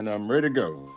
And I'm ready to go.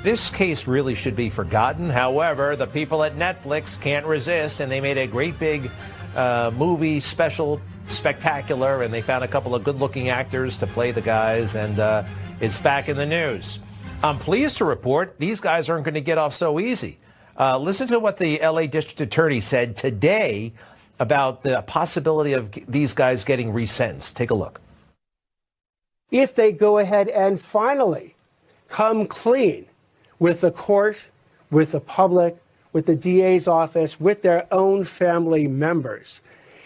This case really should be forgotten. However, the people at Netflix can't resist, and they made a great big movie special, spectacular, and they found a couple of good-looking actors to play the guys, and it's back in the news. I'm pleased to report these guys aren't going to get off so easy. Listen to what the LA District Attorney said today about the possibility of these guys getting resentenced. Take a look. If they go ahead and finally come clean with the court, with the public, with the DA's office, with their own family members,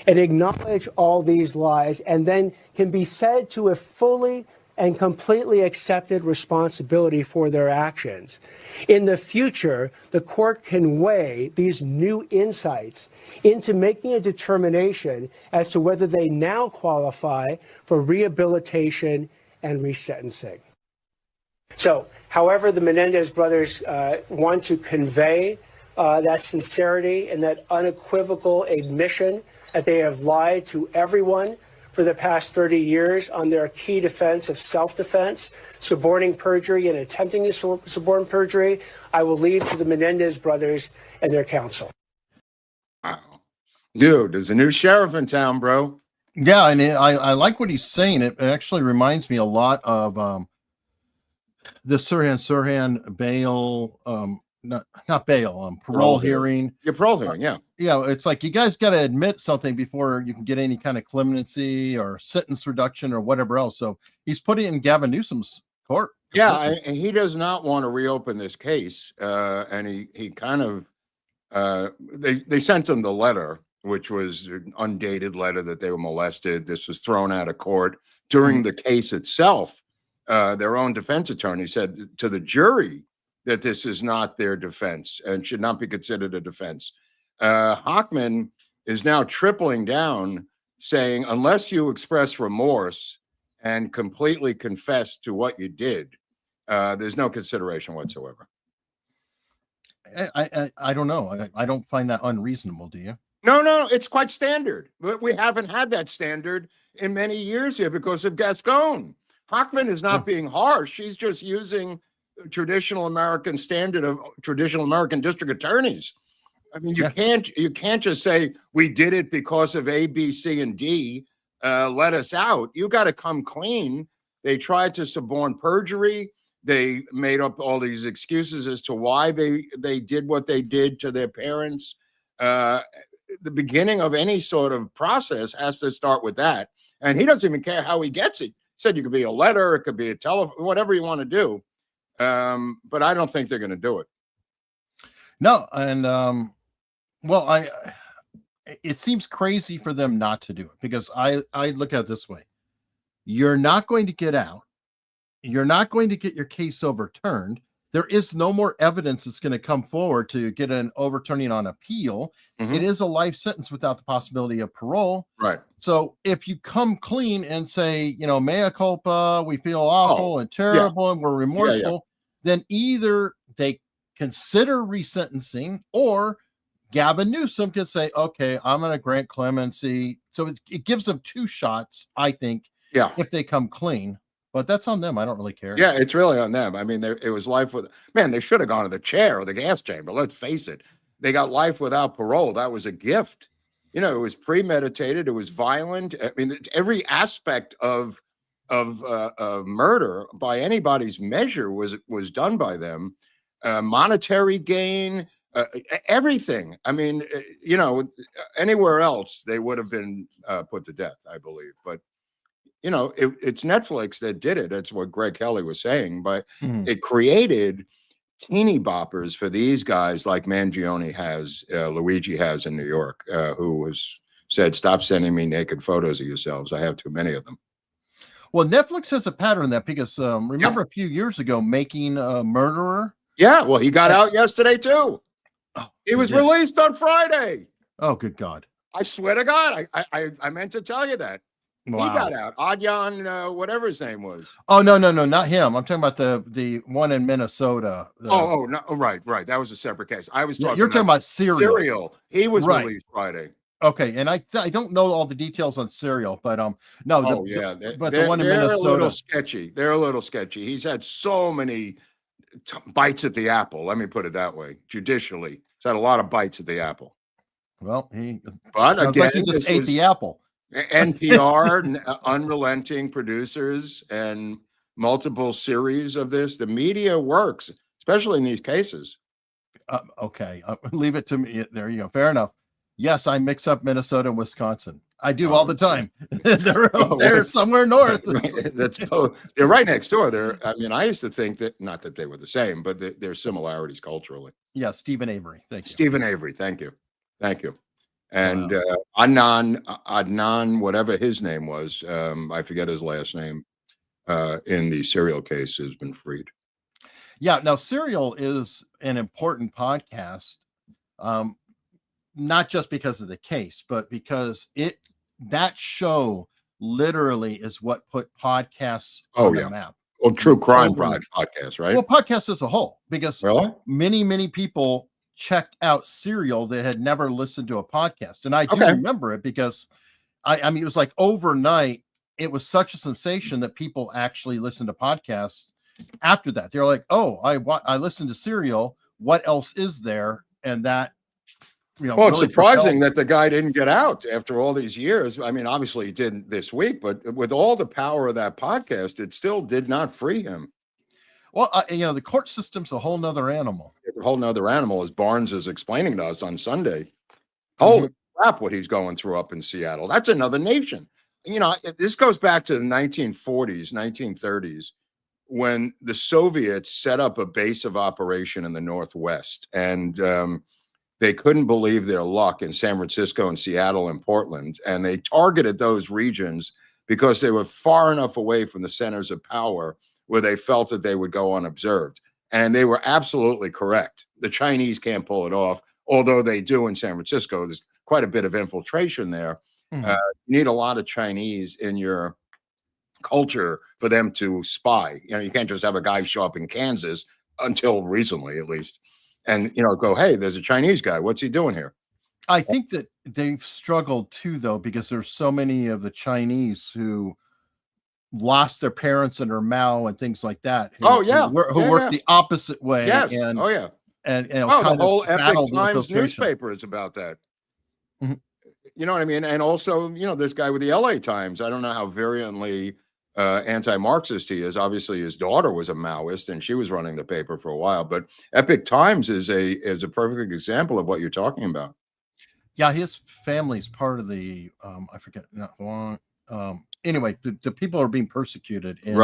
and acknowledge all these lies, and then can be said to have fully and completely accepted responsibility for their actions. In the future, the court can weigh these new insights into making a determination as to whether they now qualify for rehabilitation and resentencing. So, however the Menendez brothers want to convey that sincerity and that unequivocal admission that they have lied to everyone for the past 30 years on their key defense of self-defense, suborning perjury and attempting to suborn perjury, I will leave to the Menendez brothers and their counsel. Wow. Dude, there's a new sheriff in town, bro. Yeah, and I like what he's saying. It actually reminds me a lot of the Sirhan bail, not bail, parole hearing. Your parole hearing, yeah. Yeah, it's like you guys got to admit something before you can get any kind of clemency or sentence reduction or whatever else. So he's putting it in Gavin Newsom's court. Yeah, and he does not want to reopen this case. And he kind of, they sent him the letter, which was an undated letter that they were molested. This was thrown out of court during the case itself. Their own defense attorney said to the jury that this is not their defense and should not be considered a defense. Hochman is now tripling down, saying, unless you express remorse and completely confess to what you did, there's no consideration whatsoever. I don't know. I don't find that unreasonable, do you? No, it's quite standard. But we haven't had that standard in many years here because of Gascon. Hochman is not being harsh. She's just using traditional American standard of traditional American district attorneys. I mean, you can't just say we did it because of A, B, C, and D. Let us out. You got to come clean. They tried to suborn perjury. They made up all these excuses as to why they did what they did to their parents. The beginning of any sort of process has to start with that. And he doesn't even care how he gets it. Said you could be a letter, it could be a telephone, whatever you want to do. But I don't think they're going to do it. No, and well, it seems crazy for them not to do it because I look at it this way: you're not going to get out, you're not going to get your case overturned. There is no more evidence that's going to come forward to get an overturning on appeal. Mm-hmm. It is a life sentence without the possibility of parole. Right. So if you come clean and say, mea culpa, we feel awful and terrible and we're remorseful, then either they consider resentencing or Gavin Newsom can say, okay, I'm going to grant clemency. So it gives them two shots, I think, if they come clean. But that's on them. I don't really care. Yeah, it's really on them. I mean, it was life with, man, they should have gone to the chair or the gas chamber. Let's face it. They got life without parole. That was a gift. It was premeditated. It was violent. I mean, every aspect of murder by anybody's measure was done by them. Monetary gain, everything. I mean, anywhere else, they would have been put to death, I believe. But it's Netflix that did it. That's what Greg Kelly was saying. But it created teeny boppers for these guys like Mangione has, Luigi has in New York, who said, stop sending me naked photos of yourselves. I have too many of them. Well, Netflix has a pattern of that because remember a few years ago, Making a Murderer? Yeah, well, he got out yesterday too. Oh, He was released on Friday. Oh, good God. I swear to God, I meant to tell you that. Wow. He got out. Adyan, whatever his name was. Oh, no, not him. I'm talking about the one in Minnesota. No, right. That was a separate case. I was talking. You're talking about Serial. He was right. released Friday. Okay, and I don't know all the details on Serial, but no. But the one in Minnesota. They're a little sketchy. They're a little sketchy. He's had so many bites at the apple. Let me put it that way. Judicially, he's had a lot of bites at the apple. But again, like he just ate the apple. NPR, unrelenting producers, and multiple series of this. The media works, especially in these cases. Okay, leave it to me. There you go. Fair enough. Yes, I mix up Minnesota and Wisconsin. I do all the time. they're somewhere north. They're right next door. I used to think that, not that they were the same, but there's similarities culturally. Yeah, Stephen Avery. Thank you. Stephen Avery. Thank you. And Adnan, whatever his name was, I forget his last name, in the Serial case, has been freed. Yeah. Now, Serial is an important podcast. Not just because of the case, but because that show literally is what put podcasts on the map. Well, true crime podcast, right? Well, podcasts as a whole, because really? many people checked out Serial that had never listened to a podcast. And I do remember it because I mean, it was like overnight, it was such a sensation that people actually listened to podcasts after that. They're like, oh, I listened to Serial. What else is there? And that, well, it's really surprising that the guy didn't get out after all these years. I mean, obviously he didn't this week, but with all the power of that podcast, it still did not free him. Well, the court system's a whole nother animal. It's a whole nother animal, as Barnes is explaining to us on Sunday. Holy crap, what he's going through up in Seattle. That's another nation. This goes back to the 1940s, 1930s, when the Soviets set up a base of operation in the Northwest. And they couldn't believe their luck in San Francisco and Seattle and Portland. And they targeted those regions because they were far enough away from the centers of power where they felt that they would go unobserved. And they were absolutely correct. The Chinese can't pull it off, although they do in San Francisco. There's quite a bit of infiltration there. You need a lot of Chinese in your culture for them to spy. You can't just have a guy show up in Kansas, until recently at least, and go, hey, there's a Chinese guy, what's he doing here? I think that they've struggled too, though, because there's so many of the Chinese who lost their parents under Mao and things like that. Who work the opposite way. Yes. And, and the whole Epic Times newspaper is about that. You know what I mean? And also, this guy with the LA Times, I don't know how virulently anti-Marxist he is. Obviously his daughter was a Maoist and she was running the paper for a while, but Epic Times is a perfect example of what you're talking about. Yeah, his family's part of the I forget, not long. Anyway, the people are being persecuted in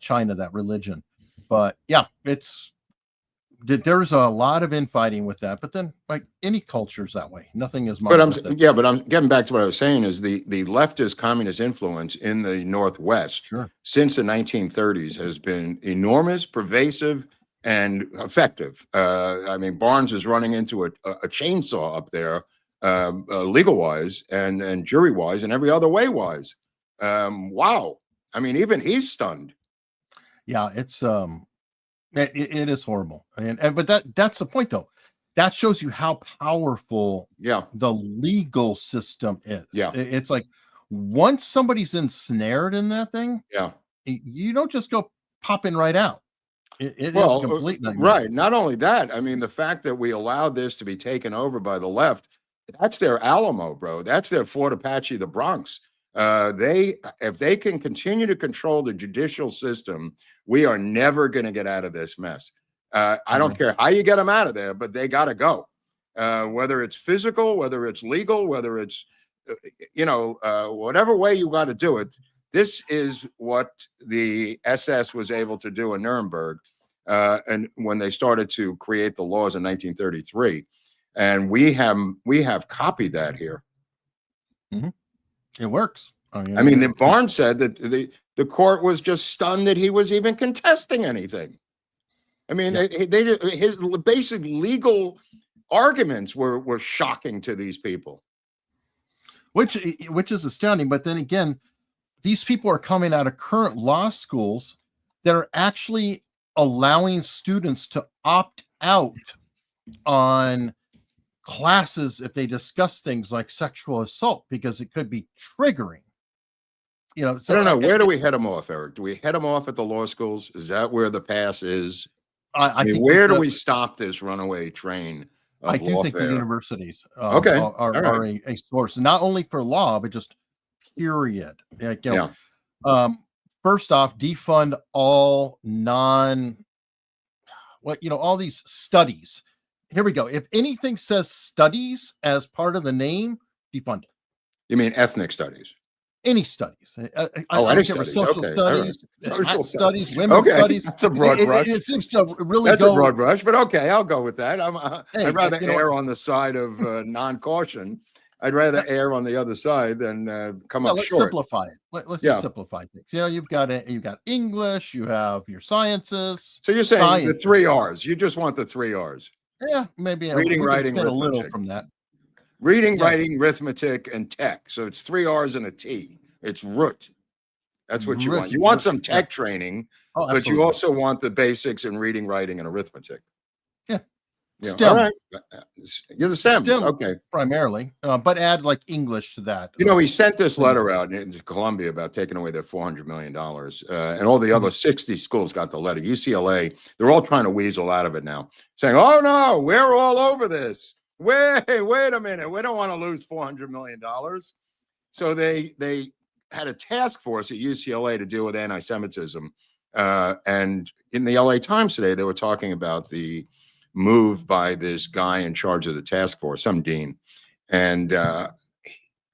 China, that religion. But yeah, there's a lot of infighting with that, but then like any culture's that way. Nothing is but I'm getting back to what I was saying is the leftist communist influence in the Northwest since the 1930s has been enormous, pervasive, and effective. I mean, Barnes is running into a chainsaw up there, legal wise and jury wise and every other way wise. Wow. I mean, even he's stunned. Yeah, it's it is horrible. But that's the point, though. That shows you how powerful the legal system is. Yeah. It's like once somebody's ensnared in that thing, you don't just go popping right out. It is a complete nightmare. Right. Not only that, I mean, the fact that we allowed this to be taken over by the left, that's their Alamo, bro. That's their Fort Apache, the Bronx. If they can continue to control the judicial system, we are never going to get out of this mess. I don't care how you get them out of there, but they got to go. Whether it's physical, whether it's legal, whether it's, whatever way you got to do it. This is what the SS was able to do in Nuremberg. And when they started to create the laws in 1933, and we have copied that here. It works. I mean, Barnes said that the court was just stunned that he was even contesting anything. I mean, his basic legal arguments were shocking to these people. Which is astounding. But then again, these people are coming out of current law schools that are actually allowing students to opt out on classes if they discuss things like sexual assault, because it could be triggering. You know, so I don't know. Where do we head them off, Eric? Do we head them off at the law schools? Is that where the pass is? I mean, think where do we stop this runaway train of I do lawfare? think the universities Okay. are a source, not only for law, but just period. Like, you know, first off, defund all all these studies. Here we go. If anything says studies as part of the name, defund it. You mean ethnic studies? Any studies. Any studies. Social Okay. studies, Social studies, women's studies. That's a broad brush. It seems to really That's go. a broad brush, but okay, I'll go with that. I'd rather err on the side of non-caution. I'd rather err on the other side than come up let's short. Simplify it. Let's just simplify things. You know, you've got English, you have your sciences. So you're saying the 3 R's. You just want the 3 R's. Yeah, maybe reading, writing, a arithmetic. little from that. Reading, writing, arithmetic, and tech. So it's 3 R's and a T. It's root. That's what you want. You want some tech training, but you also want the basics in reading, writing, and arithmetic. Yeah. STEM. All right. You're the STEM. Okay. Primarily, but add like English to that. You know, he sent this letter out into Columbia about taking away their $400 million. And all the other 60 schools got the letter. UCLA, they're all trying to weasel out of it now, saying, oh, no, we're all over this. Wait a minute. We don't want to lose $400 million. So they had a task force at UCLA to deal with anti-Semitism. And in the LA Times today, they were talking about the move by this guy in charge of the task force, some dean. And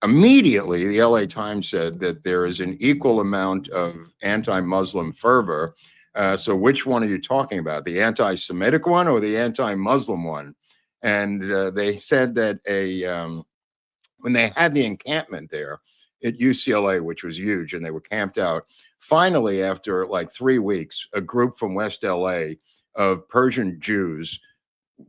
immediately the LA Times said that there is an equal amount of anti-Muslim fervor. So which one are you talking about? The anti-Semitic one or the anti-Muslim one? And they said that when they had the encampment there at UCLA, which was huge, and they were camped out, finally, after like 3 weeks, a group from West LA of Persian Jews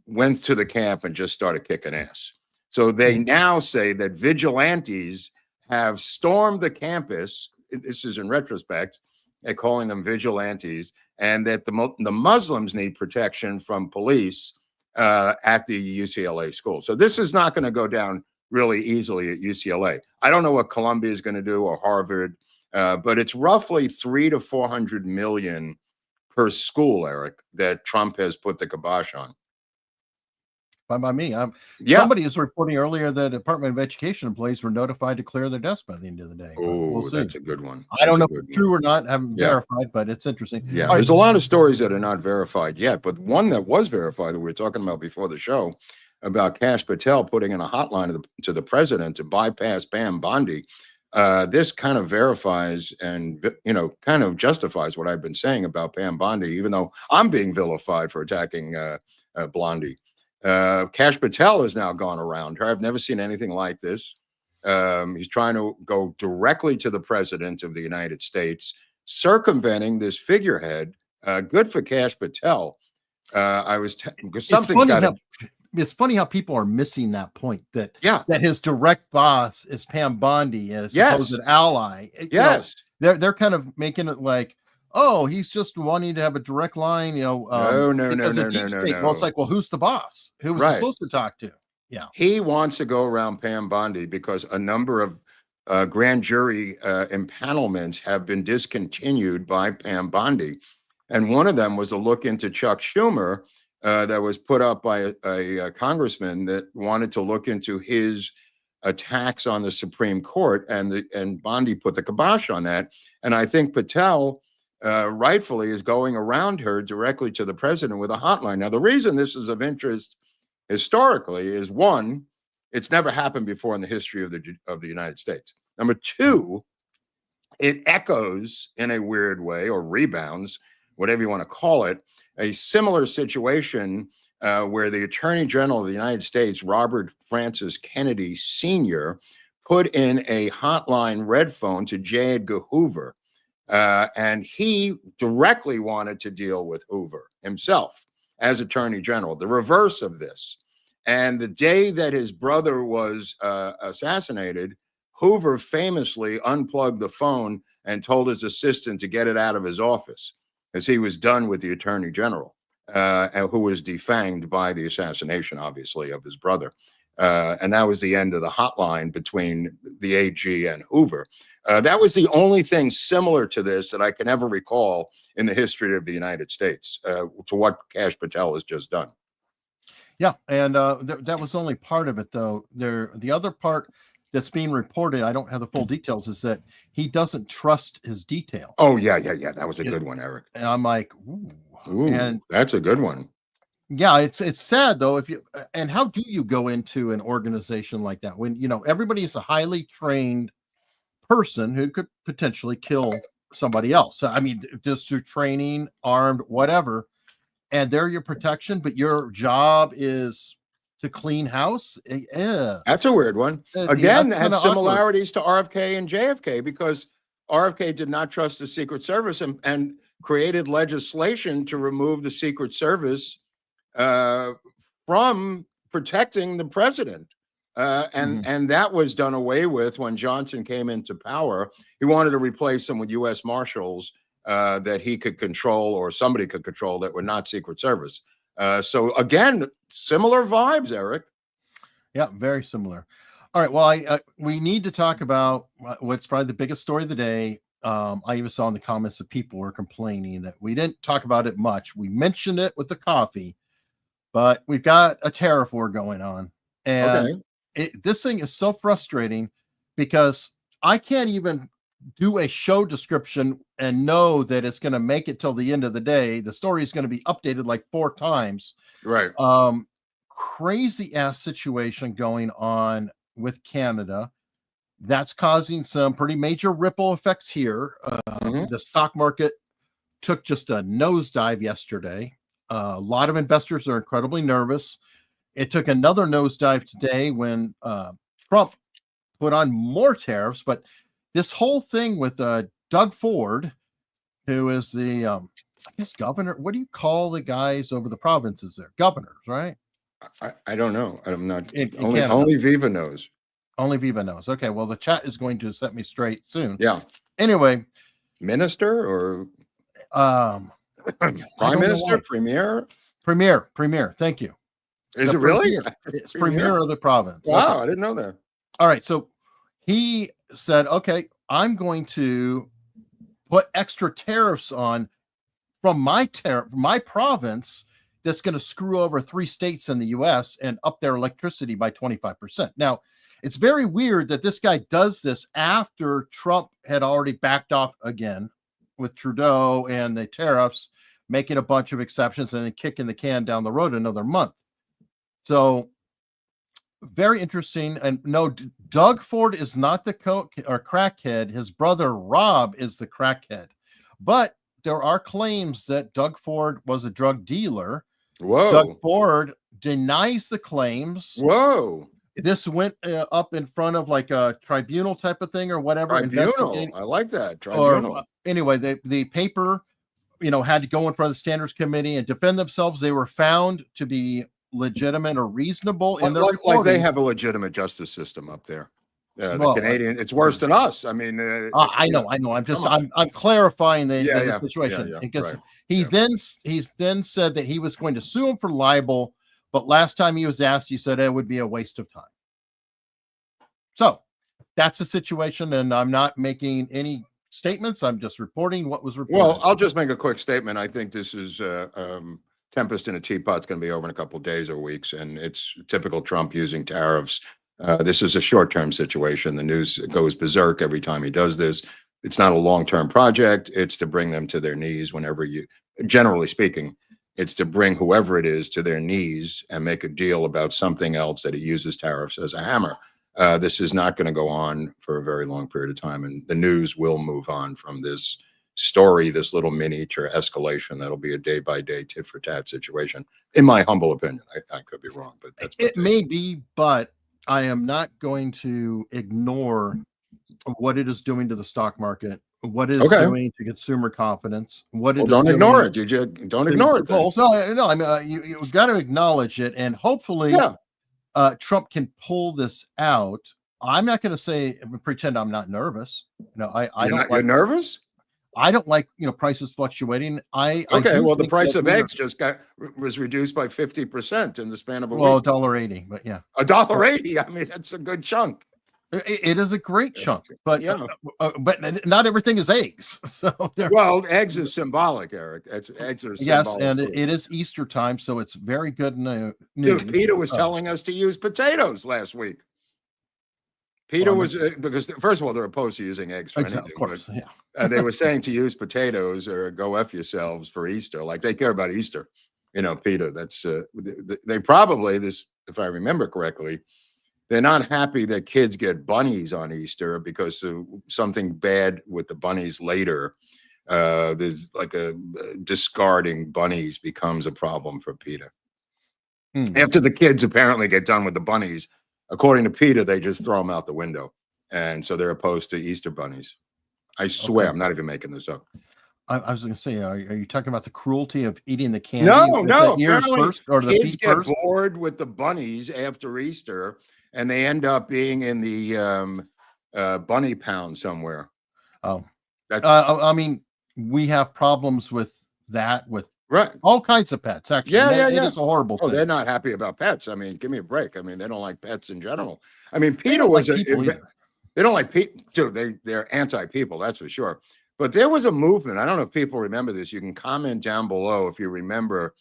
went to the camp and just started kicking ass. So they now say that vigilantes have stormed the campus. This is in retrospect. They're calling them vigilantes, and that the Muslims need protection from police at the UCLA school. So this is not going to go down really easily at UCLA. I don't know what Columbia is going to do or Harvard, but it's roughly 300 to 400 million per school, Eric, that Trump has put the kibosh on. By me. Somebody is reporting earlier that Department of Education employees were notified to clear their desks by the end of the day. Oh, that's a good one. I don't know if it's true or not. I haven't verified, but it's interesting. Yeah, there's a lot of stories that are not verified yet, but one that was verified that we were talking about before the show about Kash Patel putting in a hotline to the president to bypass Pam Bondi. This kind of verifies and, kind of justifies what I've been saying about Pam Bondi, even though I'm being vilified for attacking Blondie. Kash Patel has now gone around her. I've never seen anything like this. He's trying to go directly to the president of the United States, circumventing this figurehead. Good for Kash Patel. Because something's got to. It's funny how people are missing that point that his direct boss is Pam Bondi, a supposed ally. Yes. They're kind of making it like, oh, he's just wanting to have a direct line, No. Well, it's like, well, who's the boss? Who was he supposed to talk to? Yeah. He wants to go around Pam Bondi because a number of grand jury impanelments have been discontinued by Pam Bondi. And one of them was a look into Chuck Schumer that was put up by a congressman that wanted to look into his attacks on the Supreme Court, and Bondi put the kibosh on that. And I think Patel rightfully is going around her directly to the president with a hotline. Now, the reason this is of interest historically is, one, it's never happened before in the history of the United States. Number two, it echoes in a weird way, or rebounds, whatever you want to call it, a similar situation where the Attorney General of the United States, Robert Francis Kennedy Sr., put in a hotline red phone to J. Edgar Hoover. And he directly wanted to deal with Hoover himself as Attorney General, the reverse of this. And the day that his brother was assassinated, Hoover famously unplugged the phone and told his assistant to get it out of his office, as he was done with the Attorney General, who was defanged by the assassination, obviously, of his brother. And that was the end of the hotline between the AG and Hoover. That was the only thing similar to this that I can ever recall in the history of the United States, to what Kash Patel has just done. Yeah, and that was only part of it, though. The other part that's being reported, I don't have the full details, is that he doesn't trust his detail. Oh, yeah. That was a good one, Eric. And I'm like, ooh, and that's a good one. Yeah, it's sad though. And how do you go into an organization like that when everybody is a highly trained person who could potentially kill somebody else? I mean, just through training, armed, whatever, and they're your protection, but your job is to clean house. That's a weird one. Again, that has similarities to RFK and JFK, because RFK did not trust the Secret Service and created legislation to remove the Secret Service from protecting the president. And that was done away with when Johnson came into power. He wanted to replace them with U.S. Marshals that he could control, or somebody could control, that were not Secret Service. So again, similar vibes, Eric. Yeah, very similar. All right. Well, we need to talk about what's probably the biggest story of the day. I even saw in the comments that people were complaining that we didn't talk about it much. We mentioned it with the coffee, but we've got a tariff war going on. And this thing is so frustrating because I can't even do a show description and know that it's going to make it till the end of the day. The story is going to be updated like 4 times. Right. Crazy ass situation going on with Canada. That's causing some pretty major ripple effects here. The stock market took just a nosedive yesterday. A lot of investors are incredibly nervous. It took another nosedive today when Trump put on more tariffs. But this whole thing with Doug Ford, who is the, I guess, governor. What do you call the guys over the provinces there? Governors, right? I don't know. I'm not. Only Viva knows. Only Viva knows. Okay, well, the chat is going to set me straight soon. Yeah. Anyway, minister or prime minister, premier. Thank you. Is it really? It's premier of the province. Wow, okay. I didn't know that. All right, so he said, "Okay, I'm going to put extra tariffs on from my province." That's going to screw over 3 states in the U.S. and up their electricity by 25%. Now, it's very weird that this guy does this after Trump had already backed off again with Trudeau and the tariffs, making a bunch of exceptions and then kicking the can down the road another month. So, very interesting. And no, Doug Ford is not the coke or crackhead. His brother Rob is the crackhead. But there are claims that Doug Ford was a drug dealer. Whoa. Doug Ford denies the claims. Whoa. This went up in front of like a tribunal type of thing or whatever. Tribunal. I like that. Tribunal. Anyway, the paper, had to go in front of the standards committee and defend themselves. They were found to be legitimate or reasonable in their like they have a legitimate justice system up there. The Canadian, it's worse than us. I mean, I know. I'm clarifying the situation because he then said that he was going to sue him for libel, but last time he was asked, he said it would be a waste of time. So that's the situation, and I'm not making any statements. I'm just reporting what was reported. Well, I'll just make a quick statement. I think this is tempest in a teapot. It's going to be over in a couple of days or weeks, and it's typical Trump using tariffs. This is a short-term situation. The news goes berserk every time he does this. It's not a long-term project. It's to bring them to their knees generally speaking, it's to bring whoever it is to their knees and make a deal about something else that he uses tariffs as a hammer. This is not going to go on for a very long period of time, and the news will move on from this story, this little miniature escalation that'll be a day-by-day tit-for-tat situation, in my humble opinion. I could be wrong, but that's it may be, but I am not going to ignore what it is doing to the stock market, what it is doing to consumer confidence, what it is don't doing ignore it. You just don't ignore it. No, I mean, you've got to acknowledge it, and hopefully, Trump can pull this out. I'm not going to say pretend I'm not nervous. No, I don't. You're nervous? I don't like prices fluctuating. Well, the price of eggs was reduced by 50% in the span of a week. Well, $1.80, but yeah, $1.80. I mean, that's a good chunk. It is a great chunk, but but not everything is eggs. So eggs is symbolic, Eric. Eggs are symbolic. And it is Easter time, so it's very good news. Dude, Peter was telling us to use potatoes last week. Peter was because first of all, they're opposed to using eggs for anything. Of course, they were saying to use potatoes or go F yourselves for Easter. Like they care about Easter, Peter. That's they probably if I remember correctly. They're not happy that kids get bunnies on Easter because of something bad with the bunnies later. There's like a discarding bunnies becomes a problem for Peter. After the kids apparently get done with the bunnies, according to Peter, they just throw them out the window. And so they're opposed to Easter bunnies. I swear, I'm not even making this up. I was going to say, are you talking about the cruelty of eating the candy? No. The ears first or the kids feet get first? bored with the bunnies after Easter, and they end up being in the bunny pound somewhere. Oh, I mean, we have problems with that with all kinds of pets. Actually, it is a horrible thing. They're not happy about pets. I mean, give me a break. I mean, they don't like pets in general. I mean, Peter was they don't like people. Dude, they're anti-people. That's for sure. But there was a movement. I don't know if people remember this. You can comment down below if you remember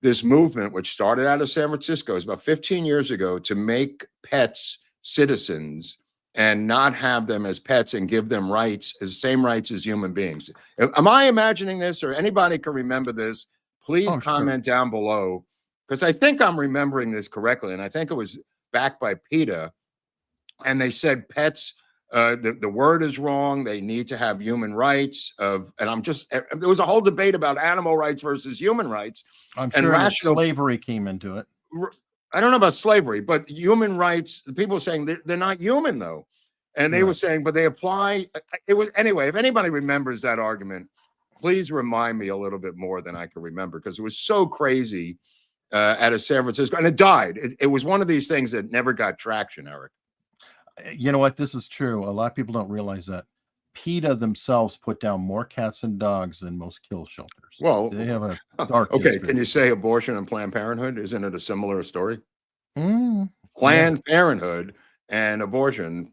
this movement, which started out of San Francisco. It's about 15 years ago to make pets citizens and not have them as pets and give them rights, as same rights as human beings. Am I imagining this, or anybody can remember this? Please comment down below, because I think I'm remembering this correctly, and I think it was backed by PETA, and they said pets. The word is wrong. They need to have human rights there was a whole debate about animal rights versus human rights. I'm sure slavery came into it. I don't know about slavery, but human rights, the people were saying they're not human though. And they were saying, but they apply. Anyway, if anybody remembers that argument, please remind me a little bit more than I can remember, because it was so crazy out of San Francisco, and it died. It was one of these things that never got traction, Eric. You know what? This is true. A lot of people don't realize that PETA themselves put down more cats and dogs than most kill shelters. Well, they have a dark okay. history. Can you say abortion and Planned Parenthood? Isn't it a similar story? Planned Parenthood and abortion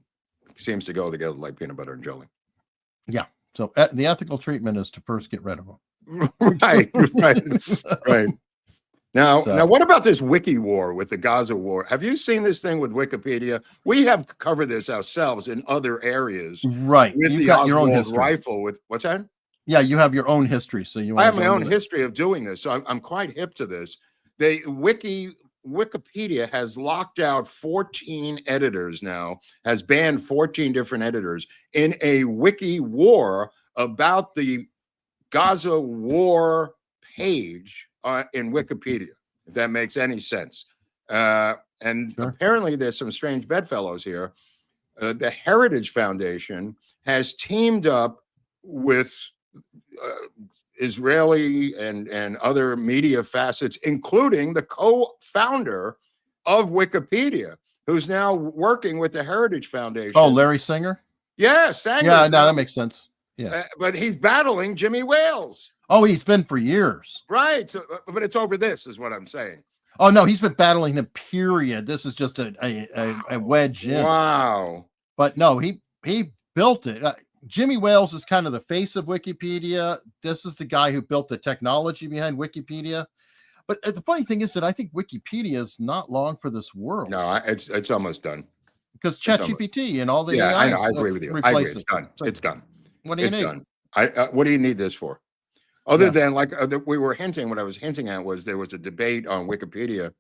seems to go together like peanut butter and jelly. Yeah. So the ethical treatment is to first get rid of them. Right. Now, what about this wiki war with the Gaza war? Have you seen this thing with Wikipedia? We have covered this ourselves in other areas. Right. With You've the got your own Oswald history. Rifle with what's that? Yeah, you have your own history. So I have my own history of doing this. So I'm quite hip to this. Wikipedia has locked out 14 editors now, has banned 14 different editors in a wiki war about the Gaza war page in Wikipedia, if that makes any sense. Apparently there's some strange bedfellows here. The Heritage Foundation has teamed up with Israeli and other media facets, including the co-founder of Wikipedia, who's now working with the Heritage Foundation. Oh, Larry Sanger? Yeah, Sanger. Yeah, no, that makes sense. Yeah. But he's battling Jimmy Wales. Oh, he's been for years. Right. So, but it's over this is what I'm saying. Oh, no, he's been battling him, period. This is just a wedge in. Wow. But no, he built it. Jimmy Wales is kind of the face of Wikipedia. This is the guy who built the technology behind Wikipedia. But the funny thing is that I think Wikipedia is not long for this world. No, it's almost done. Because ChatGPT and all the AI, AI I agree with you. I agree. It's done. It's done. What do you need? Done. What do you need this for? Other than like we were hinting, what I was hinting at was there was a debate on Wikipedia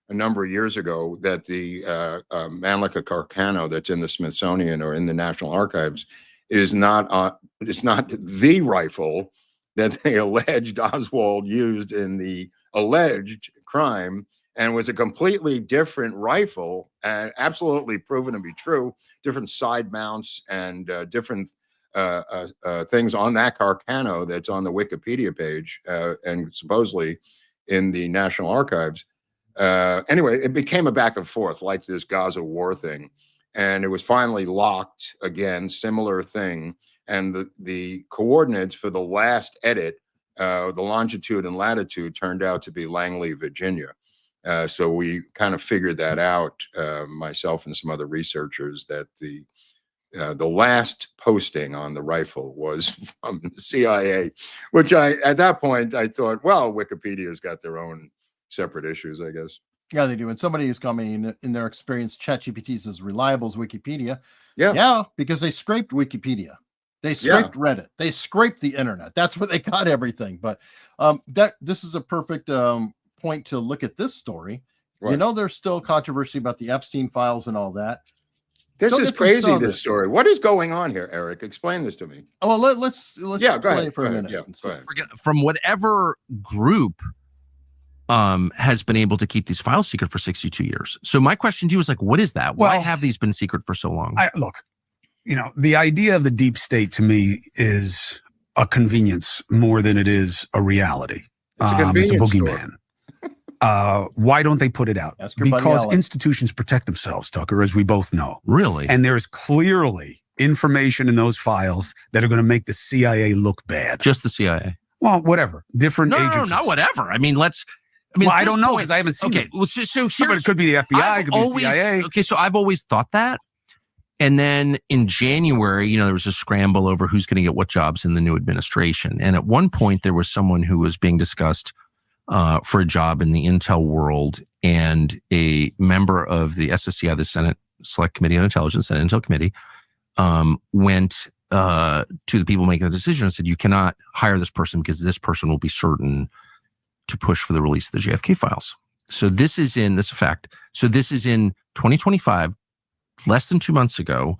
a number of years ago that the Mamlaka Carcano that's in the Smithsonian or in the National Archives is not it's not the rifle that they alleged Oswald used in the alleged crime, and was a completely different rifle and absolutely proven to be true, different side mounts and different things on that Carcano that's on the Wikipedia page and supposedly in the National Archives. Anyway, it became a back and forth like this Gaza war thing. And it was finally locked again, similar thing. And the coordinates for the last edit, the longitude and latitude, turned out to be Langley, Virginia. So we kind of figured that out, myself and some other researchers, that the last posting on the rifle was from the CIA, which at that point I thought, well, Wikipedia's got their own separate issues, I guess. Yeah, they do. And somebody who's coming in their experience, ChatGPT is as reliable as Wikipedia. Yeah. Yeah, because they scraped Wikipedia. They scraped Reddit. They scraped the internet. That's where they got everything. But this is a perfect point to look at this story. Right. You know, there's still controversy about the Epstein files and all that. This is crazy, this story. What is going on here, Eric? Explain this to me. Oh, well, let's go ahead for a minute. Yeah, go ahead. From whatever group has been able to keep these files secret for 62 years. So my question to you is like, what is that? Why have these been secret for so long? Look, you know, the idea of the deep state to me is a convenience more than it is a reality. It's a convenience it's a boogeyman. Why don't they put it out? Because institutions protect themselves, Tucker, as we both know. Really? And there is clearly information in those files that are going to make the CIA look bad. Just the CIA? Well, whatever. Different agencies. No, not whatever. I mean, I don't know because I haven't seen it. Well, so here's, but it could be the FBI, it could be the CIA. Okay, so I've always thought that. And then in January, you know, there was a scramble over who's going to get what jobs in the new administration. And at one point, there was someone who was being discussed for a job in the intel world, and a member of the SSCI, the Senate Select Committee on Intelligence, Senate Intel Committee, went to the people making the decision and said, you cannot hire this person because this person will be certain to push for the release of the JFK files. So this is in 2025, less than 2 months ago,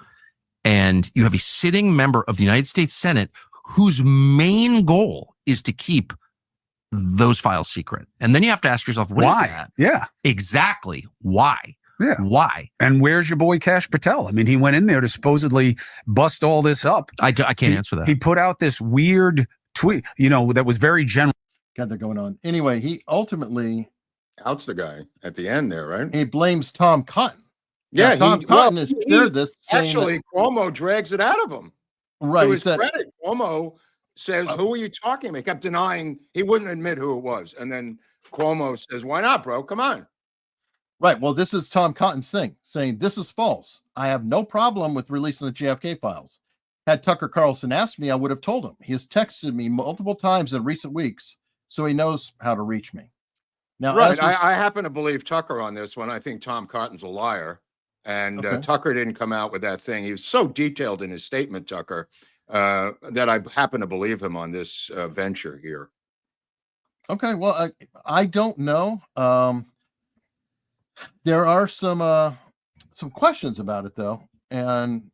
and you have a sitting member of the United States Senate whose main goal is to keep those files secret. And then you have to ask yourself, why? Is that? Yeah. Exactly. Why? Yeah. Why? And where's your boy Kash Patel? I mean, he went in there to supposedly bust all this up. I can't answer that. He put out this weird tweet, you know, that was very general. Got that going on. Anyway, he ultimately outs the guy at the end there, right? He blames Tom Cotton. Yeah, Tom Cotton has shared this. Actually, Cuomo drags it out of him. Right. To his credit, Cuomo says, who are you talking about? He kept denying. He wouldn't admit who it was. And then Cuomo says, why not, bro? Come on. Right. Well, this is Tom Cotton's thing, saying this is false. I have no problem with releasing the JFK files. Had Tucker Carlson asked me, I would have told him. He has texted me multiple times in recent weeks, so he knows how to reach me. Now, right. I happen to believe Tucker on this one. I think Tom Cotton's a liar. And Tucker didn't come out with that thing. He was so detailed in his statement, Tucker, that I happen to believe him on this venture here. Okay. Well, I don't know. There are some questions about it, though. And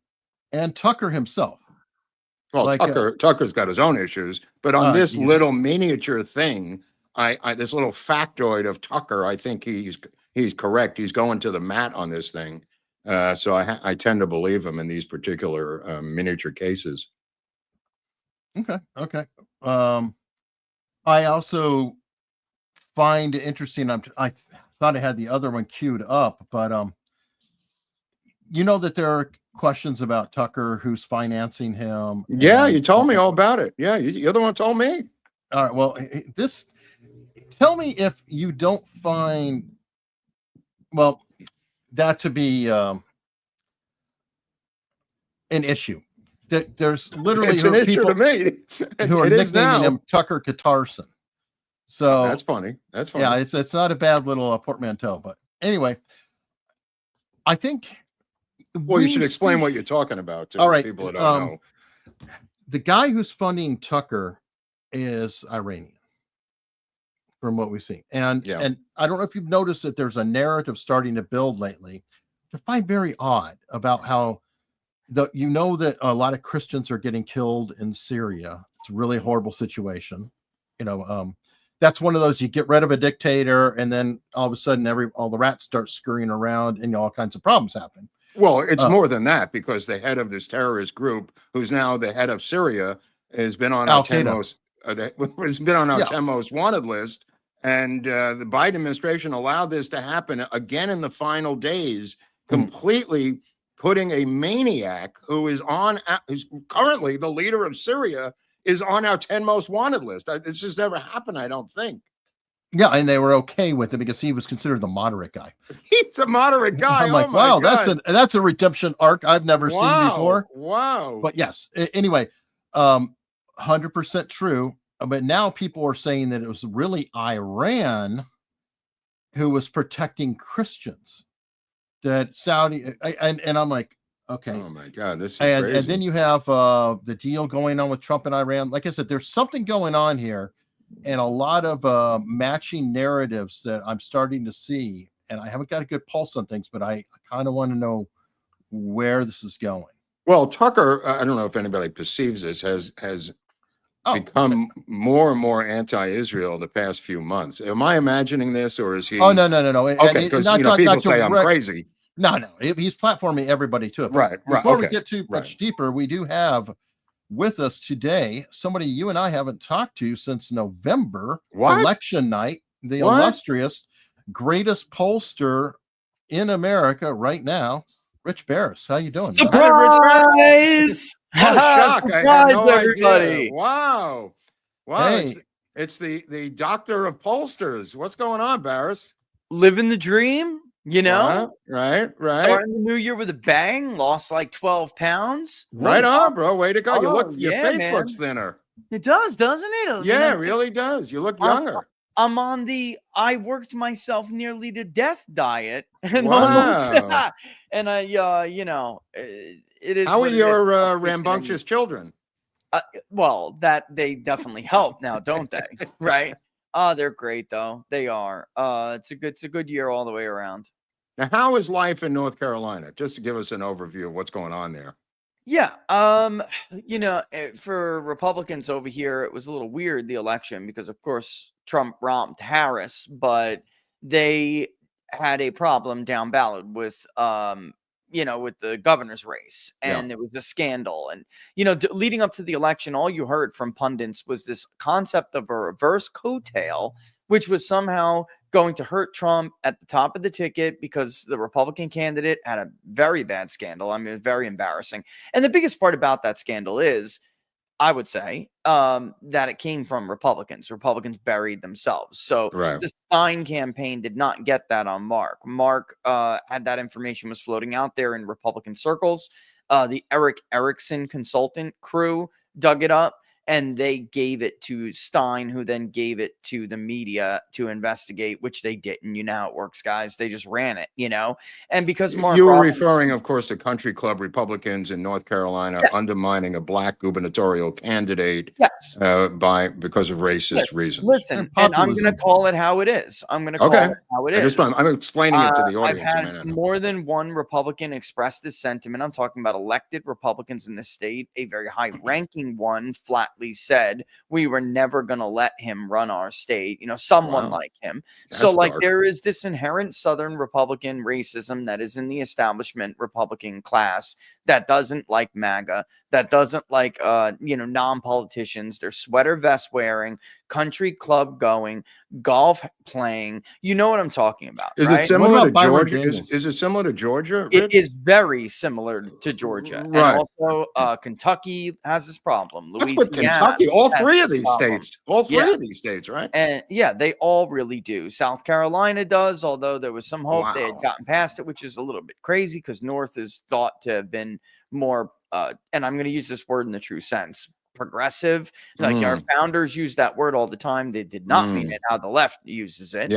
Tucker himself. Well, like, Tucker's got his own issues. But on this little miniature thing, this little factoid of Tucker, I think he's correct. He's going to the mat on this thing. So I tend to believe him in these particular miniature cases. Okay. I also find it interesting. I thought I had the other one queued up, but you know that there are questions about Tucker, who's financing him. Yeah, you told me all about it. Yeah, you're the one who told me. All right. Well, tell me if you don't find that to be an issue. That there's literally it's an issue to me who are nicknaming him Tucker Paterson. So that's funny. That's funny. Yeah, it's not a bad little portmanteau. But anyway, I think. Well, you should explain what you're talking about to people that don't know. The guy who's funding Tucker is Iranian, from what we've seen. And I don't know if you've noticed that there's a narrative starting to build lately, which I find very odd, about how that a lot of Christians are getting killed in Syria. It's a really horrible situation. That's one of those, you get rid of a dictator and then all of a sudden all the rats start scurrying around and all kinds of problems happen. Well, it's more than that, because the head of this terrorist group, who's now the head of Syria, has been on our 10 Al-Qaeda. most has been on our Yeah. 10 most wanted list. And the Biden administration allowed this to happen again in the final days, completely putting a maniac who's currently the leader of Syria is on our 10 most wanted list. This has never happened, I don't think. Yeah, and they were okay with it because he was considered the moderate guy. He's a moderate guy. I'm like, oh my wow, God. that's a redemption arc I've never seen before. Wow. But yes, anyway, 100% true. But now people are saying that it was really Iran who was protecting Christians. That Saudi and I'm like, okay. Oh my God, this is and crazy. then you have the deal going on with Trump and Iran. Like I said, there's something going on here, and a lot of matching narratives that I'm starting to see. And I haven't got a good pulse on things, but I kind of want to know where this is going. Well, Tucker, I don't know if anybody perceives this, has become more and more anti-Israel the past few months. Am I imagining this, or is he? Oh, no. Okay, because people say I'm crazy. No, he's platforming everybody to it. Right. Before we Okay, get too much deeper, we do have with us today somebody you and I haven't talked to since November, election night, the illustrious greatest pollster in America right now, Rich Barris. How you doing? Surprise! What a shock. I had no everybody. idea. Wow. Hey. It's the doctor of pollsters. What's going on, Barris? Living the dream, you know? Right. Starting the new year with a bang, lost like 12 pounds. Right on, bro. Way to go. Oh, Your face looks thinner. It does, doesn't it? Yeah, it really does. You look younger. I'm on the I worked myself nearly to death diet. And Wow. and I, it is. How are what it your is. rambunctious children? Well, that they definitely help now, don't they? Right? They're great though. They are. It's a good year all the way around. Now, how is life in North Carolina? Just to give us an overview of what's going on there. Yeah. For Republicans over here, it was a little weird, the election, because of course Trump romped Harris, but they had a problem down ballot with with the governor's race, and it was a scandal. And leading up to the election, all you heard from pundits was this concept of a reverse coattail, which was somehow going to hurt Trump at the top of the ticket because the Republican candidate had a very bad scandal. I mean, very embarrassing. And the biggest part about that scandal is, I would say, that it came from Republicans. Republicans buried themselves. So the Stein campaign did not get that on Mark. Mark had that information was floating out there in Republican circles. The Eric Erickson consultant crew dug it up, and they gave it to Stein, who then gave it to the media to investigate, which they didn't. You know how it works, guys. They just ran it, And because Mark... You were referring, of course, to country club Republicans in North Carolina undermining a black gubernatorial candidate because of racist reasons. Listen, and I'm going to call it how it is. I'm going to call it how it is. I'm explaining it to the audience. I've had more than one Republican express this sentiment. I'm talking about elected Republicans in the state. A very high-ranking one flatly said we were never going to let him run our state, someone like him. That's so dark. There is this inherent Southern Republican racism that is in the establishment Republican class that doesn't like MAGA, that doesn't like non-politicians. They're sweater vest wearing, country club going, golf playing. You know what I'm talking about. Is it similar to Georgia? Is it similar to Georgia? Rich? It is very similar to Georgia. And also Kentucky has this problem. That's what Kentucky, all three of these states. All three of these states, right? And they all really do. South Carolina does, although there was some hope they had gotten past it, which is a little bit crazy because North is thought to have been more and I'm going to use this word in the true sense, progressive. Like our founders use that word all the time. They did not mean it how the left uses it.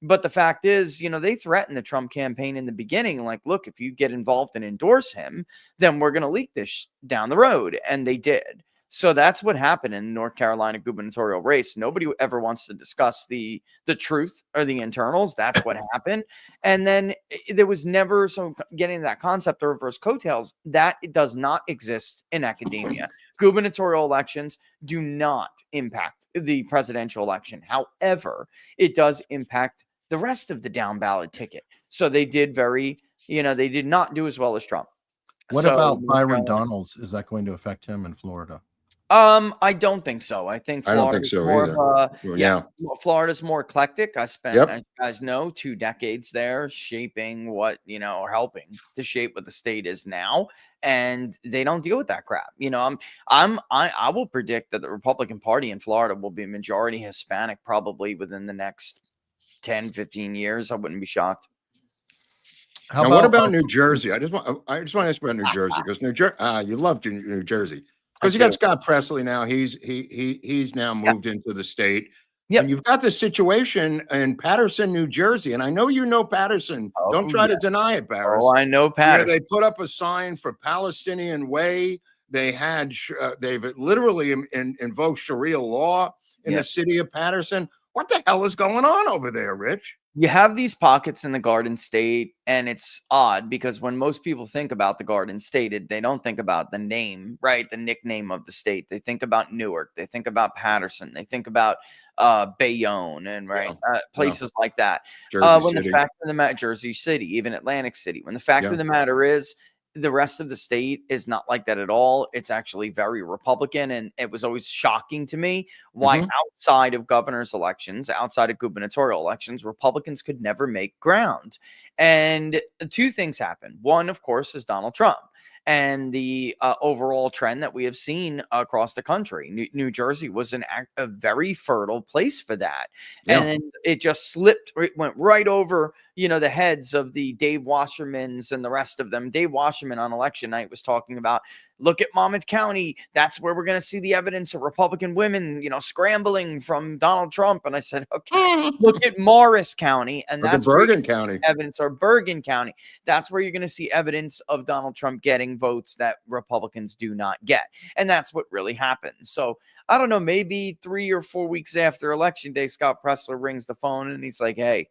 But the fact is, they threatened the Trump campaign in the beginning, like, look, if you get involved and endorse him, then we're going to leak this down the road. And they did. So that's what happened in the North Carolina gubernatorial race. Nobody ever wants to discuss the truth or the internals. That's what happened. And then there was never getting that concept of reverse coattails. That it does not exist in academia. Gubernatorial elections do not impact the presidential election. However, it does impact the rest of the down ballot ticket. So they did very They did not do as well as Trump. What So, about North Byron Carolina- Donalds? Is that going to affect him in Florida? I don't think so. I think I don't think Florida's so more either. of a Well, yeah, Florida's more eclectic. I spent, Yep. as you guys know, 2 decades there shaping what, or helping to shape what the state is now. And they don't deal with that crap. I will predict that the Republican Party in Florida will be majority Hispanic probably within the next 10, 15 years. I wouldn't be shocked. Now, what about New Jersey? I just want to ask about New Jersey, because New Jersey, you love New Jersey, because you got Scott Presley now. He's now moved into the state. Yep. And you've got this situation in Paterson, New Jersey, and I know you know Paterson. Don't try to deny it, Barris. Oh, I know Paterson. They put up a sign for Palestinian Way. They had they've literally invoked Sharia law in the city of Paterson. What the hell is going on over there, Rich? You have these pockets in the Garden State, and it's odd because when most people think about the Garden State, they don't think about the name, right? The nickname of the state. They think about Newark. They think about Paterson. They think about Bayonne and places like that. Jersey City. The fact of the matter, Jersey City, even Atlantic City. When the fact of the matter is, the rest of the state is not like that at all. It's actually very Republican, and it was always shocking to me why outside of governor's elections, outside of gubernatorial elections, Republicans could never make ground. And 2 things happen. One, of course, is Donald Trump and the overall trend that we have seen across the country. New Jersey was a very fertile place for that. Yeah. And then it just slipped, it went right over, the heads of the Dave Wassermans and the rest of them. Dave Wasserman on election night was talking about, look at Monmouth County. That's where we're going to see the evidence of Republican women, scrambling from Donald Trump. And I said, okay, look at Morris County. And that's Bergen County. Evidence, or Bergen County. That's where you're going to see evidence of Donald Trump getting votes that Republicans do not get. And that's what really happened. So I don't know, maybe 3 or 4 weeks after Election Day, Scott Presley rings the phone and he's like, hey,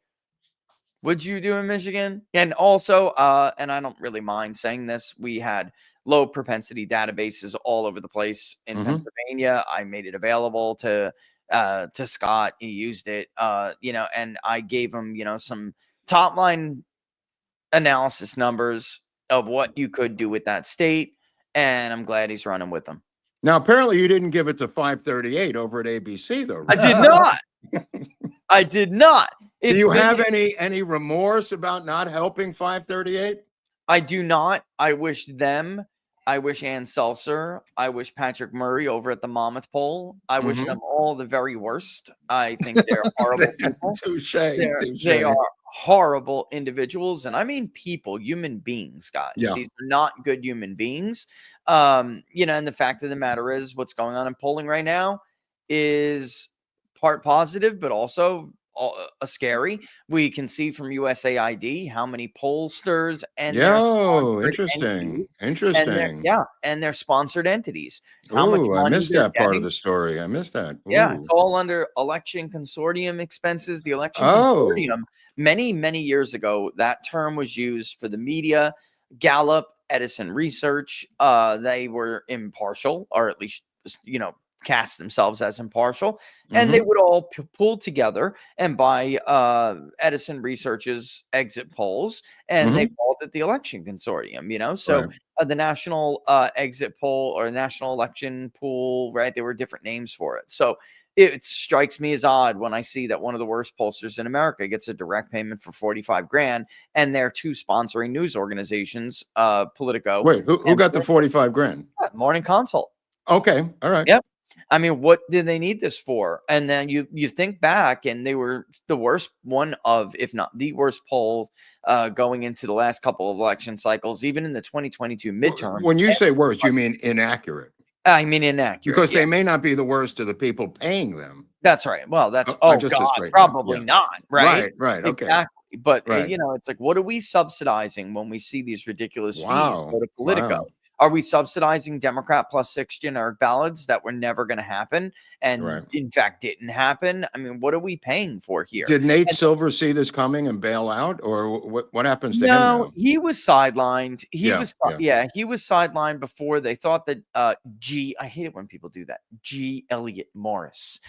what'd you do in Michigan? And also, and I don't really mind saying this, we had low propensity databases all over the place in Pennsylvania. I made it available to Scott. He used it, and I gave him, some top line analysis numbers of what you could do with that state. And I'm glad he's running with them. Now, apparently you didn't give it to 538 over at ABC, though. Right? I did not. I did not. Do you have any remorse about not helping 538? I do not. I wish Ann Seltzer. I wish Patrick Murray over at the Monmouth poll. I wish them all the very worst. I think they're horrible people. They are horrible individuals. And I mean people, human beings, guys. Yeah. These are not good human beings. And the fact of the matter is what's going on in polling right now is part positive, but also scary. We can see from USAID how many pollsters and interesting. And their sponsored entities. How much money I missed that part of the story. I missed that. Ooh. Yeah, it's all under election consortium expenses. The election consortium, many years ago, that term was used for the media. Gallup, Edison Research, they were impartial, or at least cast themselves as impartial, and they would all pull together and buy Edison Research's exit polls, and they called it the election consortium. So the national exit poll or national election pool, right? There were different names for it. So it strikes me as odd when I see that one of the worst pollsters in America gets a direct payment for $45,000, and their 2 sponsoring news organizations, Politico. Wait, who got the $45,000? Morning Consult. Okay, all right. Yep. I mean, what did they need this for? And then you think back, and they were the worst, one of, if not the worst poll going into the last couple of election cycles, even in the 2022 midterm. When you say worst, you mean inaccurate? I mean inaccurate. Because they may not be the worst to the people paying them. That's right. Well, that's, probably not. Right. Right. Okay. Exactly. But, it's like, what are we subsidizing when we see these ridiculous fees go to Politico? Are we subsidizing Democrat plus 6 generic ballots that were never going to happen and Right. in fact didn't happen? I mean, what are we paying for here? Did Nate Silver see this coming and bail out, or what happens to him No, now? he was sidelined. Yeah, He was sidelined before. They thought that I hate it when people do that. G. Elliott Morris,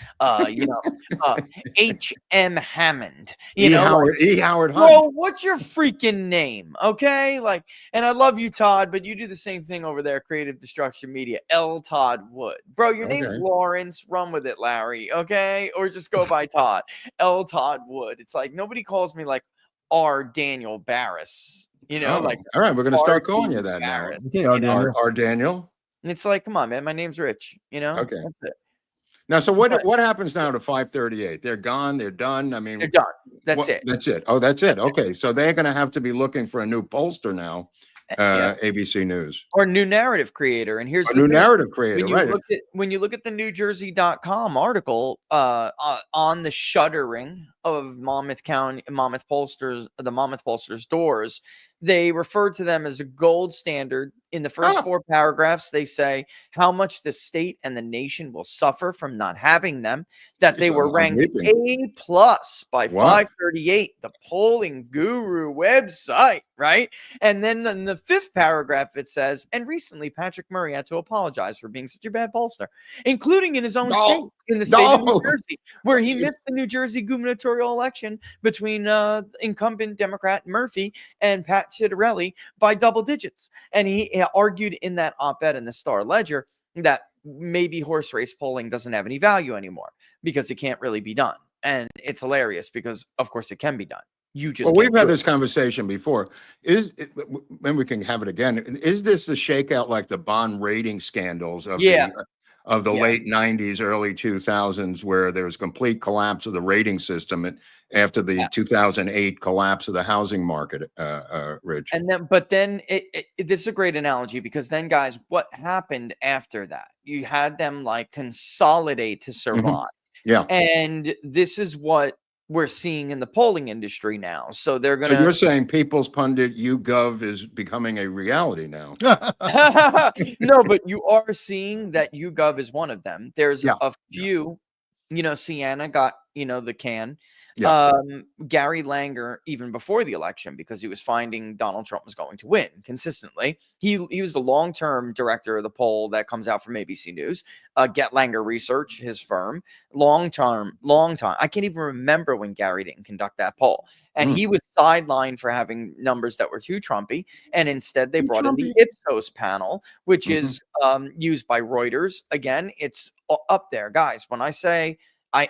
H.M. Hammond, E. Howard Hunt. bro, what's your freaking name? Okay, like, and I love you, Todd, but you do the same thing over there, Creative Destruction Media. L. Todd Wood, bro, your name's Okay. Lawrence. Run with it, Larry. Okay, or just go by Todd. L. Todd Wood. It's like nobody calls me like R. Daniel Barris. Like all right, we're going to start R. calling you Daniel that now. Barris. Okay, Daniel. Our Daniel. And it's like, come on, man, my name's Rich. Okay. That's it. Now, so what happens now to 538? They're gone. They're done. I mean, They're done. That's it. That's it. Oh, that's it. Okay, so they're going to have to be looking for a new pollster now. ABC News or new narrative creator. And here's a the new thing. narrative creator, right? When you look at the NewJersey.com article on the shuttering of Monmouth Pollsters doors, they refer to them as a gold standard. In the first 4 paragraphs, they say how much the state and the nation will suffer from not having them, that they were ranked A+ by 538, the polling guru website, right? And then in the 5th paragraph, it says, and recently Patrick Murray had to apologize for being such a bad pollster, including in his own state, in the state of New Jersey, where he missed the New Jersey gubernatorial election between incumbent Democrat Murphy and Pat Citarelli by double digits. And he argued in that op-ed in the Star Ledger that maybe horse race polling doesn't have any value anymore because it can't really be done. And it's hilarious because, of course, it can be done. We've had this conversation before. And we can have it again. Is this the shakeout like the bond rating scandals of the late 90s, early 2000s, where there was complete collapse of the rating system after the 2008 collapse of the housing market, Rich? And then, but then this is a great analogy because then, guys, what happened after that? You had them like consolidate to survive. Yeah. And this is what we're seeing in the polling industry now. So they're going to. So you're saying People's Pundit YouGov is becoming a reality now? No, but you are seeing that YouGov is one of them. There's a few, Sienna got, the can. Gary Langer, even before the election, because he was finding Donald Trump was going to win consistently. He was the long-term director of the poll that comes out from ABC News. Get Langer Research, his firm, long time. I can't even remember when Gary didn't conduct that poll. And he was sidelined for having numbers that were too Trumpy. And instead they brought in the Ipsos panel, which is used by Reuters. Again, it's up there, guys. When I say,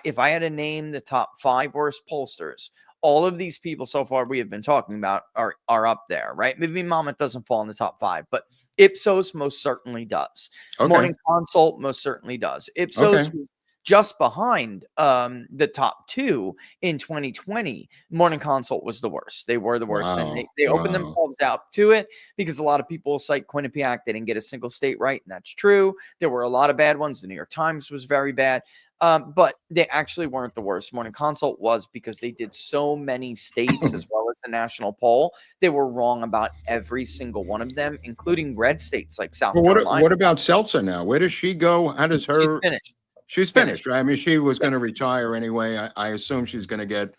if I had to name the top 5 worst pollsters, all of these people so far we have been talking about are up there, right? Maybe Monmouth doesn't fall in the top 5, but Ipsos most certainly does. Okay. Morning Consult most certainly does. Ipsos was just behind the top 2 in 2020. Morning Consult was the worst. They were the worst. Wow. And they opened themselves out to it because a lot of people cite Quinnipiac. They didn't get a single state right, and that's true. There were a lot of bad ones. The New York Times was very bad. But they actually weren't the worst. Morning Consult was because they did so many states as well as the national poll. They were wrong about every single one of them, including red states like South Carolina. What about Seltzer now? Where does she go? How does her? She's finished. She's finished, right? I mean, she was going to retire anyway. I assume she's going to get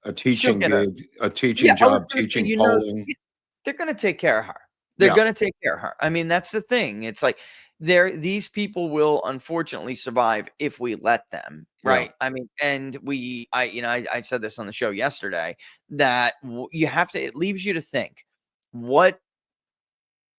a teaching gig, a teaching job, teaching polling. They're going to take care of her. They're going to take care of her. I mean, that's the thing. It's like these people will unfortunately survive if we let them, right? I mean, and I said this on the show yesterday that you have to. It leaves you to think, what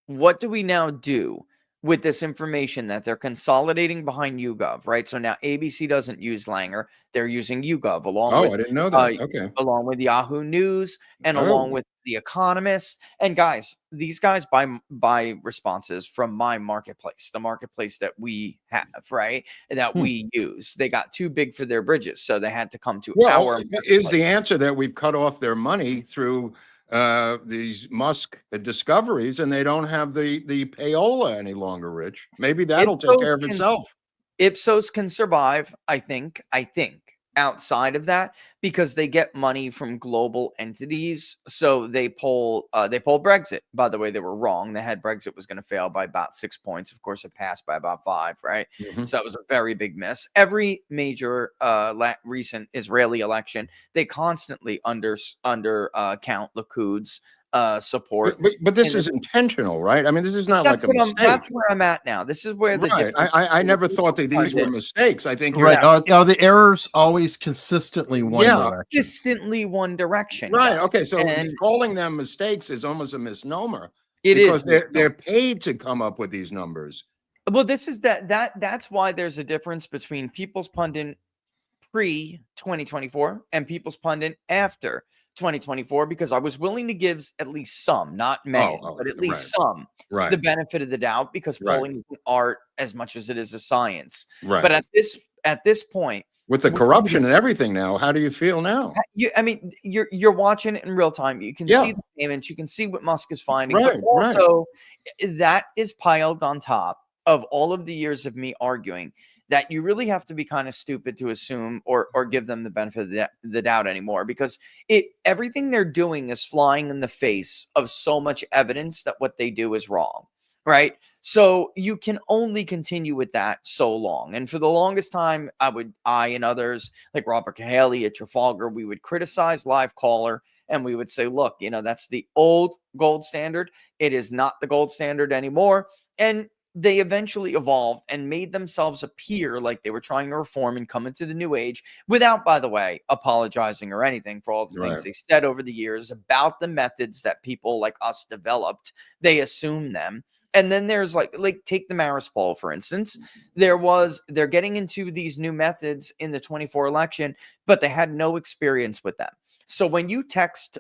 do we now do with this information that they're consolidating behind YouGov, right? So now ABC doesn't use Langer; they're using YouGov along with. I didn't know that. Okay. Along with Yahoo News and along with The Economist, and guys, these guys buy responses from my marketplace, the marketplace that we have, right? And that we use. They got too big for their bridges, so they had to come to our. Is the answer that we've cut off their money through these Musk discoveries, and they don't have the payola any longer, Rich? Maybe that'll take care of itself. Ipsos can survive, I think. outside of that because they get money from global entities. So they poll Brexit. By the way, they were wrong. They had Brexit was going to fail by about 6 points. Of course, it passed by about 5, right? Mhm. So that was a very big miss. Every major recent Israeli election, they constantly count Likud support. But this And is intentional, right? I mean, this is not like a mistake. that's where I'm at now. This is where the Right. difference I never thought that these were pundit- mistakes. I think Right. you're Are the errors always consistently one Yeah. direction? consistently one direction. right. guys. Okay. So And calling them mistakes is almost a misnomer it is because they're paid to come up with these numbers. well, this is that's why there's a difference between People's Pundit pre 2024 and People's Pundit after 2024, because I was willing to give at least some, not many, but at least some, Right. the benefit of the doubt, because Right. polling is an art as much as it is a science. Right. But at this point, with the we- corruption and everything now, how do you feel now? I mean, you're watching it in real time. You can Yeah. see the payments. You can see what Musk is finding. Right, But right. also, that is piled on top of all of the years of me arguing that you really have to be kind of stupid to assume or give them the benefit of the doubt anymore, because everything they're doing is flying in the face of so much evidence that what they do is wrong. Right. So you can only continue with that so long. And for the longest time, I and others like Robert Cahaley at Trafalgar, we would criticize Live Caller and we would say, look, that's the old gold standard. It is not the gold standard anymore. And they eventually evolved and made themselves appear like they were trying to reform and come into the new age without, by the way, apologizing or anything for all the things Right. they said over the years about the methods that people like us developed. They assume them. And then there's like take the Maris poll, for instance. They're getting into these new methods in the 24 election, but they had no experience with them. So when you text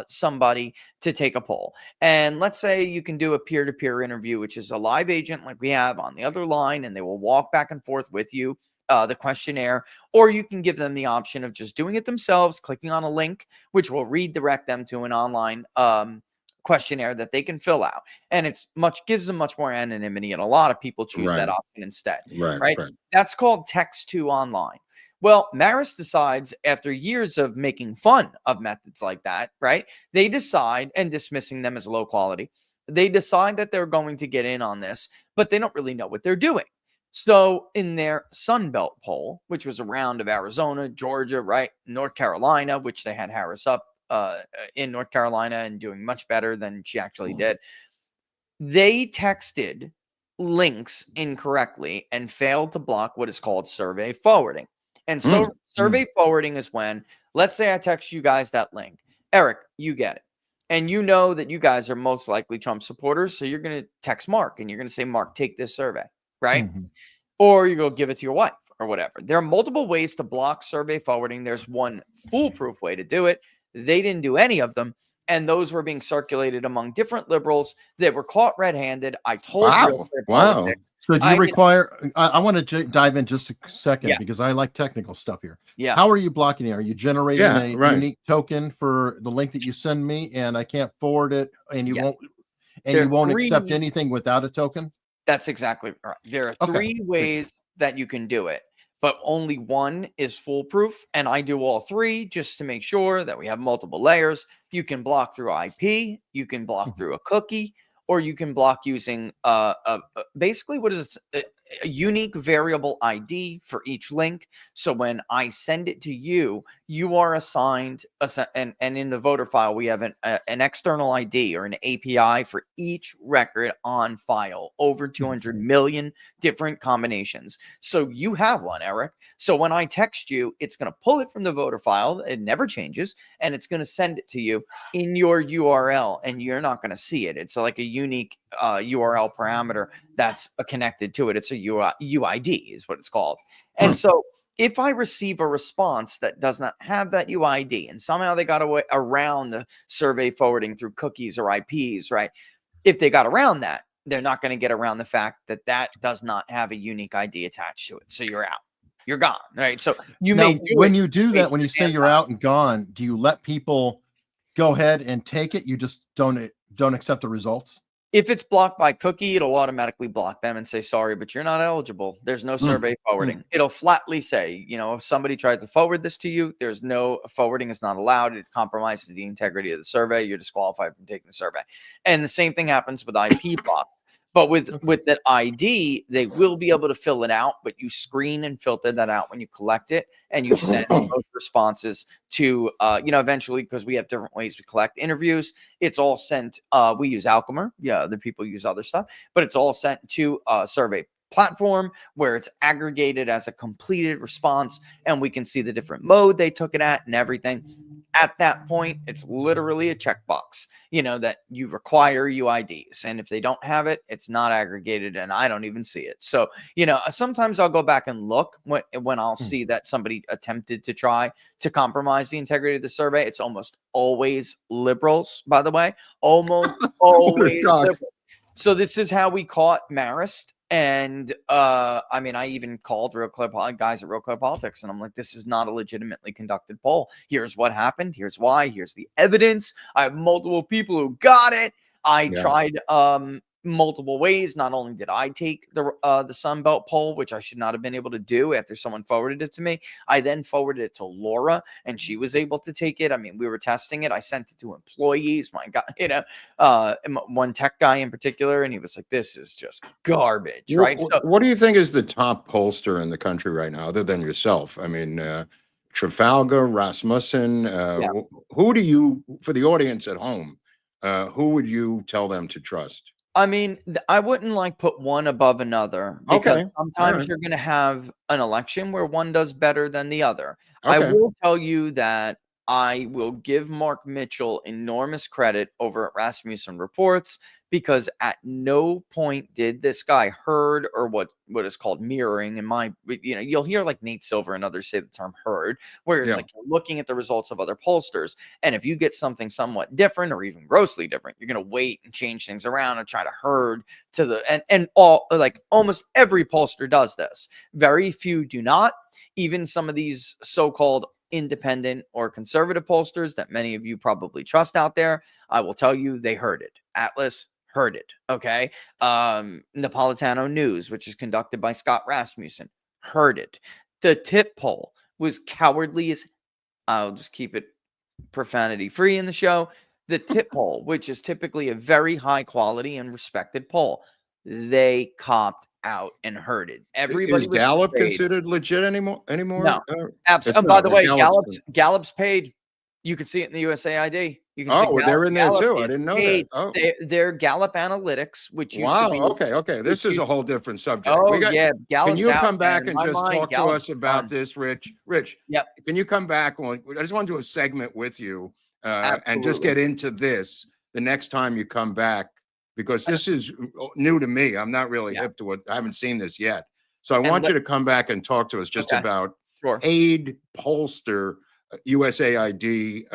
somebody to take a poll, and let's say you can do a peer-to-peer interview, which is a live agent like we have on the other line, and they will walk back and forth with you, the questionnaire, or you can give them the option of just doing it themselves, clicking on a link, which will redirect them to an online questionnaire that they can fill out. And gives them much more anonymity, and a lot of people choose Right. that option instead. Right. That's called text to online. Well, Maris decides, after years of making fun of methods like that, right? They decide, and dismissing them as low quality, they decide that they're going to get in on this, but they don't really know what they're doing. So in their Sun Belt poll, which was a round of Arizona, Georgia, right, North Carolina, which they had Harris up in North Carolina and doing much better than she actually did, they texted links incorrectly and failed to block what is called survey forwarding. And so survey forwarding is when, let's say I text you guys that link. Eric, you get it. And you know that you guys are most likely Trump supporters. So you're going to text Mark and you're going to say, Mark, take this survey, right? Or you go give it to your wife or whatever. There are multiple ways to block survey forwarding. There's one foolproof way to do it. They didn't do any of them. And those were being circulated among different liberals that were caught red-handed. I told you. Wow. So do you require, I want to dive in just a second because I like technical stuff here. Yeah. How are you blocking it? Are you generating a right. unique token for the link that you send me and I can't forward it and you won't, and There you are won't three- accept anything without a token? That's exactly right. There are three ways that you can do it, but only one is foolproof. And I do all three just to make sure that we have multiple layers. You can block through IP, you can block through a cookie, or you can block using basically what is a unique variable ID for each link. So when I send it to you, you are assigned, and in the voter file, we have an external ID or an API for each record on file, over 200 million different combinations. So you have one, Eric. So when I text you, it's going to pull it from the voter file. It never changes. And it's going to send it to you in your URL, and you're not going to see it. It's like a unique URL parameter that's connected to it. It's a UID is what it's called. And so if I receive a response that does not have that UID and somehow they got away around the survey forwarding through cookies or IPs, right? If they got around that, they're not going to get around the fact that that does not have a unique ID attached to it. So you're out. You're gone, right? So you Now, may do when it, you do that, when you say you're out and gone, do you let people go ahead and take it? You just don't accept the results? If it's blocked by cookie, it'll automatically block them and say, sorry, but you're not eligible. There's no survey forwarding. It'll flatly say, you know, if somebody tried to forward this to you, there's no forwarding is not allowed. It compromises the integrity of the survey. You're disqualified from taking the survey. And the same thing happens with IP block. But with that ID, they will be able to fill it out, but you screen and filter that out when you collect it, and you send those responses to, you know, eventually, because we have different ways to collect interviews, it's all sent. We use Alchemer. Yeah, other people use other stuff, but it's all sent to a survey platform where it's aggregated as a completed response, and we can see the different mode they took it at and everything. At that point, it's literally a checkbox, you know, that you require UIDs. And if they don't have it, it's not aggregated, and I don't even see it. So, you know, sometimes I'll go back and look when I'll see that somebody attempted to try to compromise the integrity of the survey. It's almost always liberals, by the way, almost always liberals. So this is how we caught Marist. And I mean, I even called guys at Real Clear Politics, and I'm like, this is not a legitimately conducted poll. Here's what happened. Here's why. Here's the evidence. I have multiple people who got it. I tried multiple ways. Not only did I take the Sunbelt poll, which I should not have been able to do after someone forwarded it to me, I then forwarded it to Laura, and she was able to take it. I mean, we were testing it. I sent it to employees. My God, you know, one tech guy in particular, and he was like, "This is just garbage." Right? So, what do you think is the top pollster in the country right now, other than yourself? I mean, Trafalgar, Rasmussen. Who do you, for the audience at home, who would you tell them to trust? I mean, I wouldn't like put one above another, because sometimes you're going to have an election where one does better than the other. I will tell you that I will give Mark Mitchell enormous credit over at Rasmussen Reports, because at no point did this guy herd, or what is called mirroring. In my, you know, you'll hear like Nate Silver and others say the term herd, where it's like you're looking at the results of other pollsters, and if you get something somewhat different or even grossly different, you're going to wait and change things around and try to herd to the and all, like almost every pollster does this. Very few do not. Even some of these so-called independent or conservative pollsters that many of you probably trust out there, I will tell you, they heard it. Atlas heard it. Okay. Napolitano News, which is conducted by Scott Rasmussen, heard it. The tip poll was cowardly as, I'll just keep it profanity free in the show. The tip poll, which is typically a very high quality and respected poll, they copped out and heard it. Everybody. Is Gallup considered legit anymore? No, absolutely. By the way, Gallup's paid. You can see it in the USAID. You can see they're in there too. I didn't know that. Oh, they're Gallup Analytics, which used to be. Okay. This is a whole different subject. Gallup's can you come back there. and just talk to us about this, Rich? Yep. Can you come back? I just want to do a segment with you and just get into this the next time you come back, because this is new to me. I'm not really hip to it. I haven't seen this yet. So I want you to come back and talk to us just about paid pollster USAID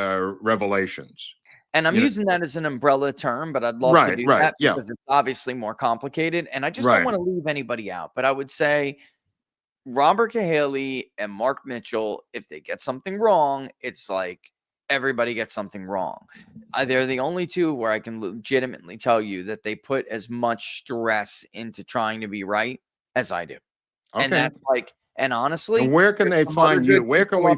revelations. And I'm using that as an umbrella term, but I'd love to do that because it's obviously more complicated. And I just don't want to leave anybody out. But I would say Robert Cahaley and Mark Mitchell, if they get something wrong, it's like everybody gets something wrong. They're the only two where I can legitimately tell you that they put as much stress into trying to be right as I do. Okay. And that's like, and honestly, and where can they find you? Where can we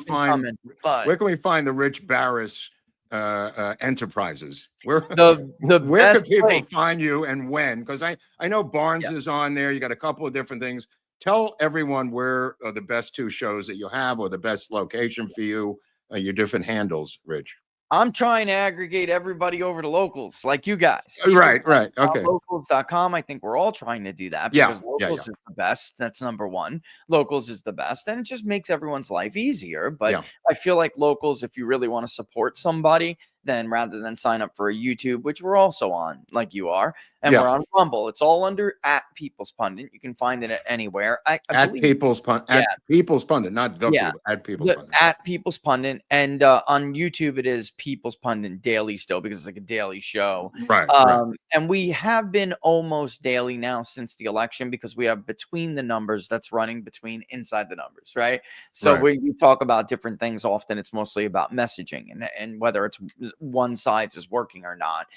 find the Rich Barris enterprises? Where where can people find you and when? Because I know Barnes is on there. You got a couple of different things. Tell everyone where are the best two shows that you have, or the best location for you, your different handles, Rich. I'm trying to aggregate everybody over to Locals, like you guys. Right. Okay. Locals.com. I think we're all trying to do that because Locals is the best. That's number one. Locals is the best, and it just makes everyone's life easier. But I feel like Locals, if you really want to support somebody, then rather than sign up for a YouTube, which we're also on, like you are, and we're on Rumble, it's all under @People's Pundit. You can find it anywhere. At People's Pundit, not the people, at People's Pundit. At People's Pundit, and on YouTube it is People's Pundit Daily still, because it's like a daily show. Right. And we have been almost daily now since the election, because we have Between the Numbers that's running between Inside the Numbers, right? So we talk about different things often. It's mostly about messaging and whether it's one side's is working or not.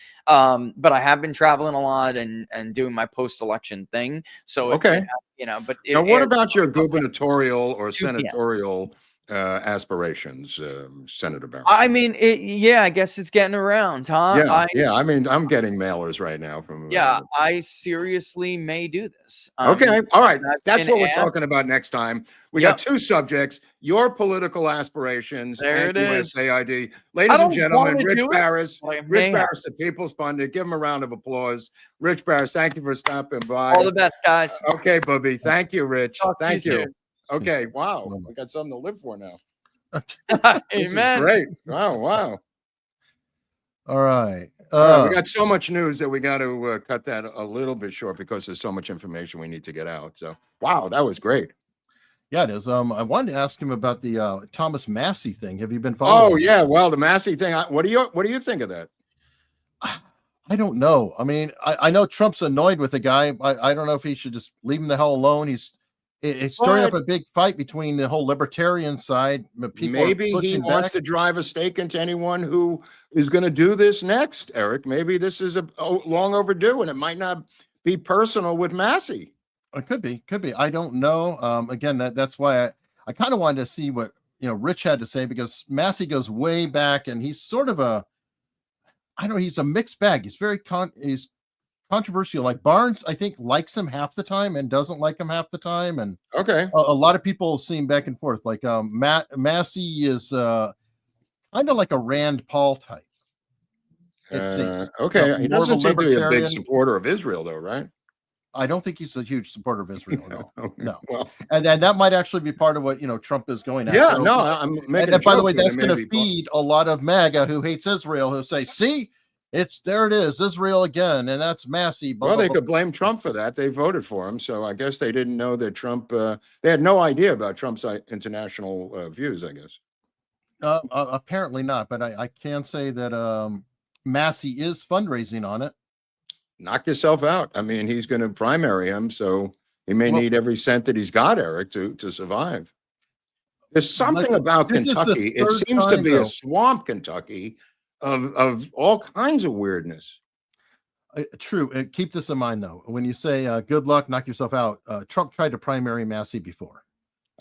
But I have been traveling a lot and doing my post-election thing. So Okay. but Now, what about your gubernatorial or 2 p.m. senatorial aspirations, Senator Barron? I mean, I guess it's getting around, huh? I mean, I'm getting mailers right now from. I seriously may do this. Okay, all right. That's an what we're ad. talking about next time. We got 2 subjects: your political aspirations There and it is. USAID. Ladies and don't gentlemen, wanna Rich do it, Barris, but I may have. the People's Pundit. Give him a round of applause. Rich Barris, thank you for stopping by. All the best, guys. Okay, Bubby. Thank you, Rich. Talk to you Thank you. soon. Okay, wow. We got something to live for now. This is Amen. great. Wow. All right. We got so much news that we got to cut that a little bit short because there's so much information we need to get out. So, wow, that was great. Yeah, it is. I wanted to ask him about the Thomas Massie thing. Have you been following? Oh yeah, well, the Massie thing. What do you think of that? I don't know. I mean, I know Trump's annoyed with the guy. I don't know if he should just leave him the hell alone. It's stirring up a big fight between the whole libertarian side. Maybe he wants to drive a stake into anyone who is going to do this next, Eric. Maybe this is long overdue, and it might not be personal with Massie. It could be. I don't know. Again, that's why I kind of wanted to see what Rich had to say, because Massie goes way back, and he's sort of he's a mixed bag. He's he's controversial. Like Barnes, I think, likes him half the time and doesn't like him half the time. And okay, a lot of people see him back and forth. Like Massie is kind of like a Rand Paul type. Okay, he doesn't seem to be a big supporter of Israel, though, right? I don't think he's a huge supporter of Israel. No. Well, and that might actually be part of what Trump is going after. Yeah, no, I'm making. And by the way, that's going to feed a lot of MAGA who hates Israel, who say, "See, there it is, Israel again," and that's Massie. Well, they could blame Trump for that. They voted for him, so I guess they didn't know that Trump. They had no idea about Trump's international views, I guess. Apparently not, but I can say that Massie is fundraising on it. Knock yourself out. I mean, he's going to primary him, so he may need every cent that he's got, Eric, to survive. There's something about Kentucky. It seems to be a swamp, Kentucky, of all kinds of weirdness. True. Keep this in mind, though. When you say good luck, knock yourself out, Trump tried to primary Massie before.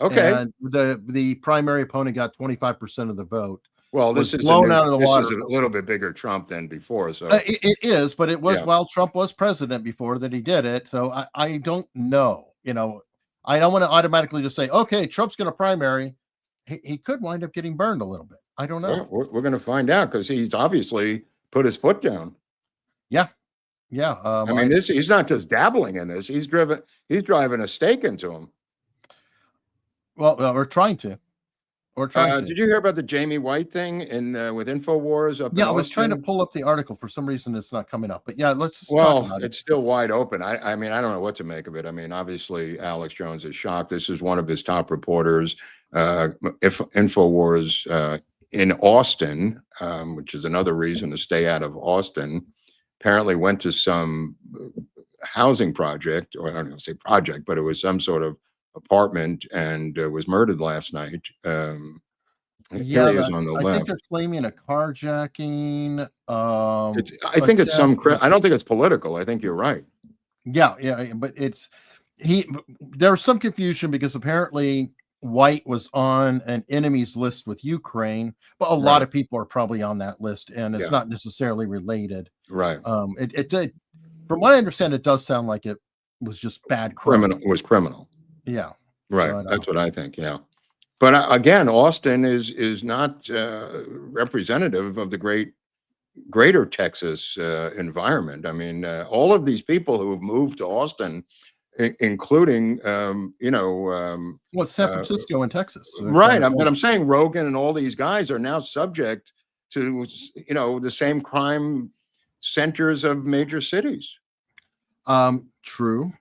Okay. And the primary opponent got 25% of the vote. Well, this is blown out of the water. This is a little bit bigger Trump than before. So it is, but it was while Trump was president before that he did it. So I don't know. I don't want to automatically just say, okay, Trump's going to primary. He could wind up getting burned a little bit. I don't know. Well, we're going to find out, because he's obviously put his foot down. Yeah. I mean, he's not just dabbling in this. He's driving a stake into him. Well, we're trying to. Did you hear about the Jamie White thing with InfoWars? I was trying to pull up the article. For some reason, it's not coming up. But yeah, let's just talk about it. It's still wide open. I mean, I don't know what to make of it. I mean, obviously, Alex Jones is shocked. This is one of his top reporters. InfoWars in Austin, which is another reason to stay out of Austin, apparently went to some housing project, or I don't know, say project, but it was some sort of apartment, and was murdered last night. Here he is on the left. I think they're claiming a carjacking. I think it's I don't think it's political. I think you're right. Yeah, but there was some confusion because apparently White was on an enemies list with Ukraine, but a lot of people are probably on that list, and it's not necessarily related. Right. It did, from what I understand, it does sound like it was just bad crime. Criminal. Yeah. Right. But, that's what I think. Yeah. But again, Austin is not representative of the greater Texas environment. I mean, all of these people who have moved to Austin, including, San Francisco and Texas. Right. But I'm saying Rogan and all these guys are now subject to, the same crime centers of major cities. True.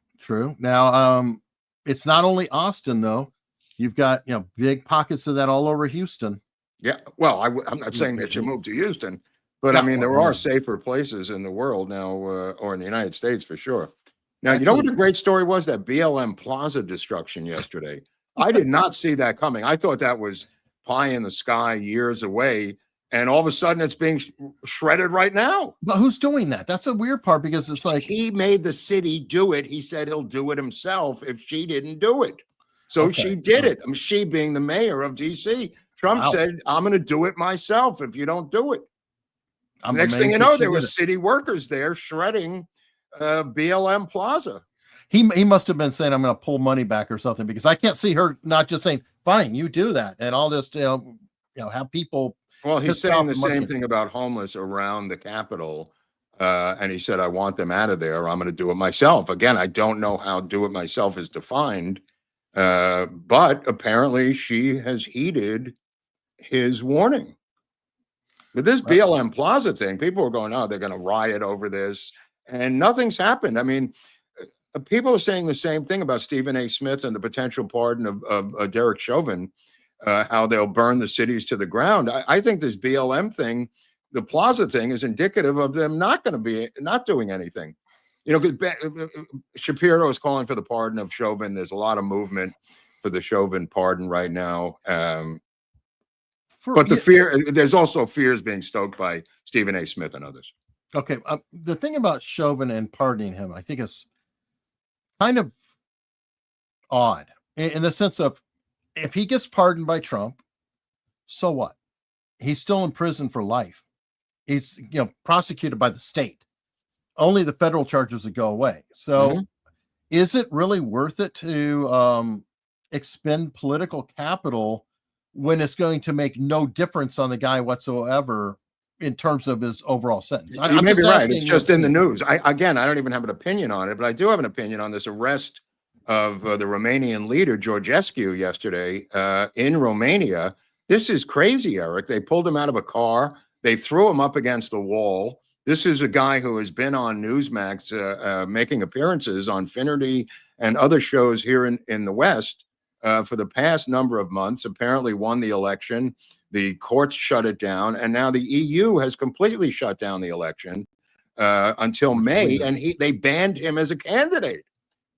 Now, it's not only Austin, though. You've got, big pockets of that all over Houston. Yeah. Well, I'm not saying that you move to Houston, but I mean, there are safer places in the world now, or in the United States for sure. Now, you know what the great story was? That BLM Plaza destruction yesterday. I did not see that coming. I thought that was pie in the sky years away. And all of a sudden it's being shredded right now. But who's doing that? That's a weird part, because it's like, he made the city do it. He said he'll do it himself if she didn't do it. So Okay. she did it. She being the mayor of DC. Trump said, I'm going to do it myself if you don't do it. Next thing you know, there were city workers there shredding BLM Plaza. He must have been saying, I'm going to pull money back or something, because I can't see her not just saying, fine, you do that. And I'll just, have people. Well, he's saying the same thing about homeless around the Capitol. And he said, I want them out of there. I'm going to do it myself. Again, I don't know how do it myself is defined. But apparently she has heeded his warning. But this BLM Plaza thing, people are going, oh, they're going to riot over this. And nothing's happened. I mean, people are saying the same thing about Stephen A. Smith and the potential pardon of Derek Chauvin, how they'll burn the cities to the ground. I think this BLM thing, the Plaza thing, is indicative of them not doing anything. Because Shapiro is calling for the pardon of Chauvin. There's a lot of movement for the Chauvin pardon right now. But there's also fears being stoked by Stephen A. Smith and others. Okay. The thing about Chauvin and pardoning him, I think, is kind of odd in the sense of, if he gets pardoned by Trump, so what? He's still in prison for life. He's, prosecuted by the state. Only the federal charges would go away. So is it really worth it to expend political capital when it's going to make no difference on the guy whatsoever in terms of his overall sentence? You may be right. It's just in the news. I don't even have an opinion on it, but I do have an opinion on this arrest of the Romanian leader, Georgescu, yesterday in Romania. This is crazy, Eric. They pulled him out of a car. They threw him up against the wall. This is a guy who has been on Newsmax making appearances on Finnerty and other shows here in the West for the past number of months, apparently won the election. The courts shut it down, and now the EU has completely shut down the election until May, and they banned him as a candidate,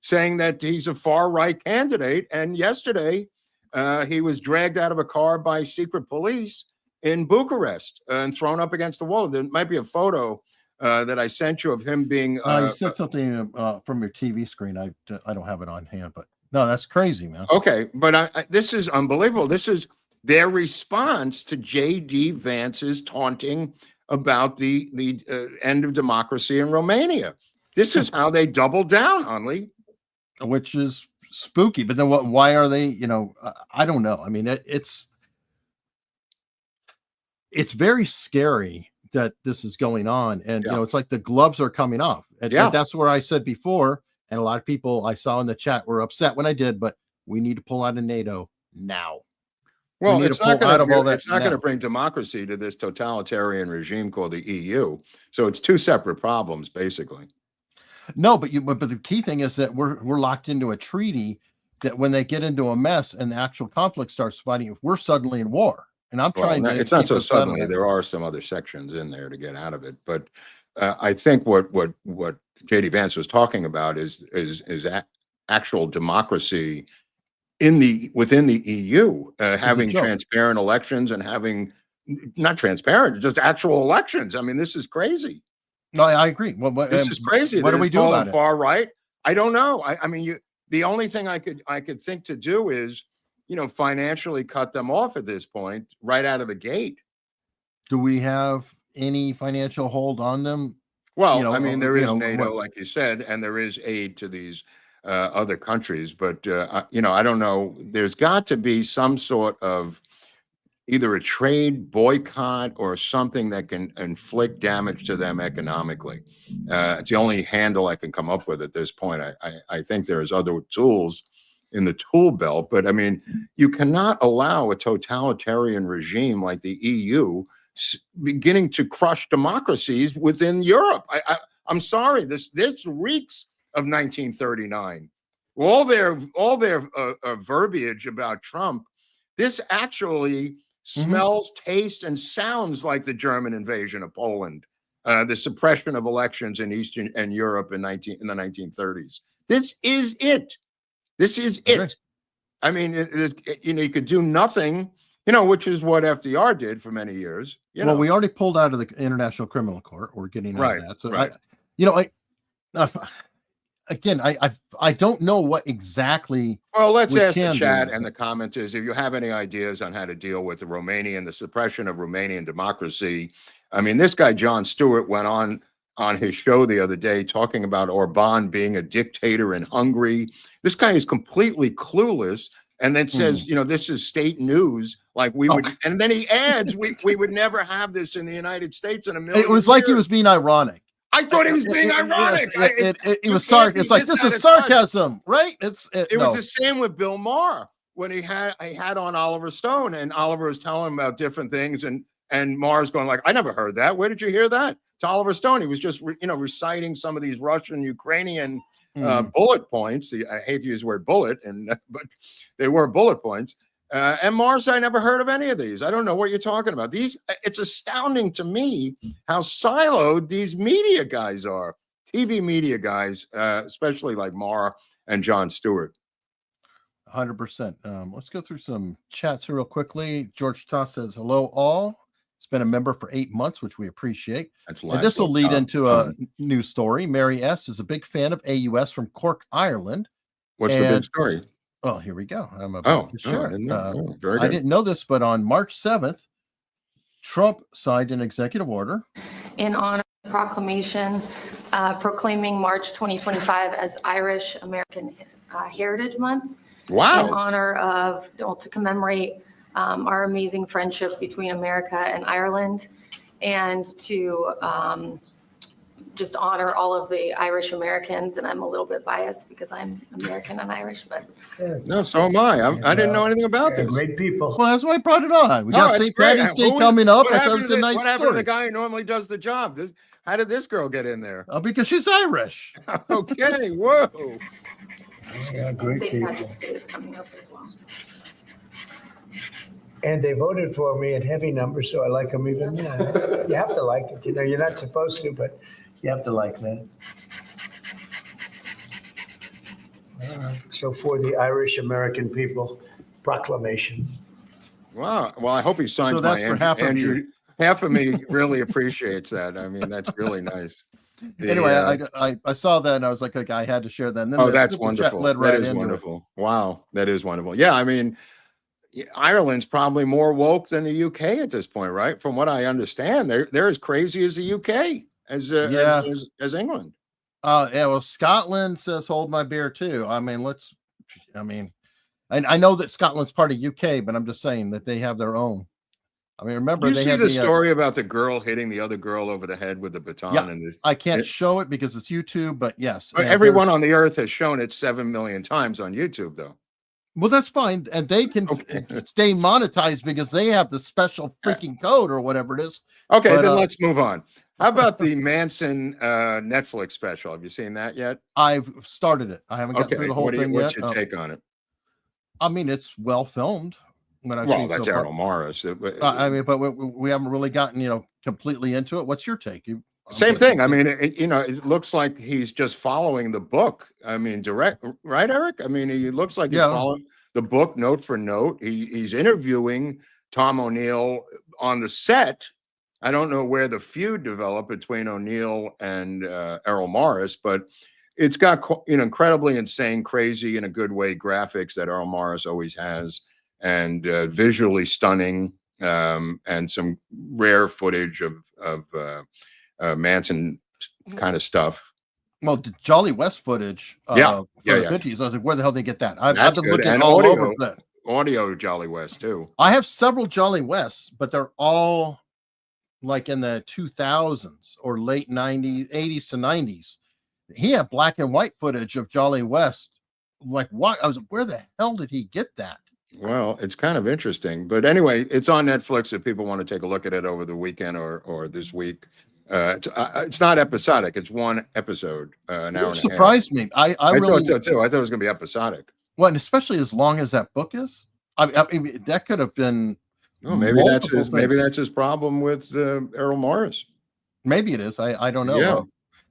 saying that he's a far-right candidate. And yesterday, he was dragged out of a car by secret police in Bucharest and thrown up against the wall. There might be a photo that I sent you of him being. You said something from your TV screen. I don't have it on hand, but no, that's crazy, man. Okay, but this is unbelievable. This is their response to J.D. Vance's taunting about the end of democracy in Romania. This is how they double down, Hunley. Which is spooky. But then why are they, I don't know. I mean, it's very scary that this is going on. And, it's like the gloves are coming off. And that's where I said before, and a lot of people I saw in the chat were upset when I did, but we need to pull out of NATO now. Well, it's not going to bring democracy to this totalitarian regime called the EU. So it's two separate problems, basically. No, but the key thing is that we're locked into a treaty that when they get into a mess and the actual conflict starts fighting, we're suddenly in war. And I'm trying to. It's not so suddenly. There are some other sections in there to get out of it. But I think what J.D. Vance was talking about is actual democracy within the EU, having transparent elections and having not transparent, just actual elections. I mean, this is crazy. No, I agree. This is crazy. What do we do about it? Far right? I don't know. I mean, the only thing I could think to do is, financially cut them off at this point, right out of the gate. Do we have any financial hold on them? Well, I mean, there is NATO, like you said, and there is aid to these other countries. But, I don't know. There's got to be some sort of either a trade boycott or something that can inflict damage to them economically. It's the only handle I can come up with at this point. I think there's other tools in the tool belt, but I mean, you cannot allow a totalitarian regime like the EU beginning to crush democracies within Europe. I'm sorry, this reeks of 1939. All their verbiage about Trump, this actually smells, tastes, and sounds like the German invasion of Poland, the suppression of elections in Eastern and Europe in the 1930s. This is it. This is it. I mean, you could do nothing which is what FDR did for many years. Well, we already pulled out of the International Criminal Court. We're getting out of that. So right. I don't know what exactly. Well, let's ask the chat and the commenters if you have any ideas on how to deal with the Romanian, the suppression of Romanian democracy. I mean, this guy Jon Stewart went on his show the other day talking about Orban being a dictator in Hungary. This guy is completely clueless, and then says, this is state news. Like we would, and then he adds, we would never have this in the United States in a million. It was like he was being ironic. I thought he was being ironic. It was sarcasm. It's like, this is sarcasm, right? It was the same with Bill Maher when he had on Oliver Stone, and Oliver was telling him about different things, and Maher's going like, I never heard that. Where did you hear that? To Oliver Stone. He was just reciting some of these Russian, Ukrainian bullet points. I hate to use the word bullet, but they were bullet points. And Mars, I never heard of any of these. I don't know what you're talking about. It's astounding to me how siloed these media guys are, TV media guys, especially like Maher and Jon Stewart. 100%. Let's go through some chats real quickly. George Toss says, hello, all. It's been a member for 8 months, which we appreciate. And this will lead into a news story. Mary S. is a big fan of AUS from Cork, Ireland. What's the big story? Well, here we go. I'm about to share it. Very good. I didn't know this, but on March 7th, Trump signed an executive order in honor of the proclamation proclaiming March 2025 as Irish American Heritage Month. Wow. In honor of, to commemorate our amazing friendship between America and Ireland, and to just honor all of the Irish Americans. And I'm a little bit biased because I'm American and Irish, but no, so am I. I didn't know anything about this. Great people. Well, that's why I brought it on. We got St. Patty's Day coming up. I thought it was a nice story. What happened to the guy who normally does the job? How did this girl get in there? Because she's Irish. Okay, whoa. Yeah, great St. people. Patrick's Day is coming up as well. And they voted for me in heavy numbers, so I like them even more. You have to like it. You're not supposed to, but you have to like that. So for the Irish American people proclamation. Wow. Well, I hope he signs So that's my for half of Andrew. you. Half of me really appreciates that. I mean, that's really nice. Anyway, I saw that and I was like, okay, I had to share that. And then that's wonderful. That is wonderful. Wow, that is wonderful. Yeah, I mean, Ireland's probably more woke than the UK at this point, right? From what I understand, they're as crazy as the UK as England. Yeah. Well, Scotland says hold my beer too. I mean, I know that Scotland's part of UK, but I'm just saying that they have their own. I mean, remember you they see have the story about the girl hitting the other girl over the head with the baton. Yeah, I can't show it because it's YouTube, but yes. Everyone on the earth has shown it 7 million times on YouTube, though. Well, that's fine. And they can stay monetized because they have the special freaking code or whatever it is. Okay, but, then let's move on. How about the Manson Netflix special? Have you seen that yet? I've started it. I haven't gotten through the whole thing yet. What's your take on it? I mean, it's well filmed. That's Errol Morris. I mean, but we haven't really gotten, completely into it. What's your take? Same thing. I mean, it looks like he's just following the book. I mean, direct, right, Eric? I mean, he looks like he's following the book note for note. He's interviewing Tom O'Neill on the set. I don't know where the feud developed between O'Neill and Errol Morris, but it's got incredibly insane, crazy in a good way graphics that Errol Morris always has, and visually stunning, and some rare footage of Manson kind of stuff. Well, the Jolly West footage for the 50s. I was like, where the hell did they get that? I've been looking all over that. Audio Jolly West too. I have several Jolly Wests, but they're all like in the 2000s or late 90s, 80s to 90s. He had black and white footage of Jolly West. Like, what? I was like, where the hell did he get that? Well, it's kind of interesting. But anyway, it's on Netflix if people want to take a look at it over the weekend or this week. It's not episodic. It's one episode, an hour and a half. Surprised me. I really thought so too. I thought it was going to be episodic. Well, and especially as long as that book is. I mean, that could have been. Oh, maybe that's his problem with Errol Morris. Maybe it is. I don't know.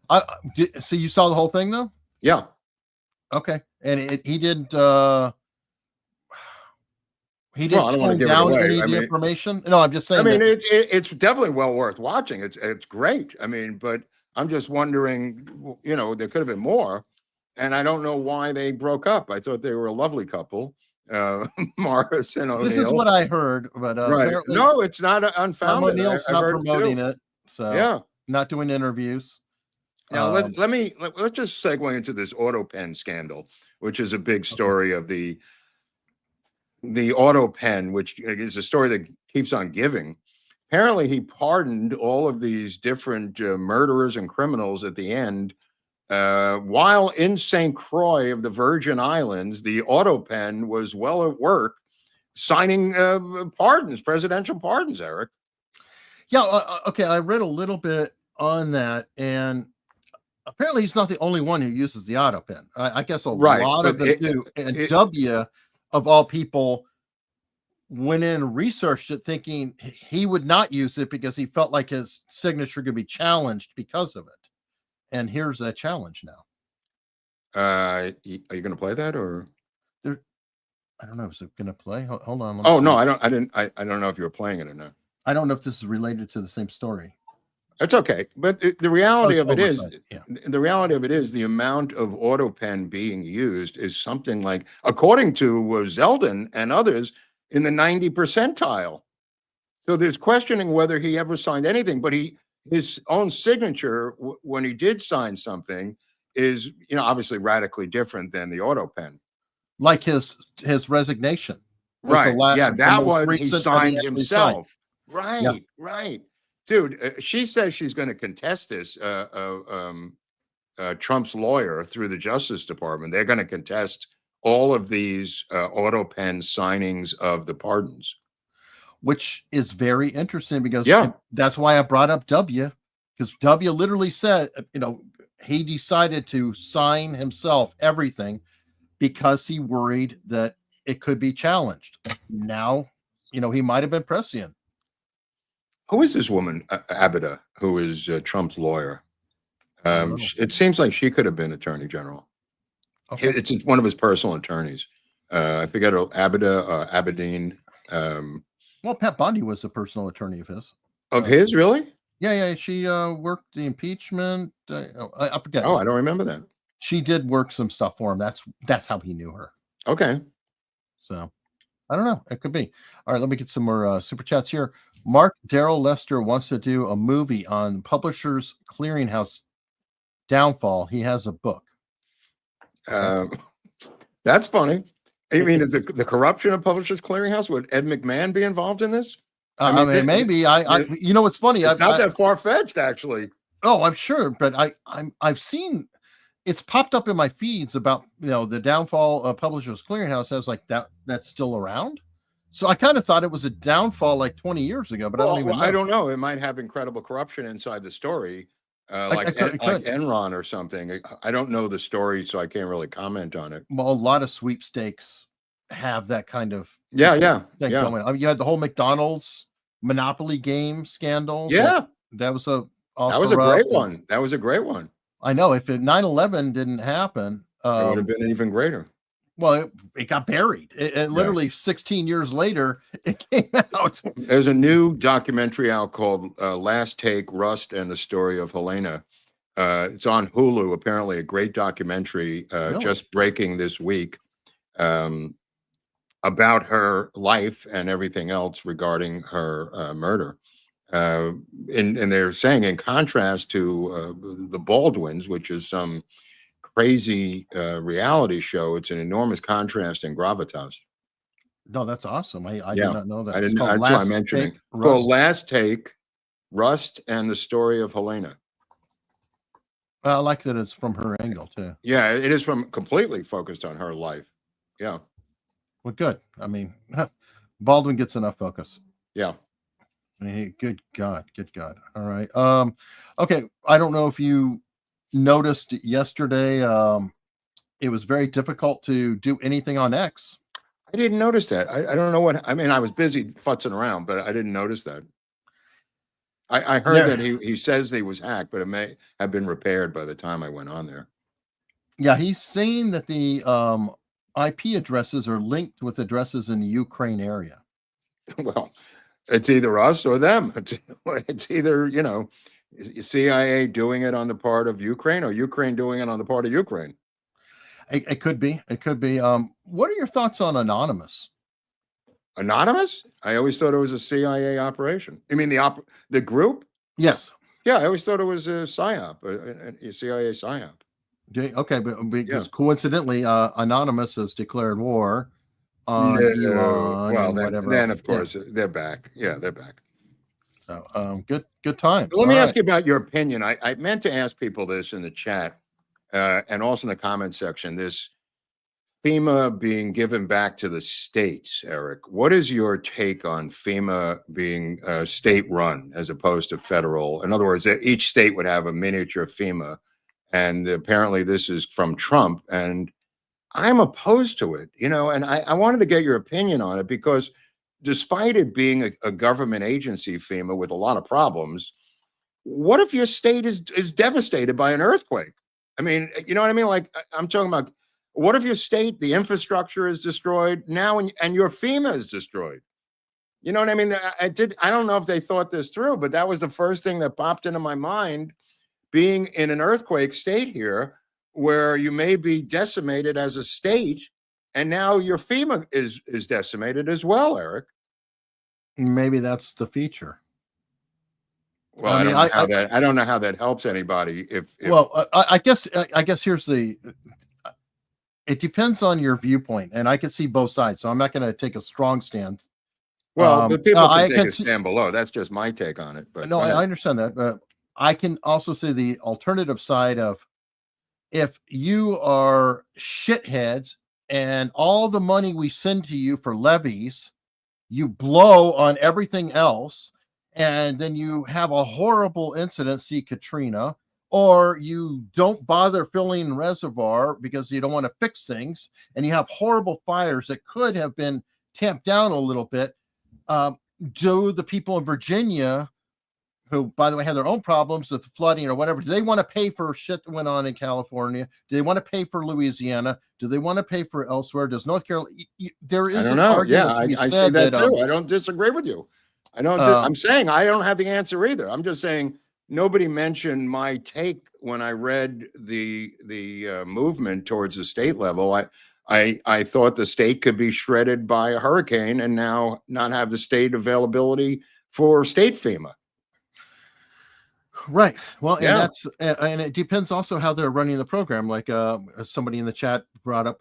Yeah. So you saw the whole thing though? Yeah. Okay. And he didn't. He Well, I didn't don't want to tone give it down away. any I of the mean, information. No, I'm just saying. I mean, that, it's definitely well worth watching. It's great. I mean, but I'm just wondering, there could have been more, and I don't know why they broke up. I thought they were a lovely couple, Morris and this is O'Neill. what I heard, but Right? apparently No, it's not Tom unfounded. O'Neill's I've not heard it promoting too. it, so Yeah. not doing interviews. Now let's just segue into this auto pen scandal, which is a big story of the auto pen, which is a story that keeps on giving. Apparently, he pardoned all of these different murderers and criminals at the end. While in St. Croix of the Virgin Islands, the auto pen was well at work signing pardons, presidential pardons, Eric. Yeah, okay. I read a little bit on that, and apparently he's not the only one who uses the auto pen. I guess a lot of them do. And W, of all people, went in and researched it thinking he would not use it because he felt like his signature could be challenged because of it. And here's a challenge now. Are you going to play that or? I don't know. Is it going to play? Hold on. Oh, no, I don't know if you were playing it or not. I don't know if this is related to the same story. It's okay. But the reality of it is, yeah. the reality of it is the amount of auto pen being used is something like, according to Zeldin and others, in the 90 percentile. So there's questioning whether he ever signed anything, but his own signature when he did sign something is, obviously radically different than the auto pen. Like his resignation. Right. That one he signed himself. Right. Yeah. Right. Dude, she says she's going to contest this. Trump's lawyer through the Justice Department. They're going to contest all of these auto pen signings of the pardons, which is very interesting because that's why I brought up W, because W literally said, he decided to sign himself everything because he worried that it could be challenged. Now, he might have been prescient. Who is this woman, Abida, who is Trump's lawyer? It seems like she could have been attorney general. Okay. It's one of his personal attorneys. I forget her, Abedin. Well, Pat Bundy was a personal attorney of his. Of his, really? Yeah. She worked the impeachment. I forget. Oh, I don't remember that. She did work some stuff for him. That's how he knew her. Okay. So, I don't know. It could be. All right, let me get some more super chats here. Mark Darrell Lester wants to do a movie on Publishers Clearinghouse downfall. He has a book. That's funny. You mean the corruption of Publishers Clearinghouse? Would Ed McMahon be involved in this? I mean, maybe. It's funny. It's not that far fetched, actually. Oh, I'm sure, but I've seen it's popped up in my feeds about the downfall of Publishers Clearinghouse. I was like, that's still around. So I kind of thought it was a downfall like 20 years ago, but I don't even know. I don't know. It might have incredible corruption inside the story. Like Enron or something. I don't know the story, so I can't really comment on it. Well, a lot of sweepstakes have that kind of thing going. I mean, you had the whole McDonald's Monopoly game scandal. Yeah, that was a great one. That was a great one. I know. If 9/11 didn't happen, it would have been even greater. Well, it got buried. It literally 16 years later, it came out. There's a new documentary out called Last Take, Rust and the Story of Helena. It's on Hulu, apparently a great documentary just breaking this week about her life and everything else regarding her murder. And they're saying in contrast to the Baldwins, which is some crazy reality show, it's an enormous contrast in gravitas. No, that's awesome. I did not know that. That's why I'm mentioning. Called Last Take, Rust and the Story of Helena. I like that it's from her angle too. Yeah, it is completely focused on her life. Yeah. Well, good. I mean, Baldwin gets enough focus. Yeah. I mean, good God. All right. Okay. I don't know if you noticed yesterday, it was very difficult to do anything on X. I didn't notice that. I don't know what, I mean, I was busy futzing around, but I didn't notice that. I heard that he says he was hacked, but it may have been repaired by the time I went on there. Yeah, he's saying that the IP addresses are linked with addresses in the Ukraine area. Well, it's either us or them. It's either, CIA doing it on the part of Ukraine or Ukraine doing it on the part of Ukraine. It could be. It could be. What are your thoughts on Anonymous? Anonymous? I always thought it was a CIA operation. You mean the group? Yes. Yeah, I always thought it was a PSYOP, a CIA PSYOP. Okay, but because coincidentally, Anonymous has declared war on Elon Well, and whatever. Then else. of course they're back. Yeah, they're back. So, good times. Let me ask you about your opinion. I meant to ask people this in the chat and also in the comment section. This FEMA being given back to the states, Eric. What is your take on FEMA being state-run as opposed to federal? In other words, that each state would have a miniature FEMA, and apparently this is from Trump, and I'm opposed to it. And I wanted to get your opinion on it because despite it being a government agency, FEMA, with a lot of problems, what if your state is devastated by an earthquake? I mean, you know what I mean? Like, I'm talking about, what if your state, the infrastructure is destroyed now and your FEMA is destroyed? You know what I mean? I don't know if they thought this through, but that was the first thing that popped into my mind, being in an earthquake state here, where you may be decimated as a state, and now your FEMA is decimated as well, Eric. Maybe that's the feature. Well, I don't know how that helps anybody. I guess here's the. It depends on your viewpoint, and I can see both sides, so I'm not going to take a strong stand. Well, the people can take a stand below. That's just my take on it. But no, I understand that. But I can also see the alternative side of, if you are shitheads and all the money we send to you for levies, you blow on everything else, and then you have a horrible incident, see Katrina, or you don't bother filling the reservoir because you don't want to fix things, and you have horrible fires that could have been tamped down a little bit. Do the people in Virginia, who, by the way, have their own problems with the flooding or whatever, do they want to pay for shit that went on in California? Do they want to pay for Louisiana? Do they want to pay for elsewhere? Does North Carolina? There is an argument to be I said say that too. I don't disagree with you. I'm saying I don't have the answer either. I'm just saying nobody mentioned my take when I read the movement towards the state level. I thought the state could be shredded by a hurricane and now not have the state availability for state FEMA. Right. Well, yeah. And it depends also how they're running the program. Like somebody in the chat brought up,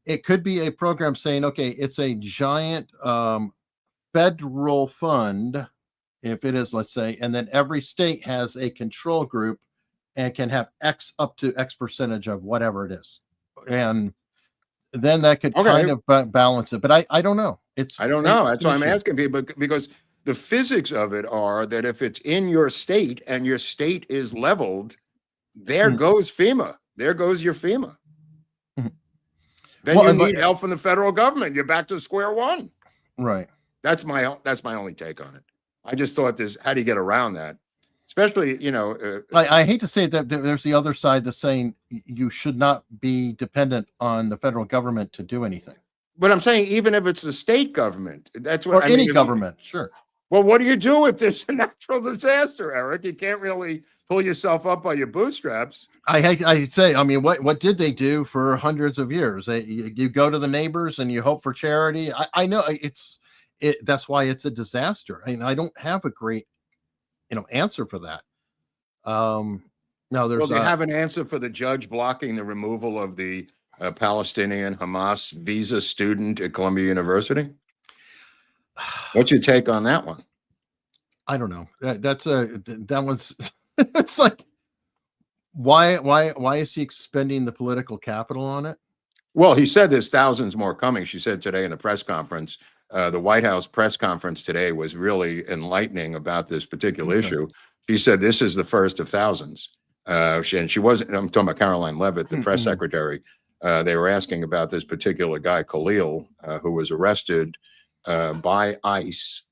it could be a program saying, okay, it's a giant federal fund, if it is, let's say, and then every state has a control group and can have X up to X percentage of whatever it is. And then that could kind of balance it. But I don't know. I don't know. That's why I'm asking people, because the physics of it are that if it's in your state and your state is leveled, there goes FEMA. There goes your FEMA. Then you need help from the federal government. You're back to square one. Right. That's my only take on it. I just thought how do you get around that? Especially, I hate to say that there's the other side that's saying you should not be dependent on the federal government to do anything. But I'm saying, even if it's the state government, that's what or any government, sure. Well, what do you do if there's a natural disaster, Eric? You can't really pull yourself up by your bootstraps. I say, I mean, what did they do for hundreds of years? You go to the neighbors and you hope for charity. I know that's why it's a disaster. I don't have a great, answer for that. No, Well, they have an answer for the judge blocking the removal of the Palestinian Hamas visa student at Columbia University. What's your take on that one? I don't know. That one's it's like, why is he expending the political capital on it? Well, he said there's thousands more coming. She said today in the press conference, the White House press conference today was really enlightening about this particular issue. She said this is the first of thousands. She wasn't, I'm talking about Caroline Leavitt, the press secretary. They were asking about this particular guy, Khalil, who was arrested by ICE,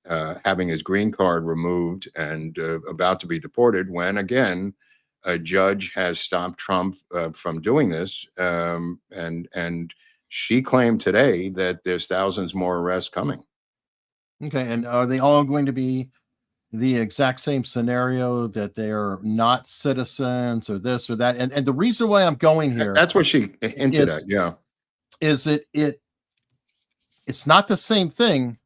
having his green card removed and about to be deported, when again a judge has stopped Trump from doing this, and She claimed today that there's thousands more arrests coming. Okay, and are they all going to be the exact same scenario, that they're not citizens or this or that? And the reason why I'm going here, That's what she hinted is at. Yeah. is it's not the same thing,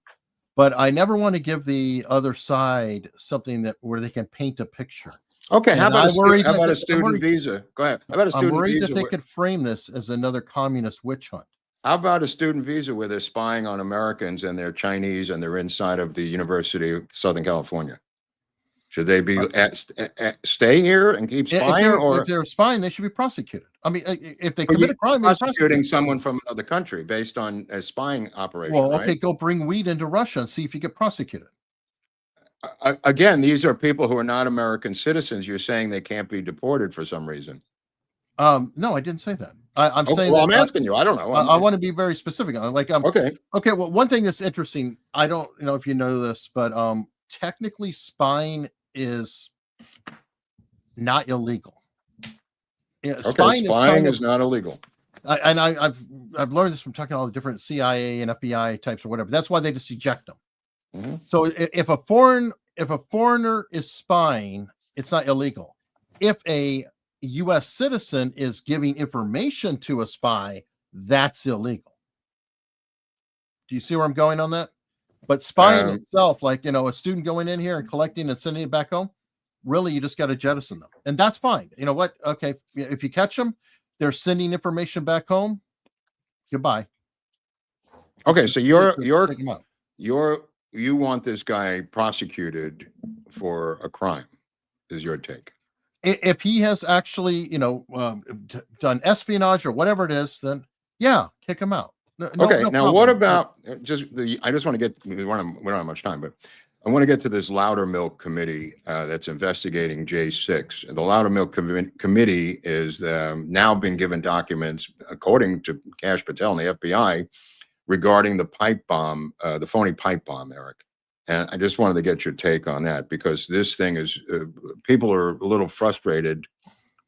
but I never want to give the other side something that where they can paint a picture. Okay. How And about I'm a student worried- visa? Go ahead. How about a I'm student worried visa? that they could frame this as another communist witch hunt. How about a student visa where they're spying on Americans and they're Chinese and they're inside of the University of Southern California? Should they be stay here and keep spying, If they're spying, they should be prosecuted. I mean, if they But commit you're a crime, they're prosecuting prosecuted. someone from another country based on a spying operation? Well, right? okay, go bring weed into Russia and see if you get prosecuted. Again, these are people who are not American citizens. You're saying they can't be deported for some reason. No, I didn't say that. I'm Okay, saying well, that I'm asking you. I don't know. I want to be very specific. Okay. Okay. Well, one thing that's interesting, I don't know if you know this, but technically spying is not illegal. Yeah, Okay. Spying is kind not illegal. I've learned this from talking to all the different CIA and FBI types or whatever. That's why they just eject them. Mhm. So if a foreigner is spying, it's not illegal. If a U.S. citizen is giving information to a spy, that's illegal. Do you see where I'm going on that? But spying itself, like, a student going in here and collecting and sending it back home, really, you just got to jettison them. And that's fine. You know what? Okay. If you catch them, they're sending information back home. Goodbye. Okay. So Take 'em out. you want this guy prosecuted for a crime, is your take? If he has actually, done espionage or whatever it is, then yeah, kick him out. Okay. No Now, what problem. about I just want to get, we don't have much time, but I want to get to this Loudermilk committee that's investigating J6. The Loudermilk committee is now been given documents, according to Kash Patel and the FBI, regarding the pipe bomb, the phony pipe bomb, Eric. And I just wanted to get your take on that, because this thing is, people are a little frustrated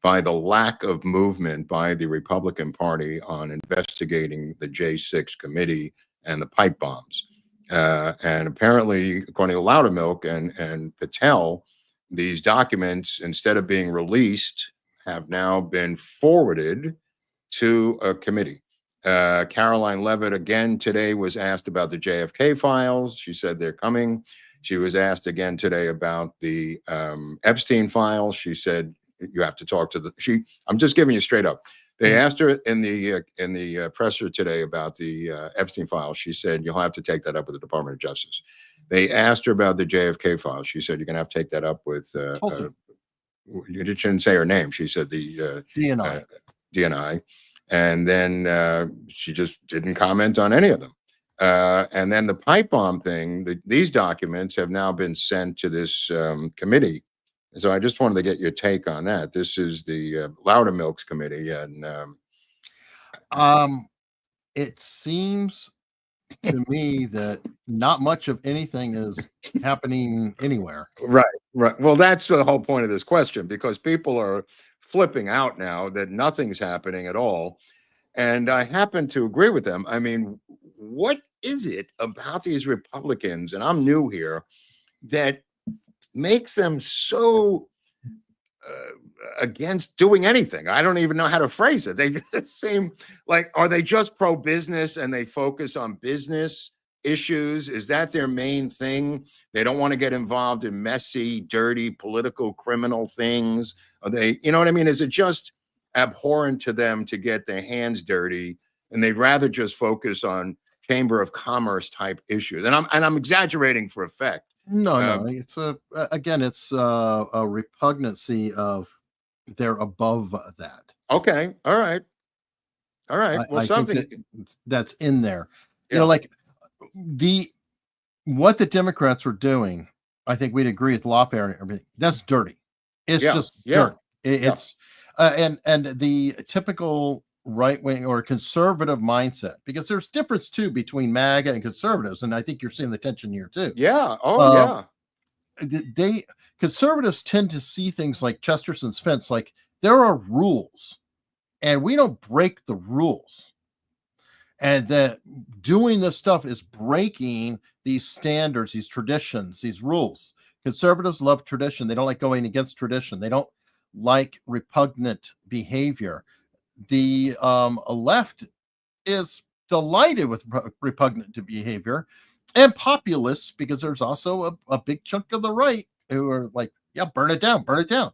by the lack of movement by the Republican Party on investigating the J6 committee and the pipe bombs. And apparently, according to Loudermilk and Patel, these documents, instead of being released, have now been forwarded to a committee. Caroline Levitt again today was asked about the JFK files. She said they're coming. She was asked again today about the Epstein files. She said you have to talk to I'm just giving you straight up. They asked her in the presser today about the Epstein files. She said you'll have to take that up with the Department of Justice. They asked her about the JFK files. She said you're going to have to take that up with. You didn't say her name. She said the DNI. DNI. And then she just didn't comment on any of them. And then the pipe bomb thing, these documents have now been sent to this committee. So I just wanted to get your take on that. This is the Loudermilk's committee. And it seems to me that not much of anything is happening anywhere. Right. Well, that's the whole point of this question, because people are flipping out now that nothing's happening at all. And I happen to agree with them. I mean, what is it about these Republicans, and I'm new here, that makes them so against doing anything? I don't even know how to phrase it. They just seem like, are they just pro-business and they focus on business issues? Is that their main thing? They don't want to get involved in messy, dirty, political, criminal things? Are they, you know what I mean? Is it just abhorrent to them to get their hands dirty, and they'd rather just focus on Chamber of Commerce type issues? And I'm exaggerating for effect. No, it's it's a repugnancy of they're above that. Okay, all right. Well, I something think that's in there. Yeah. You know, like what the Democrats were doing, I think we'd agree with lawfare and everything. That's dirty. It's just dirt. It's and the typical right wing or conservative mindset, because there's difference too between MAGA and conservatives, and I think you're seeing the tension here too. Yeah. Conservatives tend to see things like Chesterton's fence, like there are rules, and we don't break the rules. and that doing this stuff is breaking these standards, these traditions, these rules. Conservatives love tradition. They don't like going against tradition. They don't like repugnant behavior. The left is delighted with repugnant behavior, and populists, because there's also a big chunk of the right who are like, yeah, burn it down, burn it down.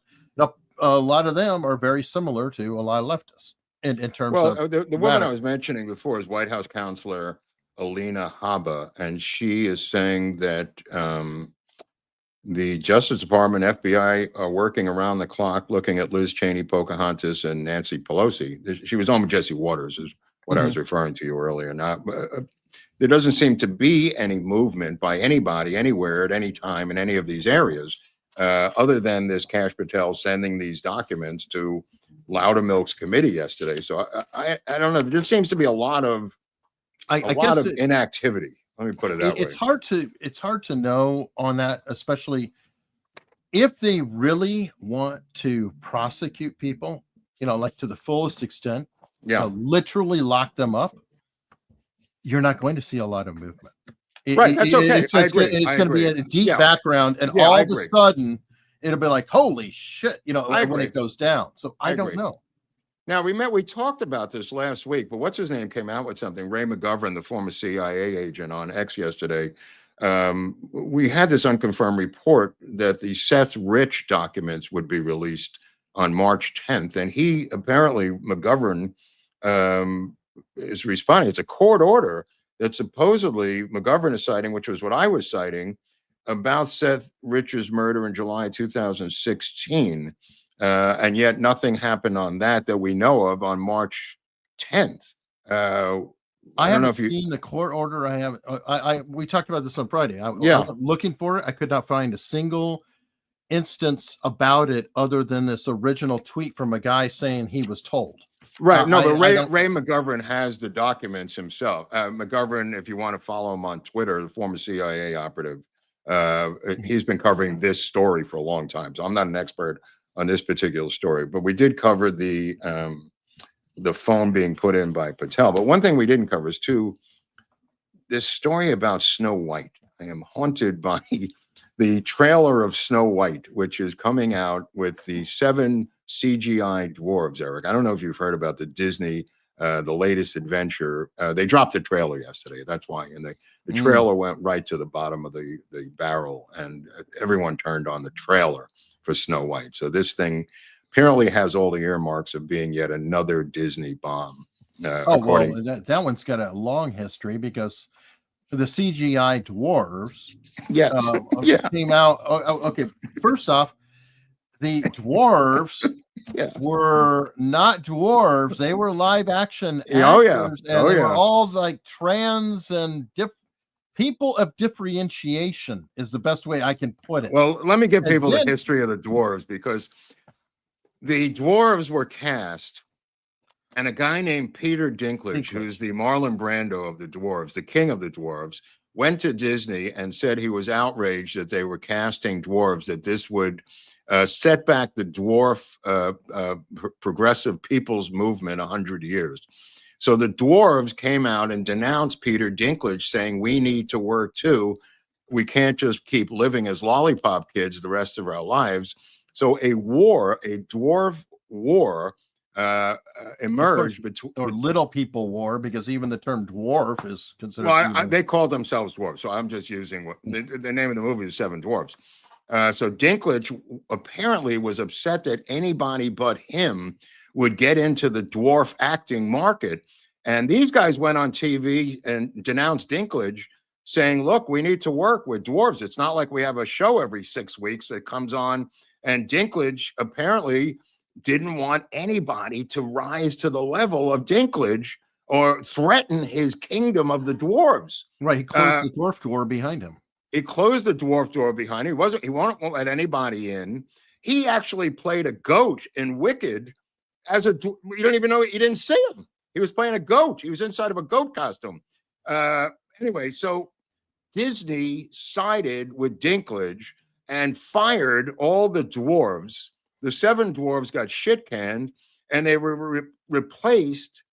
A lot of them are very similar to a lot of leftists in terms of the woman I was mentioning before is White House counselor Alina Habba, and she is saying that the Justice Department, FBI are working around the clock looking at Liz Cheney, Pocahontas, and Nancy Pelosi. She was on with Jesse Waters, is what I was referring to you earlier. Now, there doesn't seem to be any movement by anybody anywhere at any time in any of these areas, other than this Kash Patel sending these documents to Loudermilk's committee yesterday. So I don't know. There just seems to be a lot of inactivity. Let me put it that way. It's hard to know on that, especially if they really want to prosecute people, like to the fullest extent, literally lock them up. You're not going to see a lot of movement. That's okay. It's going to be a deep background, and all of a sudden it'll be like, holy shit, when it goes down. So I don't know. Now, we talked about this last week, but what's his name came out with something. Ray McGovern, the former CIA agent, on X yesterday. We had this unconfirmed report that the Seth Rich documents would be released on March 10th. And he apparently, McGovern, is responding. It's a court order that supposedly McGovern is citing, which was what I was citing, about Seth Rich's murder in July 2016. And yet nothing happened on that we know of on March 10th. I haven't seen the court order. We talked about this on Friday. I was looking for it. I could not find a single instance about it other than this original tweet from a guy saying he was told. Right. No, but Ray McGovern has the documents himself. McGovern, if you want to follow him on Twitter, the former CIA operative, he's been covering this story for a long time. So I'm not an expert on this particular story, but we did cover the phone being put in by Patel. But one thing we didn't cover is this story about Snow White. I am haunted by the trailer of Snow White, which is coming out with the 7 CGI dwarves, Eric. I don't know if you've heard about the Disney, the latest adventure. They dropped the trailer yesterday. That's why. And the trailer went right to the bottom of the barrel, and everyone turned on the trailer for Snow White. So this thing apparently has all the earmarks of being yet another Disney bomb. That one's got a long history, because the CGI dwarves came out. Okay, first off, the dwarves were not dwarves. They were live action actors, and they were all like trans and people of differentiation is the best way I can put it. Well, let me give people the history of the dwarves, because the dwarves were cast, and a guy named Peter Dinklage, who's the Marlon Brando of the dwarves, the king of the dwarves, went to Disney and said he was outraged that they were casting dwarves, that this would set back the dwarf progressive people's movement 100 years. So the dwarves came out and denounced Peter Dinklage, saying we need to work too. We can't just keep living as lollipop kids the rest of our lives. So a dwarf war emerged between, or little people war, because even the term dwarf is considered. Well, they called themselves dwarves, so I'm just using what the name of the movie is 7 Dwarfs. So Dinklage apparently was upset that anybody but him would get into the dwarf acting market. And these guys went on TV and denounced Dinklage, saying, look, we need to work with dwarves. It's not like we have a show every 6 weeks that comes on. And Dinklage apparently didn't want anybody to rise to the level of Dinklage or threaten his kingdom of the dwarves. Right. He closed the dwarf door behind him. He closed the dwarf door behind him. He won't let anybody in. He actually played a goat in Wicked you don't even know, you didn't see him. He was playing a goat. He was inside of a goat costume. Anyway, so Disney sided with Dinklage and fired all the dwarves. The 7 dwarves got shit canned, and they were replaced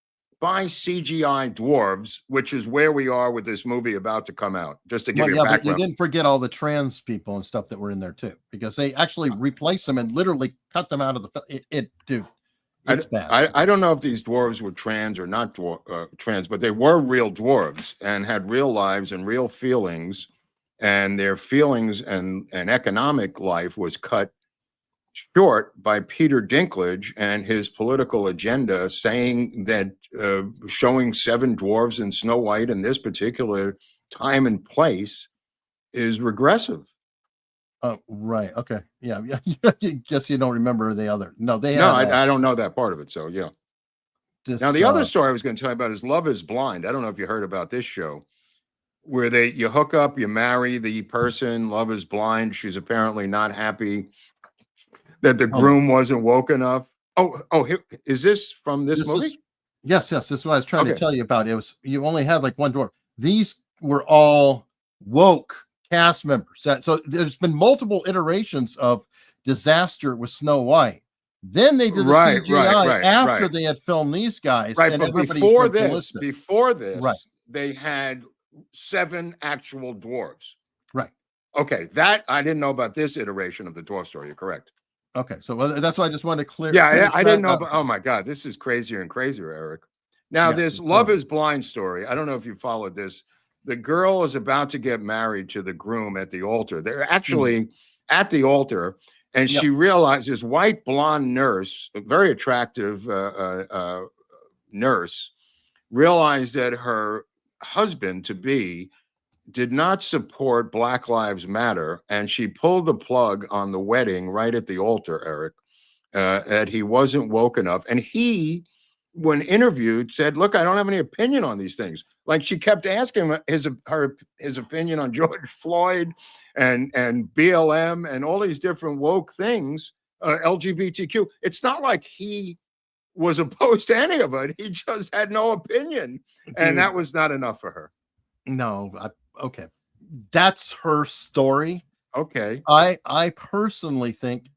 by CGI dwarves, which is where we are with this movie about to come out. Just to give Well, you yeah, a but you background. didn't forget all the trans people and stuff that were in there too, because they actually replaced them and literally cut them out of the dude. It's bad. I don't know if these dwarves were trans or not trans, but they were real dwarves and had real lives and real feelings, and their feelings and economic life was cut short by Peter Dinklage and his political agenda, saying that showing 7 dwarves in Snow White in this particular time and place is regressive. Right. Okay. Yeah. Guess you don't remember the other. No, they No, had, I don't know that part of it. So yeah. this, Now the other story I was going to tell you about is Love Is Blind. I don't know if you heard about this show, where you hook up, you marry the person. Love is blind. She's apparently not happy that the groom wasn't woke enough. Is this from this movie? Yes. This is what I was trying to tell you about. It was, you only had like one dwarf. These were all woke cast members. So there's been multiple iterations of disaster with Snow White. Then they did the CGI after they had filmed these guys. Right, and but before this, right, they had 7 actual dwarves. Right. Okay, that I didn't know about this iteration of the dwarf story. You're correct. Okay, so that's why I just wanted to clear. Yeah, I didn't know. About, oh my God, this is crazier and crazier, Eric. Now this Love Is Blind story. I don't know if you followed this. The girl is about to get married to the groom at the altar. They're actually at the altar, and she realizes white blonde nurse, a very attractive nurse, realized that her husband to be did not support Black Lives Matter, and she pulled the plug on the wedding right at the altar, Eric, that he wasn't woke enough. And he, when interviewed, said, look, I don't have any opinion on these things. Like, she kept asking his opinion on George Floyd and BLM and all these different woke things, LGBTQ. It's not like he was opposed to any of it. He just had no opinion. And that was not enough for her. No, okay. That's her story. Okay. I personally think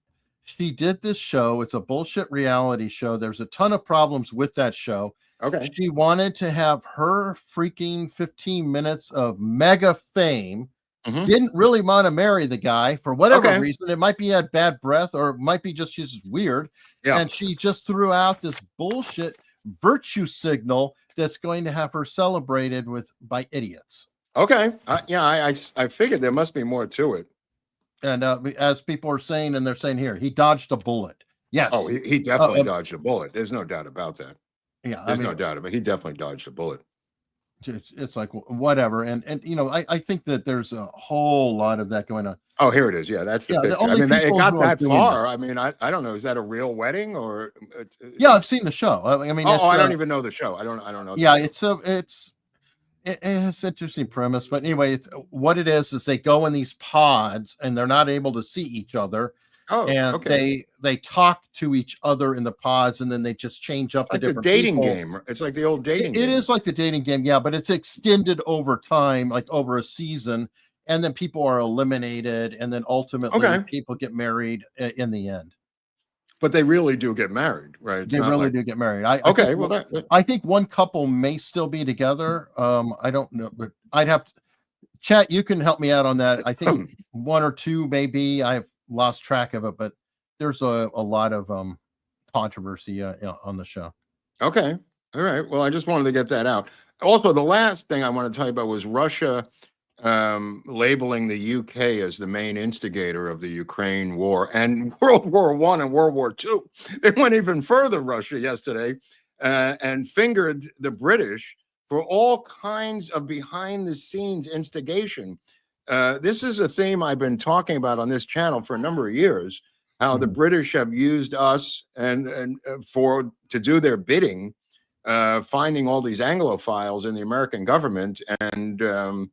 she did this show. It's a bullshit reality show. There's a ton of problems with that show. Okay. She wanted to have her freaking 15 minutes of mega fame. Didn't really want to marry the guy for whatever reason. It might be had bad breath, or it might be just she's just weird. Yeah. And she just threw out this bullshit virtue signal that's going to have her celebrated by idiots. Okay. I figured there must be more to it. And as people are saying, and they're saying here, he dodged a bullet. Yes. Oh, he definitely dodged a bullet. There's no doubt about that. Yeah. There's no doubt about it. He definitely dodged a bullet. It's like whatever. And you know, I think that there's a whole lot of that going on. Oh, here it is. Yeah, that's the picture. I mean, it got that far. I mean, I don't know. Is that a real wedding or? Yeah, I've seen the show. I mean, I don't even know the show. I don't know. Yeah, it's an interesting premise, but anyway, what it is they go in these pods and they're not able to see each other. Oh, and okay. They talk to each other in the pods, and then they just change up like the different dating people. game. It's like the old dating game. It is like the dating game, yeah, but it's extended over time, like over a season, and then people are eliminated, and then ultimately people get married in the end. But they really do get married, right? It's they really do get married. I think one couple may still be together. I don't know, but I'd have to chat. You can help me out on that. I think one or two maybe. I've lost track of it, but there's a lot of controversy on the show. Okay. All right. Well, I just wanted to get that out. Also, the last thing I want to tell you about was Russia labeling the UK as the main instigator of the Ukraine war and World War I and World War II. They went even further, Russia, yesterday, and fingered the British for all kinds of behind-the-scenes instigation. This is a theme I've been talking about on this channel for a number of years, how the British have used us and to do their bidding, finding all these Anglophiles in the American government and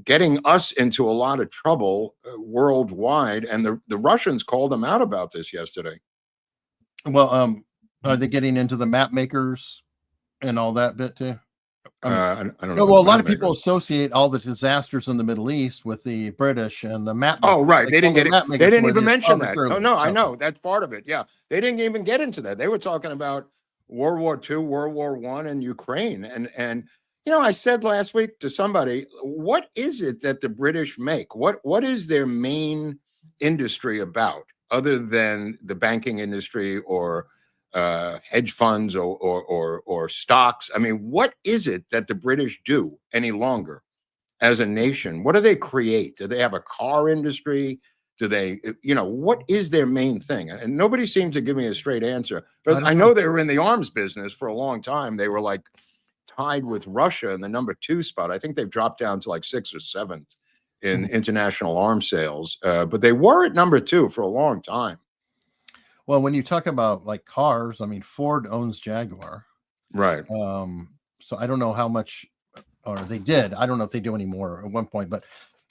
getting us into a lot of trouble worldwide. And the Russians called them out about this yesterday. Well, are they getting into the map makers and all that bit too? I don't know. Well, a lot of people associate all the disasters in the Middle East with the British and the map. Oh, right. They didn't get it. They didn't even mention that. Oh, no, I know. That's part of it. Yeah. They didn't even get into that. They were talking about World War II, World War I, and Ukraine. And I said last week to somebody, what is it that the British make? What is their main industry about, other than the banking industry or hedge funds or stocks? I mean, what is it that the British do any longer as a nation? What do they create? Do they have a car industry? Do they, what is their main thing? And nobody seemed to give me a straight answer. But I know they were in the arms business for a long time. They were like tied with Russia in the number 2 spot. I think they've dropped down to like 6th or 7th in international arms sales. But they were at number 2 for a long time. Well, when you talk about like cars, I mean, Ford owns Jaguar. Right. So I don't know how much, or they did. I don't know if they do anymore at one point, but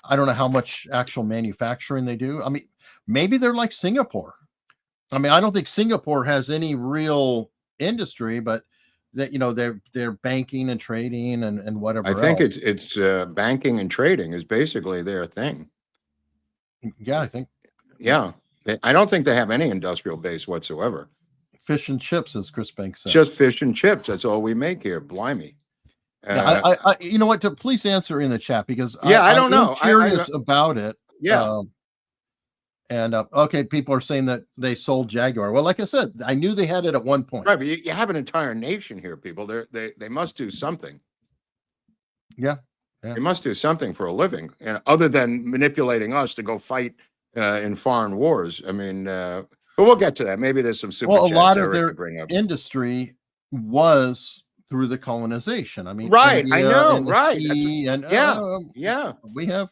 I don't know how much actual manufacturing they do. I mean, maybe they're like Singapore. I mean, I don't think Singapore has any real industry, but that, they're banking and trading and whatever. I think it's banking and trading is basically their thing. Yeah, I think. Yeah. I don't think they have any industrial base whatsoever. Fish and chips, as Chris Banks said. Just fish and chips. That's all we make here. Blimey. Yeah, I you know what? Please answer in the chat, because I don't know. I'm curious about it. Yeah. Okay, people are saying that they sold Jaguar. Well, like I said, I knew they had it at one point. Right, but you have an entire nation here, people. They must do something. Yeah. They must do something for a living, and other than manipulating us to go fight in foreign wars. I mean, but we'll get to that. Maybe there's some super Well, a chats lot of Eric their could bring up. industry was through the colonization. I mean, right, India I know, and right. tea and Yeah. we have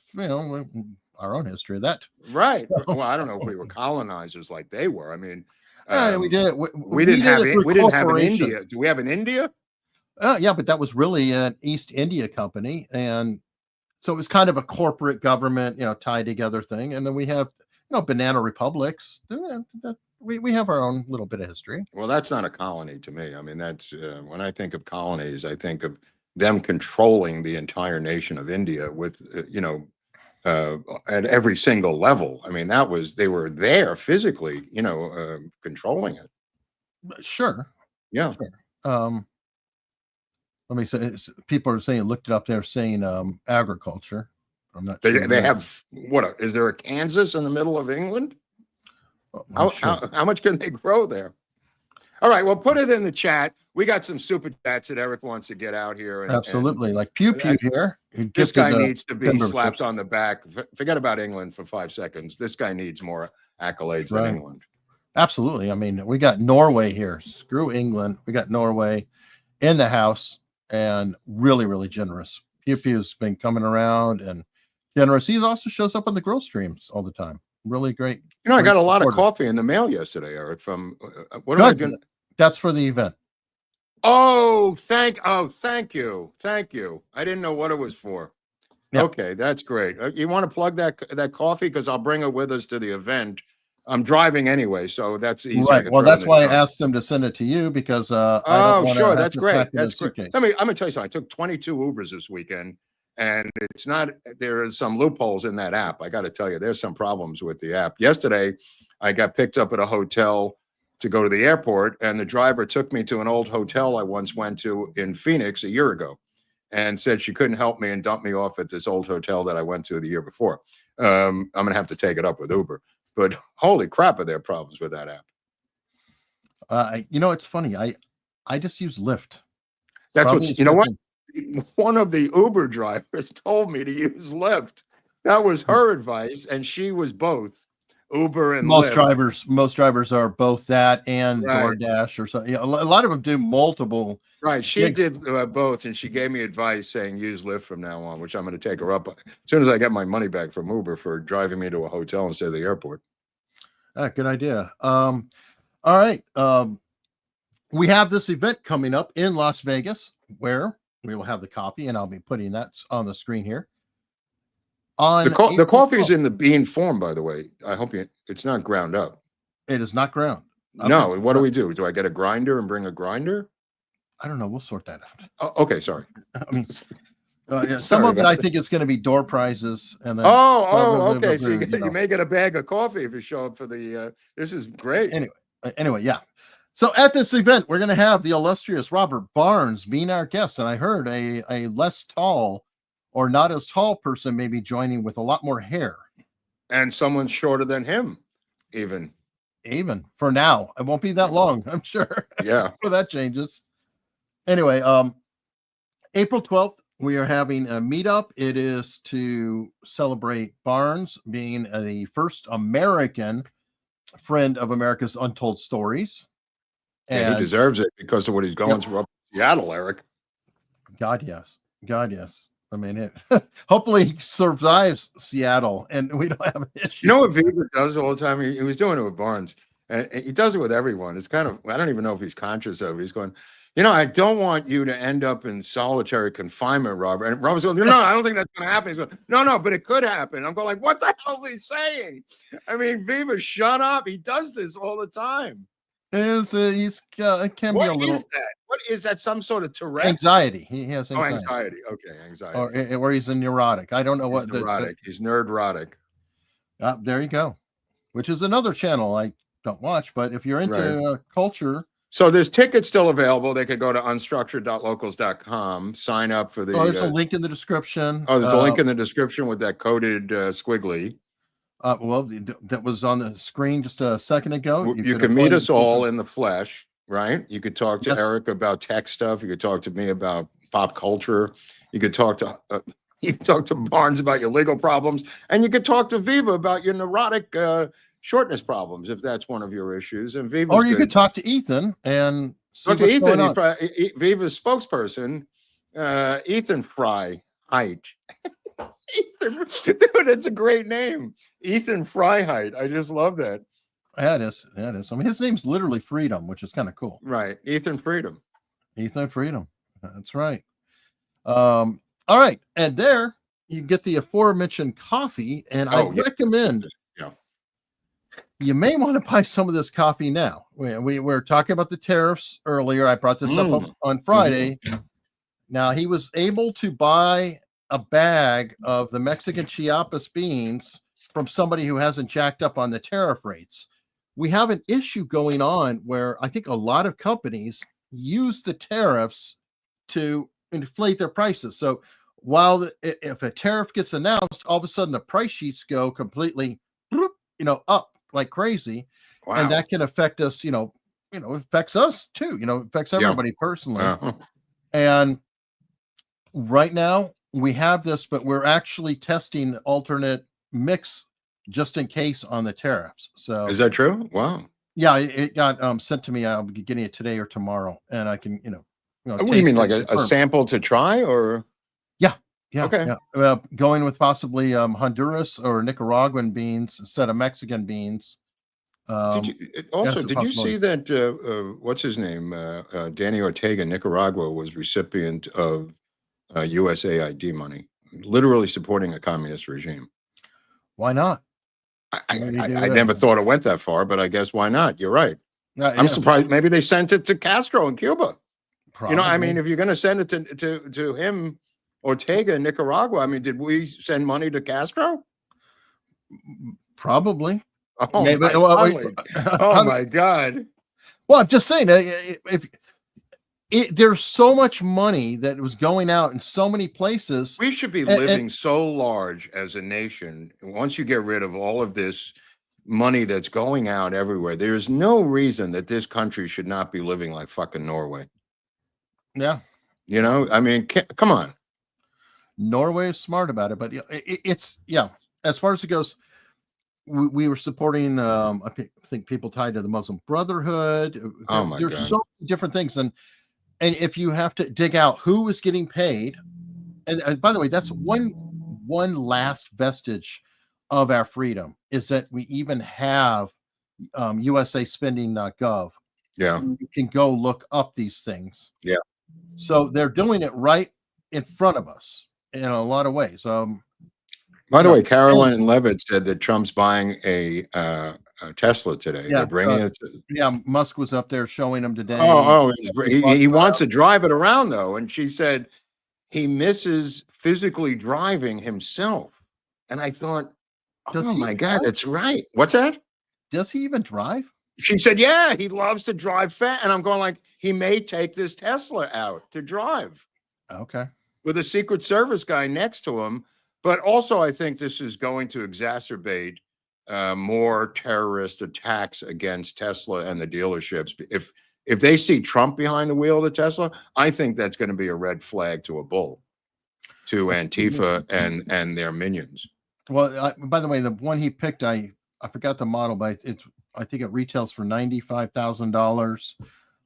our own history of that. Right. Well, I don't know if we were colonizers like they were. I mean, we did it. We didn't have an corporations. India. Do we have an India? Yeah, but that was really an East India company, and so it was kind of a corporate government, tied together thing. And then we have, banana republics. We have our own little bit of history. Well, that's not a colony to me. I mean, that's when I think of colonies, I think of them controlling the entire nation of India with, at every single level. I mean, they were there physically, controlling it. Sure. Yeah. Sure. Let me say, people are saying, looked it up. They're saying agriculture. I'm not sure. They have what? Is there a Kansas in the middle of England? How much can they grow there? All right, well, put it in the chat. We got some super chats that Eric wants to get out here. Absolutely. Like Pew Pew here. This guy needs to be slapped on the back. Forget about England for 5 seconds. This guy needs more accolades than England. Absolutely. I mean, we got Norway here. Screw England. We got Norway in the house, and really, really generous. Pew Pew's been coming around and generous. He also shows up on the girl streams all the time. Really great. I got a lot of coffee in the mail yesterday, Eric, from what am I doing? That's for the event. Oh, thank you. I didn't know what it was for. Yeah. Okay, that's great. You want to plug that coffee? Because I'll bring it with us to the event. I'm driving anyway, so that's easy. Right. Well, that's why I asked them to send it to you, because sure, that's great. That's great. I'm gonna tell you something. I took 22 Ubers this weekend, and there is some loopholes in that app. I got to tell you, there's some problems with the app. Yesterday, I got picked up at a hotel to go to the airport, and the driver took me to an old hotel I once went to in Phoenix a year ago, and said she couldn't help me and dumped me off at this old hotel that I went to the year before. I'm gonna have to take it up with Uber. But holy crap, are there problems with that app? It's funny. I just use Lyft. That's what one of the Uber drivers told me to use Lyft. That was her advice, and she was both Uber and Lyft. Most drivers are both that and DoorDash or something. A lot of them do multiple. Right. She did both, and she gave me advice saying use Lyft from now on, which I'm going to take her up on as soon as I get my money back from Uber for driving me to a hotel instead of the airport. Good idea. All right. We have this event coming up in Las Vegas where we will have the copy, and I'll be putting that on the screen here. The coffee is in the bean form, by the way. I hope it's not ground up. It is not ground. Okay. No. What do we do? Do I get a grinder and bring a grinder? I don't know. We'll sort that out. Oh, okay. Sorry. I mean, some of it I think it's going to be door prizes, and then okay. So you may get a bag of coffee if you show up for the. This is great. Anyway, yeah. So at this event, we're going to have the illustrious Robert Barnes being our guest. And I heard a less tall or not as tall person may be joining with a lot more hair. And someone shorter than him, even. Even for now. It won't be that long, I'm sure. Yeah. Before that changes. Anyway, April 12th, we are having a meetup. It is to celebrate Barnes being the first American friend of America's Untold Stories. And he deserves it because of what he's going through up in Seattle, Eric. God, yes. God, yes. I mean, hopefully he survives Seattle and we don't have an issue. You know what Viva does all the time? He was doing it with Barnes, and he does it with everyone. It's kind of, I don't even know if he's conscious of it. He's going, I don't want you to end up in solitary confinement, Robert. And Robert's going, no, I don't think that's going to happen. He's going, no, but it could happen. I'm going like, what the hell is he saying? I mean, Viva, shut up. He does this all the time. It can be a little. What is that? What is that? Some sort of Tariffs? Anxiety. He has anxiety. Oh, anxiety. Okay, anxiety. Or he's a neurotic. I don't know what. Neurotic. He's nerdrotic. There you go. Which is another channel I don't watch, but if you're into culture. So there's tickets still available. They could go to unstructured.locals.com, sign up for the. There's a link in the description. Oh, there's a link in the description with that coded squiggly. Well, that was on the screen just a second ago. You can meet us all in the flesh, right? You could talk to Eric about tech stuff. You could talk to me about pop culture. You could talk to Barnes about your legal problems, and you could talk to Viva about your neurotic shortness problems if that's one of your issues. And Viva, or you could talk to Ethan and talk to Ethan. Viva's spokesperson, Ethan Fry Height. Ethan, dude, it's a great name, Ethan Freiheit. I just love that. That is. I mean, his name's literally Freedom, which is kind of cool. Right, Ethan Freedom. That's right. All right, and there you get the aforementioned coffee, and I recommend. Yeah. You may want to buy some of this coffee now. We were talking about the tariffs earlier. I brought this up on Friday. Now he was able to buy a bag of the Mexican Chiapas beans from somebody who hasn't jacked up on the tariff rates. We have an issue going on where I think a lot of companies use the tariffs to inflate their prices. So while if a tariff gets announced, all of a sudden the price sheets go completely, up like crazy. Wow. And that can affect us, affects us too, affects everybody personally. And right now, we have this, but we're actually testing alternate mix just in case on the tariffs. So is that true? Wow. Yeah, it got sent to me. I'll be getting it today or tomorrow, and I can, what do you mean, like a sample to try, or? Yeah. Okay. Yeah. Going with possibly Honduras or Nicaraguan beans instead of Mexican beans. Did you see that? What's his name? Danny Ortega, Nicaragua, was recipient of USAID money, literally supporting a communist regime. Why not? I never thought it went that far, but I guess why not? You're right. I'm surprised. Maybe they sent it to Castro in Cuba. Probably. I mean, if you're going to send it to him, Ortega in Nicaragua, I mean, did we send money to Castro? Probably. Oh, my God. Well, I'm just saying, there's so much money that was going out in so many places. We should be living so large as a nation. Once you get rid of all of this money that's going out everywhere, there's no reason that this country should not be living like fucking Norway. Yeah. I mean, come on. Norway is smart about it, but it's as far as it goes, we were supporting, I think, people tied to the Muslim Brotherhood. There's God. So many different things. And if you have to dig out who is getting paid, and by the way, that's one last vestige of our freedom is that we even have USAspending.gov. Yeah. You can go look up these things. Yeah. So they're doing it right in front of us in a lot of ways. By the way, Caroline Levitt said that Trump's buying a Tesla today. Yeah, they're bringing it. Musk was up there showing him today. He wants to drive it around though, and she said he misses physically driving himself. And I thought, oh my God, that's right. What's that? Does he even drive? She said, yeah, he loves to drive fast. And I'm going like, he may take this Tesla out to drive Okay. with a Secret Service guy next to him. But also, I think this is going to exacerbate more terrorist attacks against Tesla and the dealerships. If they see Trump behind the wheel of the Tesla, I think that's going to be a red flag to a bull, to Antifa and their minions. Well, by the way, the one he picked, I forgot the model, but I think it retails for $95,000.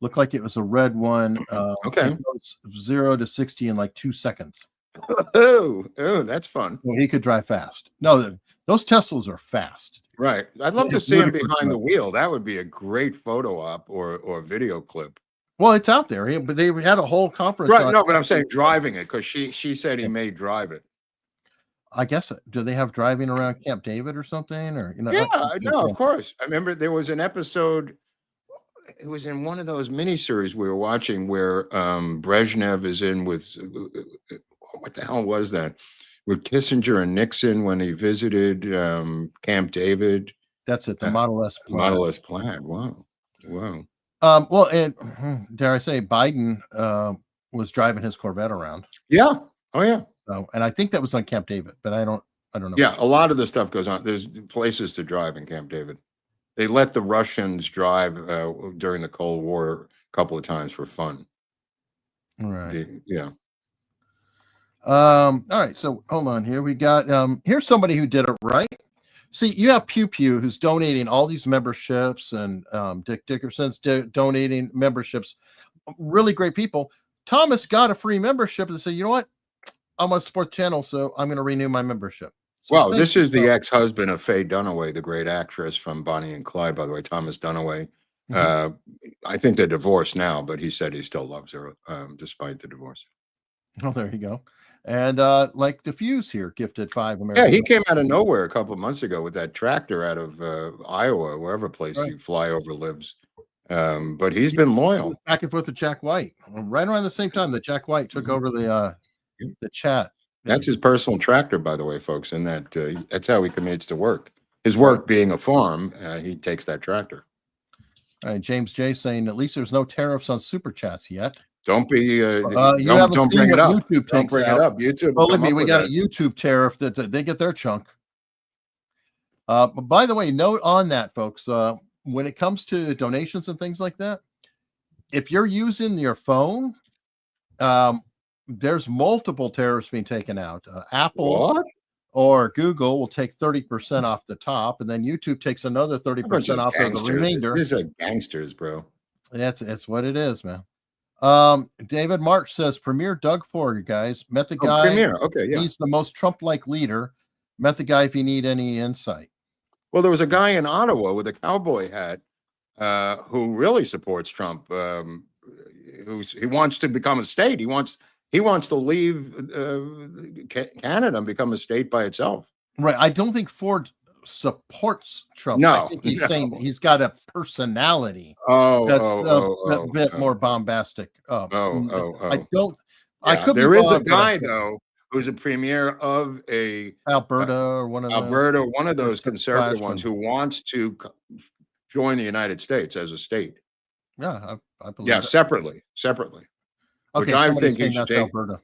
Looked like it was a red one. Okay. It goes 0 to 60 in like 2 seconds. Oh, that's fun. So he could drive fast. No, those Teslas are fast. Right. I'd love to It's see him ludicrous, behind though. the wheel. That would be a great photo op or video clip. Well, it's out there, but they had a whole conference. Right. on- No, but I'm saying driving it because she said he may drive it. I guess, do they have driving around Camp David or something? Or Yeah, no, of course. I remember there was an episode. It was in one of those miniseries we were watching where Brezhnev is in with what the hell was that? With Kissinger and Nixon when he visited Camp David. That's it. The Model S. Plaid. Model S Plaid. Wow. Well, and dare I say, Biden was driving his Corvette around. Yeah. Oh yeah. So, and I think that was on Camp David, but I don't know. Yeah, a lot of the stuff goes on. There's places to drive in Camp David. They let the Russians drive during the Cold War a couple of times for fun. Right. Yeah. All right. So hold on here. We got here's somebody who did it right. See, you have Pew Pew who's donating all these memberships, and Dick Dickerson's donating memberships. Really great people. Thomas got a free membership and said, you know what? I'm going to support the channel, so I'm going to renew my membership. So Well, this is the ex-husband of Faye Dunaway, the great actress from Bonnie and Clyde, by the way, Thomas Dunaway. I think they're divorced now, but he said he still loves her despite the divorce. Oh, there you go. And like Diffuse here, gifted 5 Yeah, American. he came out of nowhere a couple of months ago with that tractor out of Iowa, wherever place Right. he flyover lives. But he's been loyal. Back and forth with Jack White, right around the same time that Jack White took over the chat. That's his personal tractor, by the way, folks. And that's how he commutes to work. His work being a farm, he takes that tractor. All right, James J saying at least there's no tariffs on super chats yet. Don't be. You don't haven't don't seen bring it what up. YouTube Don't takes bring out. it up. YouTube. Well, will look, come up we with got a that. YouTube tariff that they get their chunk. But by the way, note on that, folks. When it comes to donations and things like that, if you're using your phone, there's multiple tariffs being taken out. Apple What? or Google will take 30% off the top, and then YouTube takes another A bunch 30% of off of the gangsters. remainder. These are gangsters, bro. That's what it is, man. David March says Premier Doug Ford, you guys met the Oh, guy. Premier. Okay, yeah. He's the most Trump-like leader. Met the guy if you need any insight. Well, there was a guy in Ottawa with a cowboy hat who really supports Trump. He wants to become a state. He wants to leave Canada and become a state by itself. Right. I don't think Ford supports Trump. No, I think he's no. saying he's got a personality that's a bit more bombastic. I don't. I Yeah, could be there is a wrong, but I guy think though who's a premier of a Alberta or one of Alberta, one of those There's conservative Clash ones one. who wants to join the United States as a state. Yeah, I believe. Yeah, that. separately, which I somebody's think he saying should that's take. Alberta.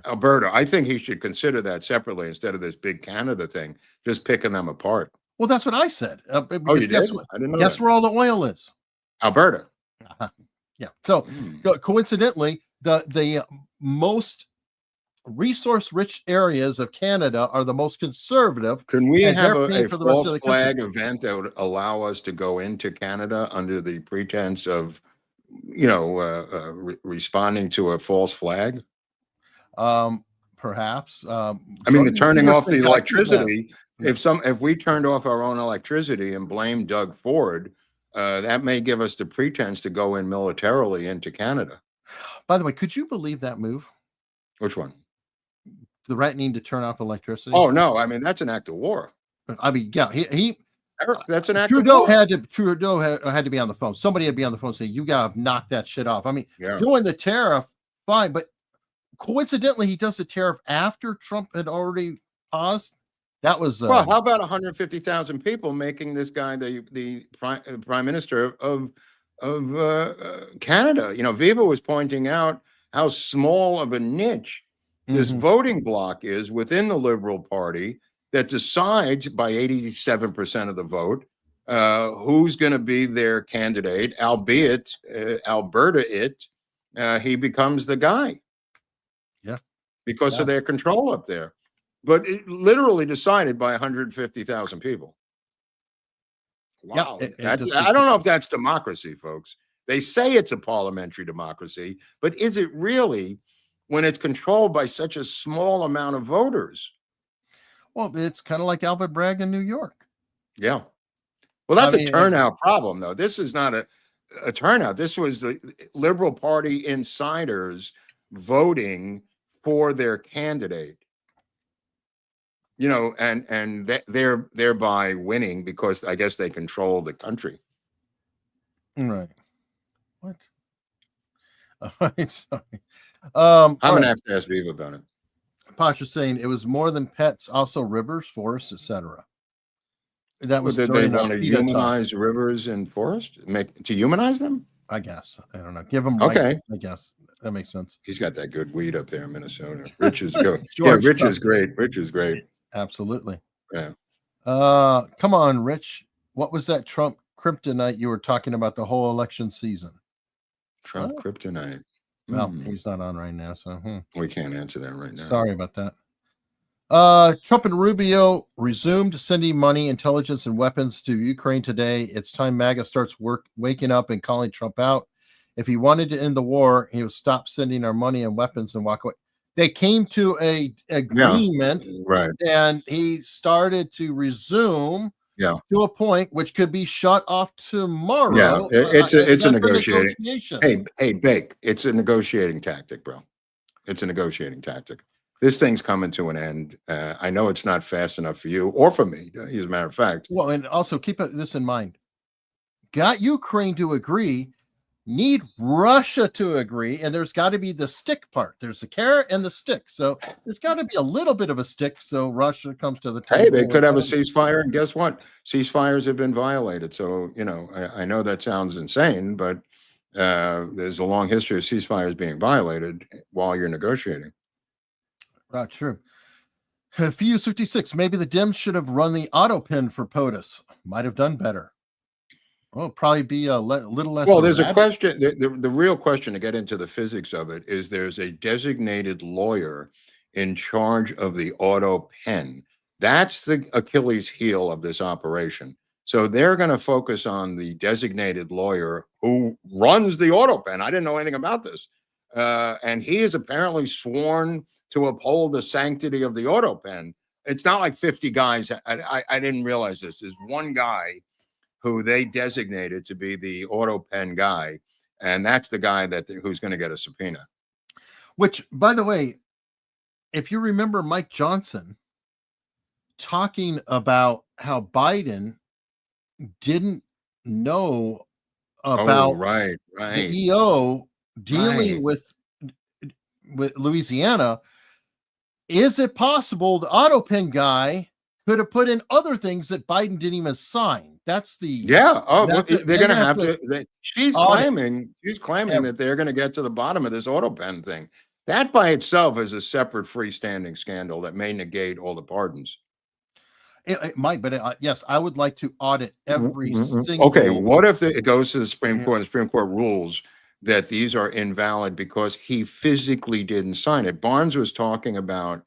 Alberta, I think he should consider that separately instead of this big Canada thing, just picking them apart. Well, that's what I said. Oh, Because you guess did? what? I didn't know Guess that. where all the oil is? Alberta. Yeah. So Hmm. coincidentally, the most resource-rich areas of Canada are the most conservative. Can we And have they're a paying for the rest of false the country. flag event that would allow us to go into Canada under the pretense of, responding to a false flag? Perhaps. I mean, the turning off the Peterson got to that. electricity. If we turned off our own electricity and blamed Doug Ford, that may give us the pretense to go in militarily into Canada. By the way, could you believe that move? Which one? Threatening to turn off electricity. Oh no! I mean, that's an act of war. I mean, yeah, he Eric, that's an act Trudeau of war. had to be on the phone. Somebody had to be on the phone saying, "You gotta knock that shit off." I mean, Yeah. doing the tariff, fine, but coincidentally, he does the tariff after Trump had already paused. That was Well, how about 150,000 people making this guy the prime minister of Canada? You know, Viva was pointing out how small of a niche this voting bloc is within the Liberal Party that decides by 87% of the vote who's going to be their candidate, albeit Alberta he becomes the guy. Yeah. Because of their control up there. But it literally decided by 150,000 people. Wow. Yeah, I don't know if that's democracy, folks. They say it's a parliamentary democracy, but is it really when it's controlled by such a small amount of voters? Well, it's kind of like Alvin Bragg in New York. Yeah. Well, that's a turnout problem, though. This is not a turnout. This was the Liberal Party insiders voting for their candidate. You know, and they're thereby winning because I guess they control the country. Right. What? All right, sorry. I'm gonna have to ask Viva about it. Pasha saying it was more than pets, also rivers, forests, etc. That was Did they want to humanize rivers and forests? To humanize them? I guess. I don't know. Give them okay. I guess that makes sense. He's got that good weed up there in Minnesota. Rich is good. Yeah, Rich is great. Rich is great. Absolutely. Yeah. Come on, Rich. What was that Trump kryptonite you were talking about the whole election season? Trump kryptonite. Well, he's not on right now, so we can't answer that right now. Sorry about that. Trump and Rubio resumed sending money, intelligence, and weapons to Ukraine today. It's time MAGA starts waking up and calling Trump out. If he wanted to end the war, he would stop sending our money and weapons and walk away. They came to a agreement, right? And he started to resume, to a point which could be shut off tomorrow. Yeah, it's a negotiation. Hey, Bake, it's a negotiating tactic, bro. It's a negotiating tactic. This thing's coming to an end. I know it's not fast enough for you or for me, as a matter of fact. Well, and also keep this in mind. Got Ukraine to agree. Need Russia to agree, and there's got to be the stick part. There's the carrot and the stick, so there's got to be a little bit of a stick. So Russia comes to the table. Hey, they could have a ceasefire, and guess what? Ceasefires have been violated. So you know, I know that sounds insane, but there's a long history of ceasefires being violated while you're negotiating. Right, true. Fuse 56. Maybe the Dems should have run the auto pin for POTUS. Might have done better. Well, probably be a little less. Well, there's a question. The real question to get into the physics of it is there's a designated lawyer in charge of the auto pen. That's the Achilles heel of this operation. So they're going to focus on the designated lawyer who runs the auto pen. I didn't know anything about this. And he is apparently sworn to uphold the sanctity of the auto pen. It's not like 50 guys. I didn't realize this. There's one guy who they designated to be the auto pen guy, and that's the guy who's going to get a subpoena. Which, by the way, if you remember Mike Johnson talking about how Biden didn't know about the EO dealing with Louisiana, is it possible the auto pen guy could have put in other things that Biden didn't even sign? That's the they're going to have to. She's claiming that they're going to get to the bottom of this auto pen thing. That by itself is a separate freestanding scandal that may negate all the pardons. It might, but yes, I would like to audit every single. Okay, what if it goes to the Supreme Court and the Supreme Court rules that these are invalid because he physically didn't sign it? Barnes was talking about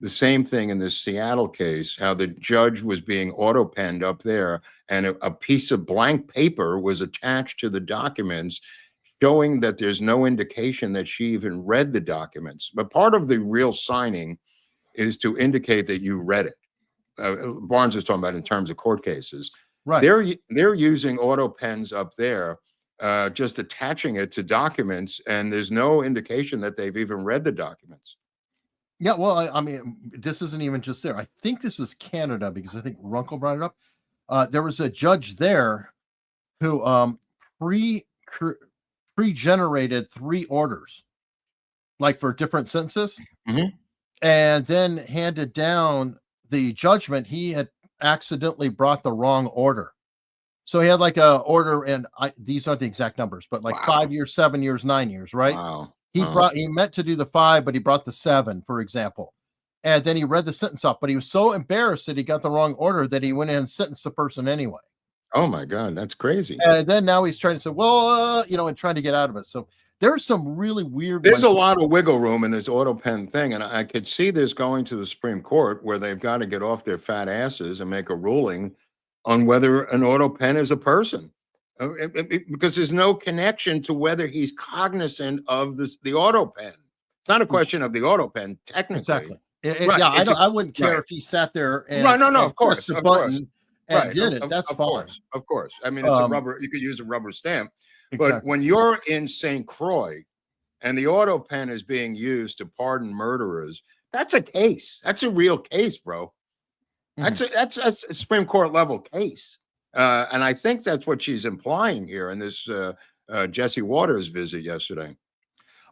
the same thing in this Seattle case, how the judge was being auto-penned up there and a piece of blank paper was attached to the documents showing that there's no indication that she even read the documents. But part of the real signing is to indicate that you read it. Barnes was talking about in terms of court cases. Right. They're using auto pens up there, just attaching it to documents, and there's no indication that they've even read the documents. Yeah, well, I mean, this isn't even just there. I think this was Canada because I think Runkle brought it up. There was a judge there who pre-generated 3 orders, like for different sentences, and then handed down the judgment, he had accidentally brought the wrong order. So he had like a order, and these aren't the exact numbers, but like 5 years, 7 years, 9 years, right? Wow. He meant to do the 5, but he brought the 7, for example. And then he read the sentence off, but he was so embarrassed that he got the wrong order that he went in and sentenced the person anyway. Oh my God, that's crazy. And then now he's trying to say, well, and trying to get out of it. So there's some really weird. There's a lot of wiggle room in this auto pen thing, and I could see this going to the Supreme Court, where they've got to get off their fat asses and make a ruling on whether an auto pen is a person, because there's no connection to whether he's cognizant of the auto pen. It's not a question of the auto pen, technically. Exactly. Right. Yeah, I wouldn't care if he sat there and of course, pressed the button and did it. That's fine. Of course. I mean, it's a rubber. You could use a rubber stamp, but Exactly. when you're in St. Croix and the auto pen is being used to pardon murderers, that's a case. That's a real case, bro. That's a Supreme Court level case, and I think that's what she's implying here in this Jesse Waters visit yesterday.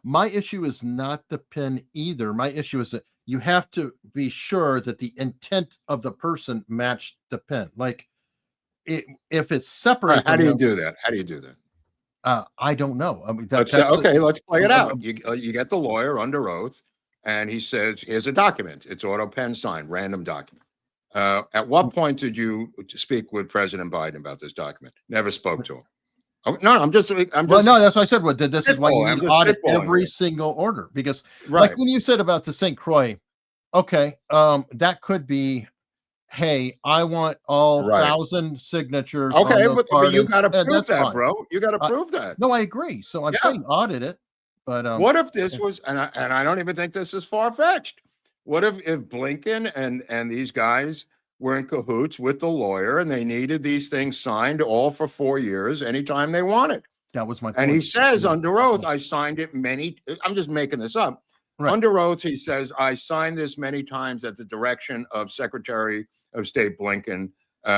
My issue is not the pen either. My issue is that you have to be sure that the intent of the person matched the pen. Like, if it's separate, How do you do that? How do you do that? I don't know. I mean, Let's play it out. You get the lawyer under oath, and he says, "Here's a document. It's auto pen signed, random document." At what point did you speak with President Biden about this document? Never spoke to him. Oh, no, I'm just. Well, no, that's what I said. This is why you need to audit every single order, because, like when you said about the St. Croix, okay, that could be, hey, I want all 1,000 signatures. Okay, but you got to prove that, bro. You got to prove that. No, I agree. So I'm saying audit it. But what if this was, and I don't even think this is far fetched. What if Blinken and these guys were in cahoots with the lawyer, and they needed these things signed all for 4 years, anytime they wanted? That was my point. And he says under oath, I signed it I'm just making this up. Right. Under oath, he says, I signed this many times at the direction of Secretary of State Blinken,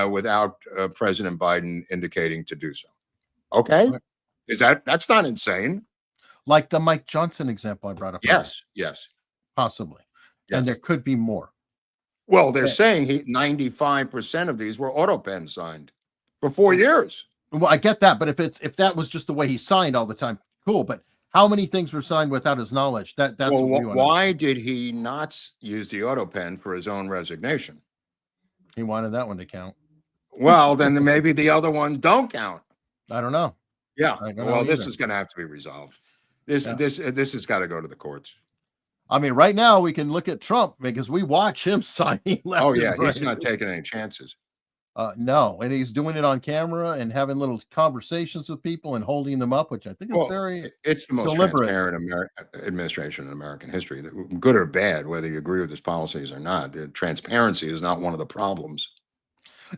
without President Biden indicating to do so. Okay. Right. That's not insane. Like the Mike Johnson example I brought up. Yes. Possibly. Yes. And there could be more. Well, they're saying 95% of these were auto pen signed for 4 years. Well, I get that, but if that was just the way he signed all the time, cool. But how many things were signed without his knowledge? That's well, what we want. Why did he not use the auto pen for his own resignation? He wanted that one to count. Well, then maybe the other ones don't count. I don't know. Yeah. Well, this is going to have to be resolved. This has got to go to the courts. I mean, right now we can look at Trump because we watch him signing. Oh yeah, he's not taking any chances. No, and he's doing it on camera and having little conversations with people and holding them up, which I think is it's the most deliberate. Transparent administration in American history. Good or bad, whether you agree with his policies or not, the transparency is not one of the problems.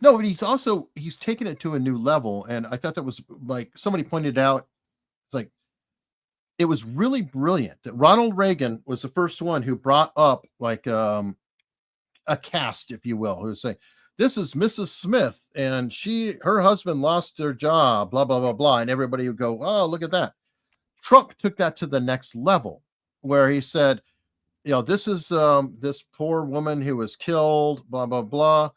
No, but he's taken it to a new level, and I thought that was, like somebody pointed out, it's like, it was really brilliant that Ronald Reagan was the first one who brought up like a cast, if you will, who would say, this is Mrs. Smith, and her husband lost their job, blah, blah, blah, blah. And everybody would go, oh, look at that. Trump took that to the next level, where he said, this is this poor woman who was killed, blah, blah, blah.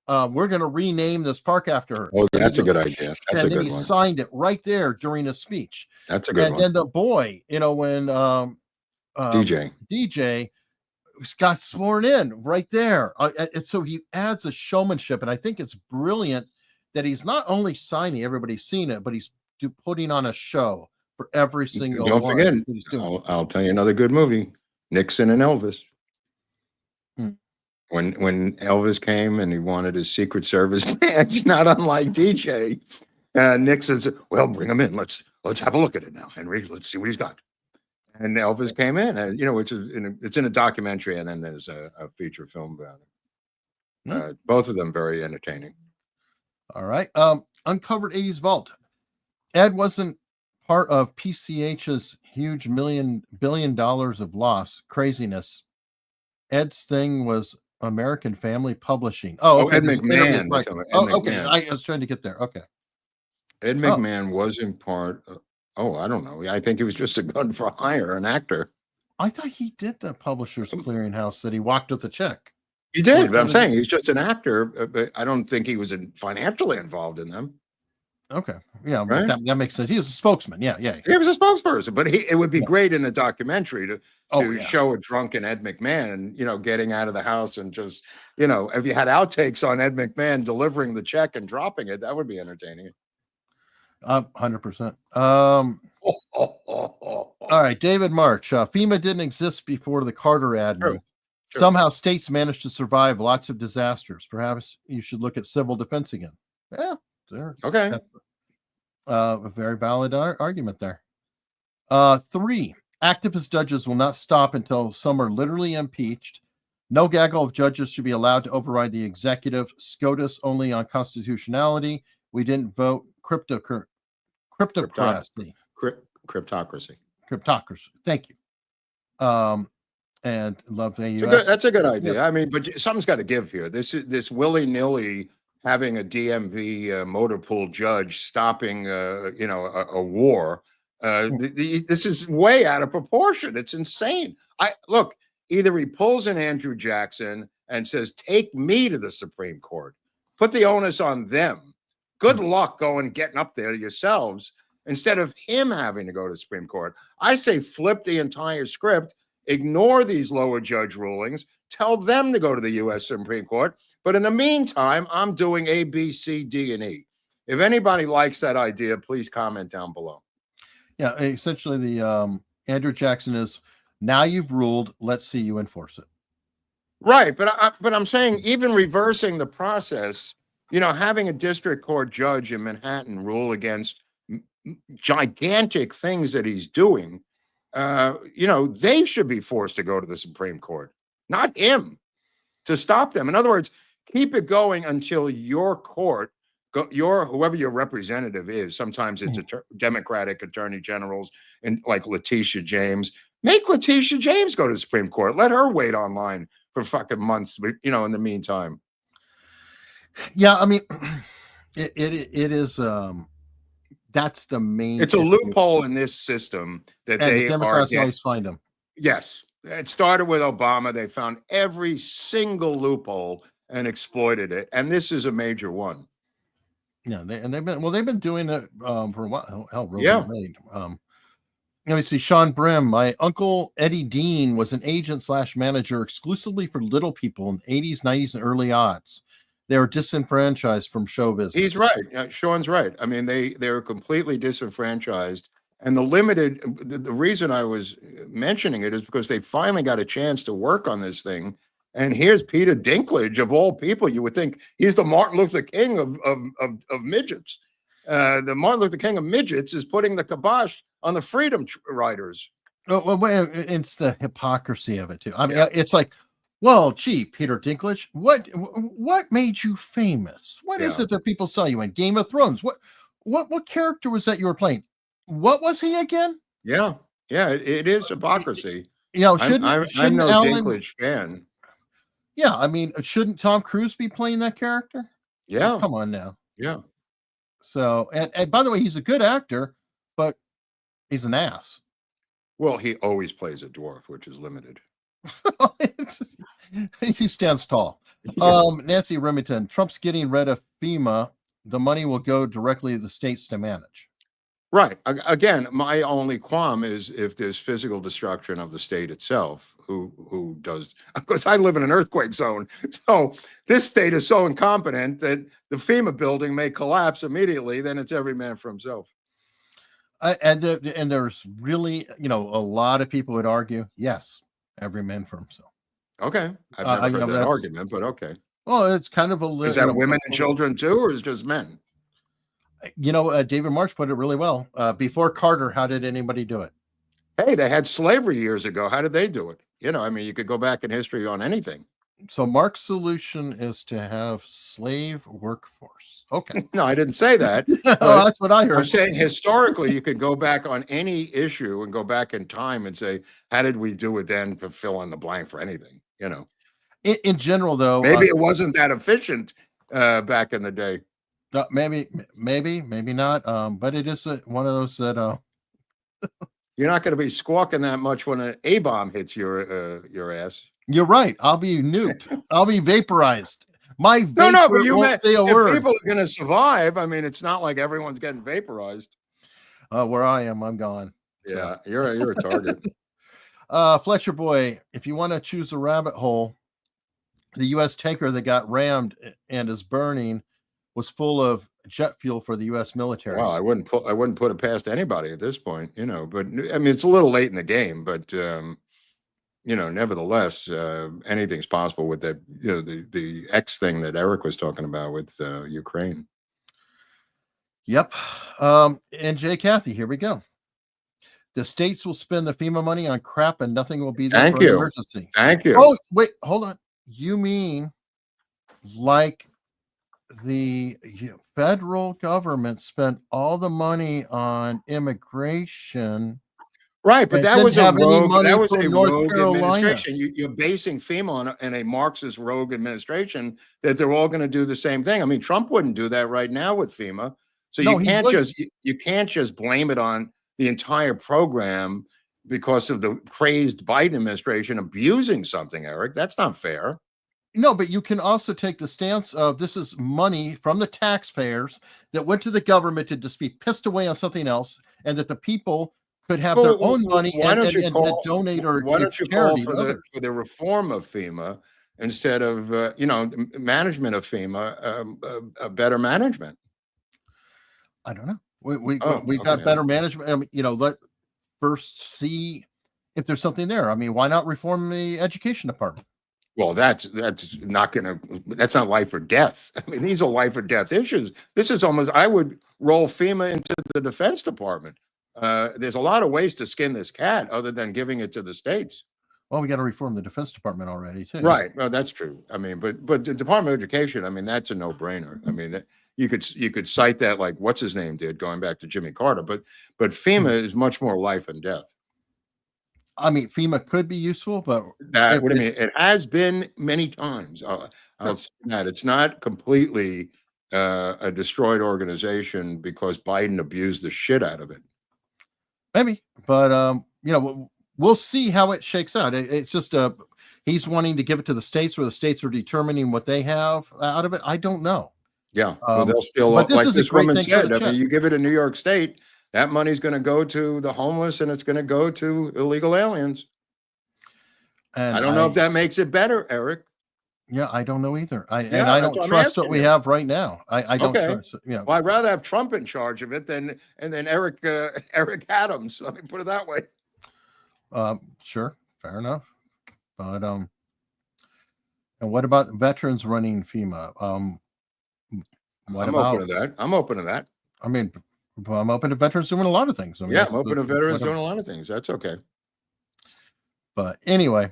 We're going to rename this park after her. Oh, that's a good idea. That's a good one. He signed it right there during a speech. That's a good one. And then the boy, when DJ got sworn in right there. And so he adds a showmanship. And I think it's brilliant that he's not only signing, everybody's seen it, but he's putting on a show for every single Don't one. forget, I'll tell you another good movie, Nixon and Elvis. When Elvis came and he wanted his Secret Service badge, not unlike DJ, Nixon said, well, bring him in. Let's have a look at it now, Henry. Let's see what he's got. And Elvis came in, which is it's in a documentary, and then there's a feature film about it. Both of them very entertaining. All right. Uncovered 80s Vault. Ed wasn't part of PCH's huge billion dollars of loss. Craziness. Ed's thing was American Family Publishing. Oh, okay. Ed McMahon. Right. Okay. I was trying to get there. Okay. Ed McMahon wasn't part of, I don't know. I think he was just a gun for hire, an actor. I thought he did the Publishers Clearinghouse, that he walked with the check. He did, but I'm saying he's just an actor. But I don't think he was financially involved in them. Okay. Yeah, right. That makes sense. He was a spokesman. Yeah. He was a spokesperson, but it would be great in a documentary to yeah. show a drunken Ed McMahon, getting out of the house and just, if you had outtakes on Ed McMahon delivering the check and dropping it, that would be entertaining. 100%. All right, David March. FEMA didn't exist before the Carter admin. True. Somehow states managed to survive lots of disasters. Perhaps you should look at civil defense again. Yeah, there. Okay. A very valid argument there. 3, activist judges will not stop until some are literally impeached. No gaggle of judges should be allowed to override the executive. SCOTUS only on constitutionality. We didn't vote cryptocurrency. Cryptocracy. Thank you. And love the that's a good idea. I mean, but something's got to give here. This willy-nilly having a DMV motor pool judge stopping a war. This is way out of proportion. It's insane. Look, either he pulls an Andrew Jackson and says, take me to the Supreme Court, put the onus on them. Good luck getting up there yourselves instead of him having to go to the Supreme Court. I say flip the entire script, ignore these lower judge rulings, tell them to go to the U.S. Supreme Court. But in the meantime, I'm doing A, B, C, D, and E. If anybody likes that idea, please comment down below. Yeah, essentially the Andrew Jackson is, now you've ruled, let's see you enforce it. Right, but I'm saying even reversing the process, having a district court judge in Manhattan rule against gigantic things that he's doing, they should be forced to go to the Supreme Court, not him, to stop them. In other words, keep it going until your court, whoever your representative is. Sometimes it's Democratic attorney generals and like Letitia James. Make Letitia James go to the Supreme Court. Let her wait online for fucking months, in the meantime. Yeah, I mean, it is. That's the main. It's a loophole in this system that the Democrats always find them. Yes, it started with Obama. They found every single loophole and exploited it, and this is a major one. Yeah, they've been doing it for a while. Hell, really yeah. Let me see. Sean Brim, my uncle Eddie Dean was an agent / manager exclusively for little people in the 80s, 90s, and early aughts. They were disenfranchised from show business. He's right. Sean's right. I mean, they're completely disenfranchised. And the reason I was mentioning it is because they finally got a chance to work on this thing. And here's Peter Dinklage, of all people. You would think he's the Martin Luther King of midgets. The Martin Luther King of midgets is putting the kibosh on the freedom riders. Well, it's the hypocrisy of it too. I mean, it's like, well, gee, Peter Dinklage, what made you famous? What is it that people saw you in? Game of Thrones? What character was that you were playing? What was he again? Yeah, it is hypocrisy. Shouldn't I'm no Dinklage fan. Yeah, I mean, shouldn't Tom Cruise be playing that character? Yeah, come on now. Yeah. So, and by the way, he's a good actor, but he's an ass. Well, he always plays a dwarf, which is limited. He stands tall. Nancy Remington, Trump's getting rid of FEMA. The money will go directly to the states to manage. Right. Again, my only qualm is if there's physical destruction of the state itself, who does, because I live in an earthquake zone. So this state is so incompetent that the FEMA building may collapse immediately. Then it's every man for himself. And there's really, a lot of people would argue, yes, every man for himself. Okay. I've never heard that argument, but okay. Well, it's kind of is that women and children too, or is it just men? David March put it really well. Before Carter, how did anybody do it? Hey, they had slavery years ago. How did they do it? I mean, you could go back in history on anything. So Mark's solution is to have slave workforce. Okay. No, I didn't say that. Oh, that's what I heard. I'm saying historically, you could go back on any issue and go back in time and say, how did we do it then, to fill in the blank for anything, In general, though. Maybe it wasn't that efficient back in the day. Maybe not. But it is one of those that You're not going to be squawking that much when an A bomb hits your ass. You're right. I'll be nuked. I'll be vaporized. My vapor No, but won't say a if word. people are going to survive, I mean, it's not like everyone's getting vaporized. Where I am, I'm gone. Yeah, you're a target. Fletcher boy, if you want to choose a rabbit hole, the U.S. tanker that got rammed and is burning was full of jet fuel for the U.S. military. Well, I wouldn't put it past anybody at this point, But I mean, it's a little late in the game, but nevertheless, anything's possible with that. The X thing that Eric was talking about with Ukraine. Yep. And Jay Cathy, here we go. The states will spend the FEMA money on crap and nothing will be there for an emergency. Thank you. Oh, wait, hold on. You mean like the federal government spent all the money on immigration? Right, but that was a rogue Carolina administration. You're basing FEMA on a Marxist rogue administration that they're all going to do the same thing. I mean, Trump wouldn't do that right now with FEMA. So you can't just blame it on the entire program because of the crazed Biden administration abusing something, Eric. That's not fair. No, but you can also take the stance of this is money from the taxpayers that went to the government to just be pissed away on something else, and that the people could have their own money and donate or why give don't you charity call for the reform of FEMA instead of management of FEMA, a better management? I don't know. We've got better management. I mean, let first see if there's something there. I mean, why not reform the education department? Well, that's not life or death. I mean, these are life or death issues. This is almost, I would roll FEMA into the Defense Department. There's a lot of ways to skin this cat other than giving it to the states. Well, we got to reform the Defense Department already, too. Right. Well, that's true. I mean, but the Department of Education, I mean, that's a no-brainer. I mean, you could cite that like what's his name did going back to Jimmy Carter, but FEMA is much more life and death. I mean, FEMA could be useful, but what do you mean? It has been many times. I'll say that it's not completely a destroyed organization because Biden abused the shit out of it. Maybe, but we'll see how it shakes out. It's just he's wanting to give it to the states, where the states are determining what they have out of it. I don't know. Yeah, well, they'll still, but like this woman said, I mean, you give it to New York State, that money's going to go to the homeless and it's going to go to illegal aliens. And I don't know if that makes it better, Eric. Yeah, I don't know either. I don't trust what we have right now. I don't trust. Well, I'd rather have Trump in charge of it than Eric Adams. Let me put it that way. Sure, fair enough. But and what about veterans running FEMA? I'm open to that. I mean, I'm open to veterans doing a lot of things. I mean, I'm open to veterans doing a lot of things. That's okay. But anyway,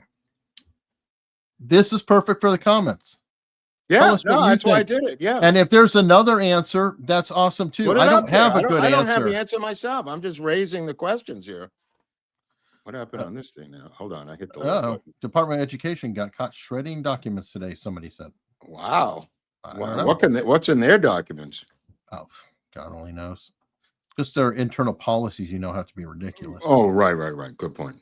this is perfect for the comments. Yeah, that's why I did it. Yeah. And if there's another answer, that's awesome too. I don't have a good answer. I don't have the answer myself. I'm just raising the questions here. What happened on this thing now? Hold on. I hit the Department of Education got caught shredding documents today, somebody said. Wow. What's in their documents? Oh, God only knows. Just their internal policies, have to be ridiculous. Oh, right. Good point.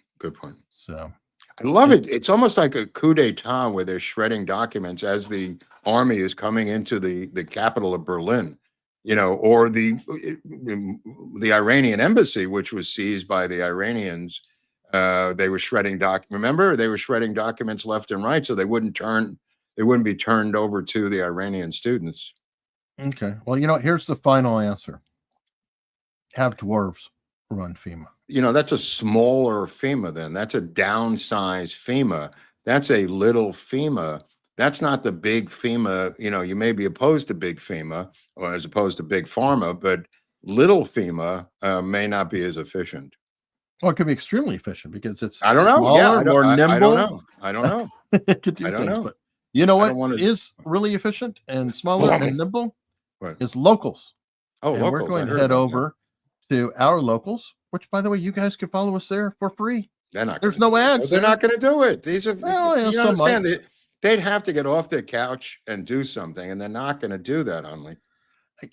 So I love it. It's almost like a coup d'etat where they're shredding documents as the army is coming into the capital of Berlin, or the Iranian embassy, which was seized by the Iranians. They were shredding Remember, they were shredding documents left and right so they wouldn't be turned over to the Iranian students. Okay. Well, here's the final answer. Have dwarves run FEMA. That's a smaller FEMA then. That's a downsized FEMA. That's a little FEMA. That's not the big FEMA. You may be opposed to big FEMA or as opposed to big pharma, but little FEMA may not be as efficient. Well, it could be extremely efficient because it's I don't know. Smaller, more nimble. I don't know. It could do I don't things, know. but you know what is really efficient and smaller and nimble? What? Is locals. Oh, and locals. We're going to head over to our locals, which, by the way, you guys can follow us there for free. There's no ads. They're not going to do it. These are, you understand, they'd have to get off their couch and do something, and they're not going to do that, Hunley.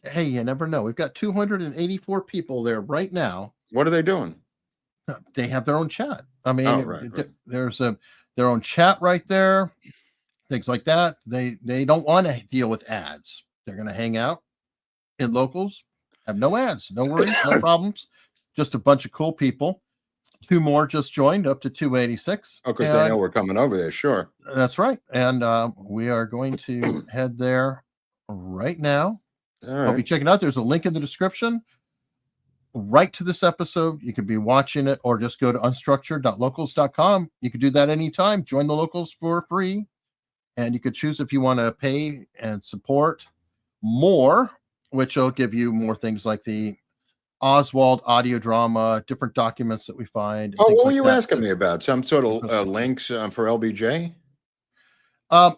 Hey, you never know. We've got 284 people there right now. What are they doing? They have their own chat. I mean, Oh, right, right. there's their own chat right there, things like that. They don't want to deal with ads. They're going to hang out in locals, have no ads, no worries, no problems. Just a bunch of cool people. 2 more just joined, up to 286. Oh, because they know we're coming over there. Sure. That's right. And we are going to head there right now. All I'll be right. checking out. There's a link in the description right to this episode. You could be watching it or just go to unstructured.locals.com. You could do that anytime. Join the locals for free. And you could choose if you want to pay and support more, which will give you more things like the Oswald audio drama, different documents that we find. Oh, things what were like you that. asking me about? Some sort of links for LBJ?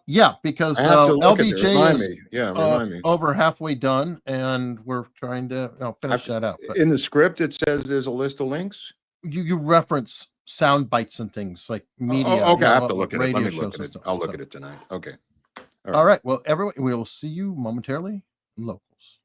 Yeah, because I have to look at it. LBJ Remind is me. Yeah, remind me. over halfway done, and we're trying to finish that out. But In the script, it says there's a list of links. you reference sound bites and things like media. Oh, okay, I have to look at it. Let me radio look shows at and it. stuff. I'll look So- at it tonight. Okay. All right. Well, everyone, we'll see you momentarily in Locals.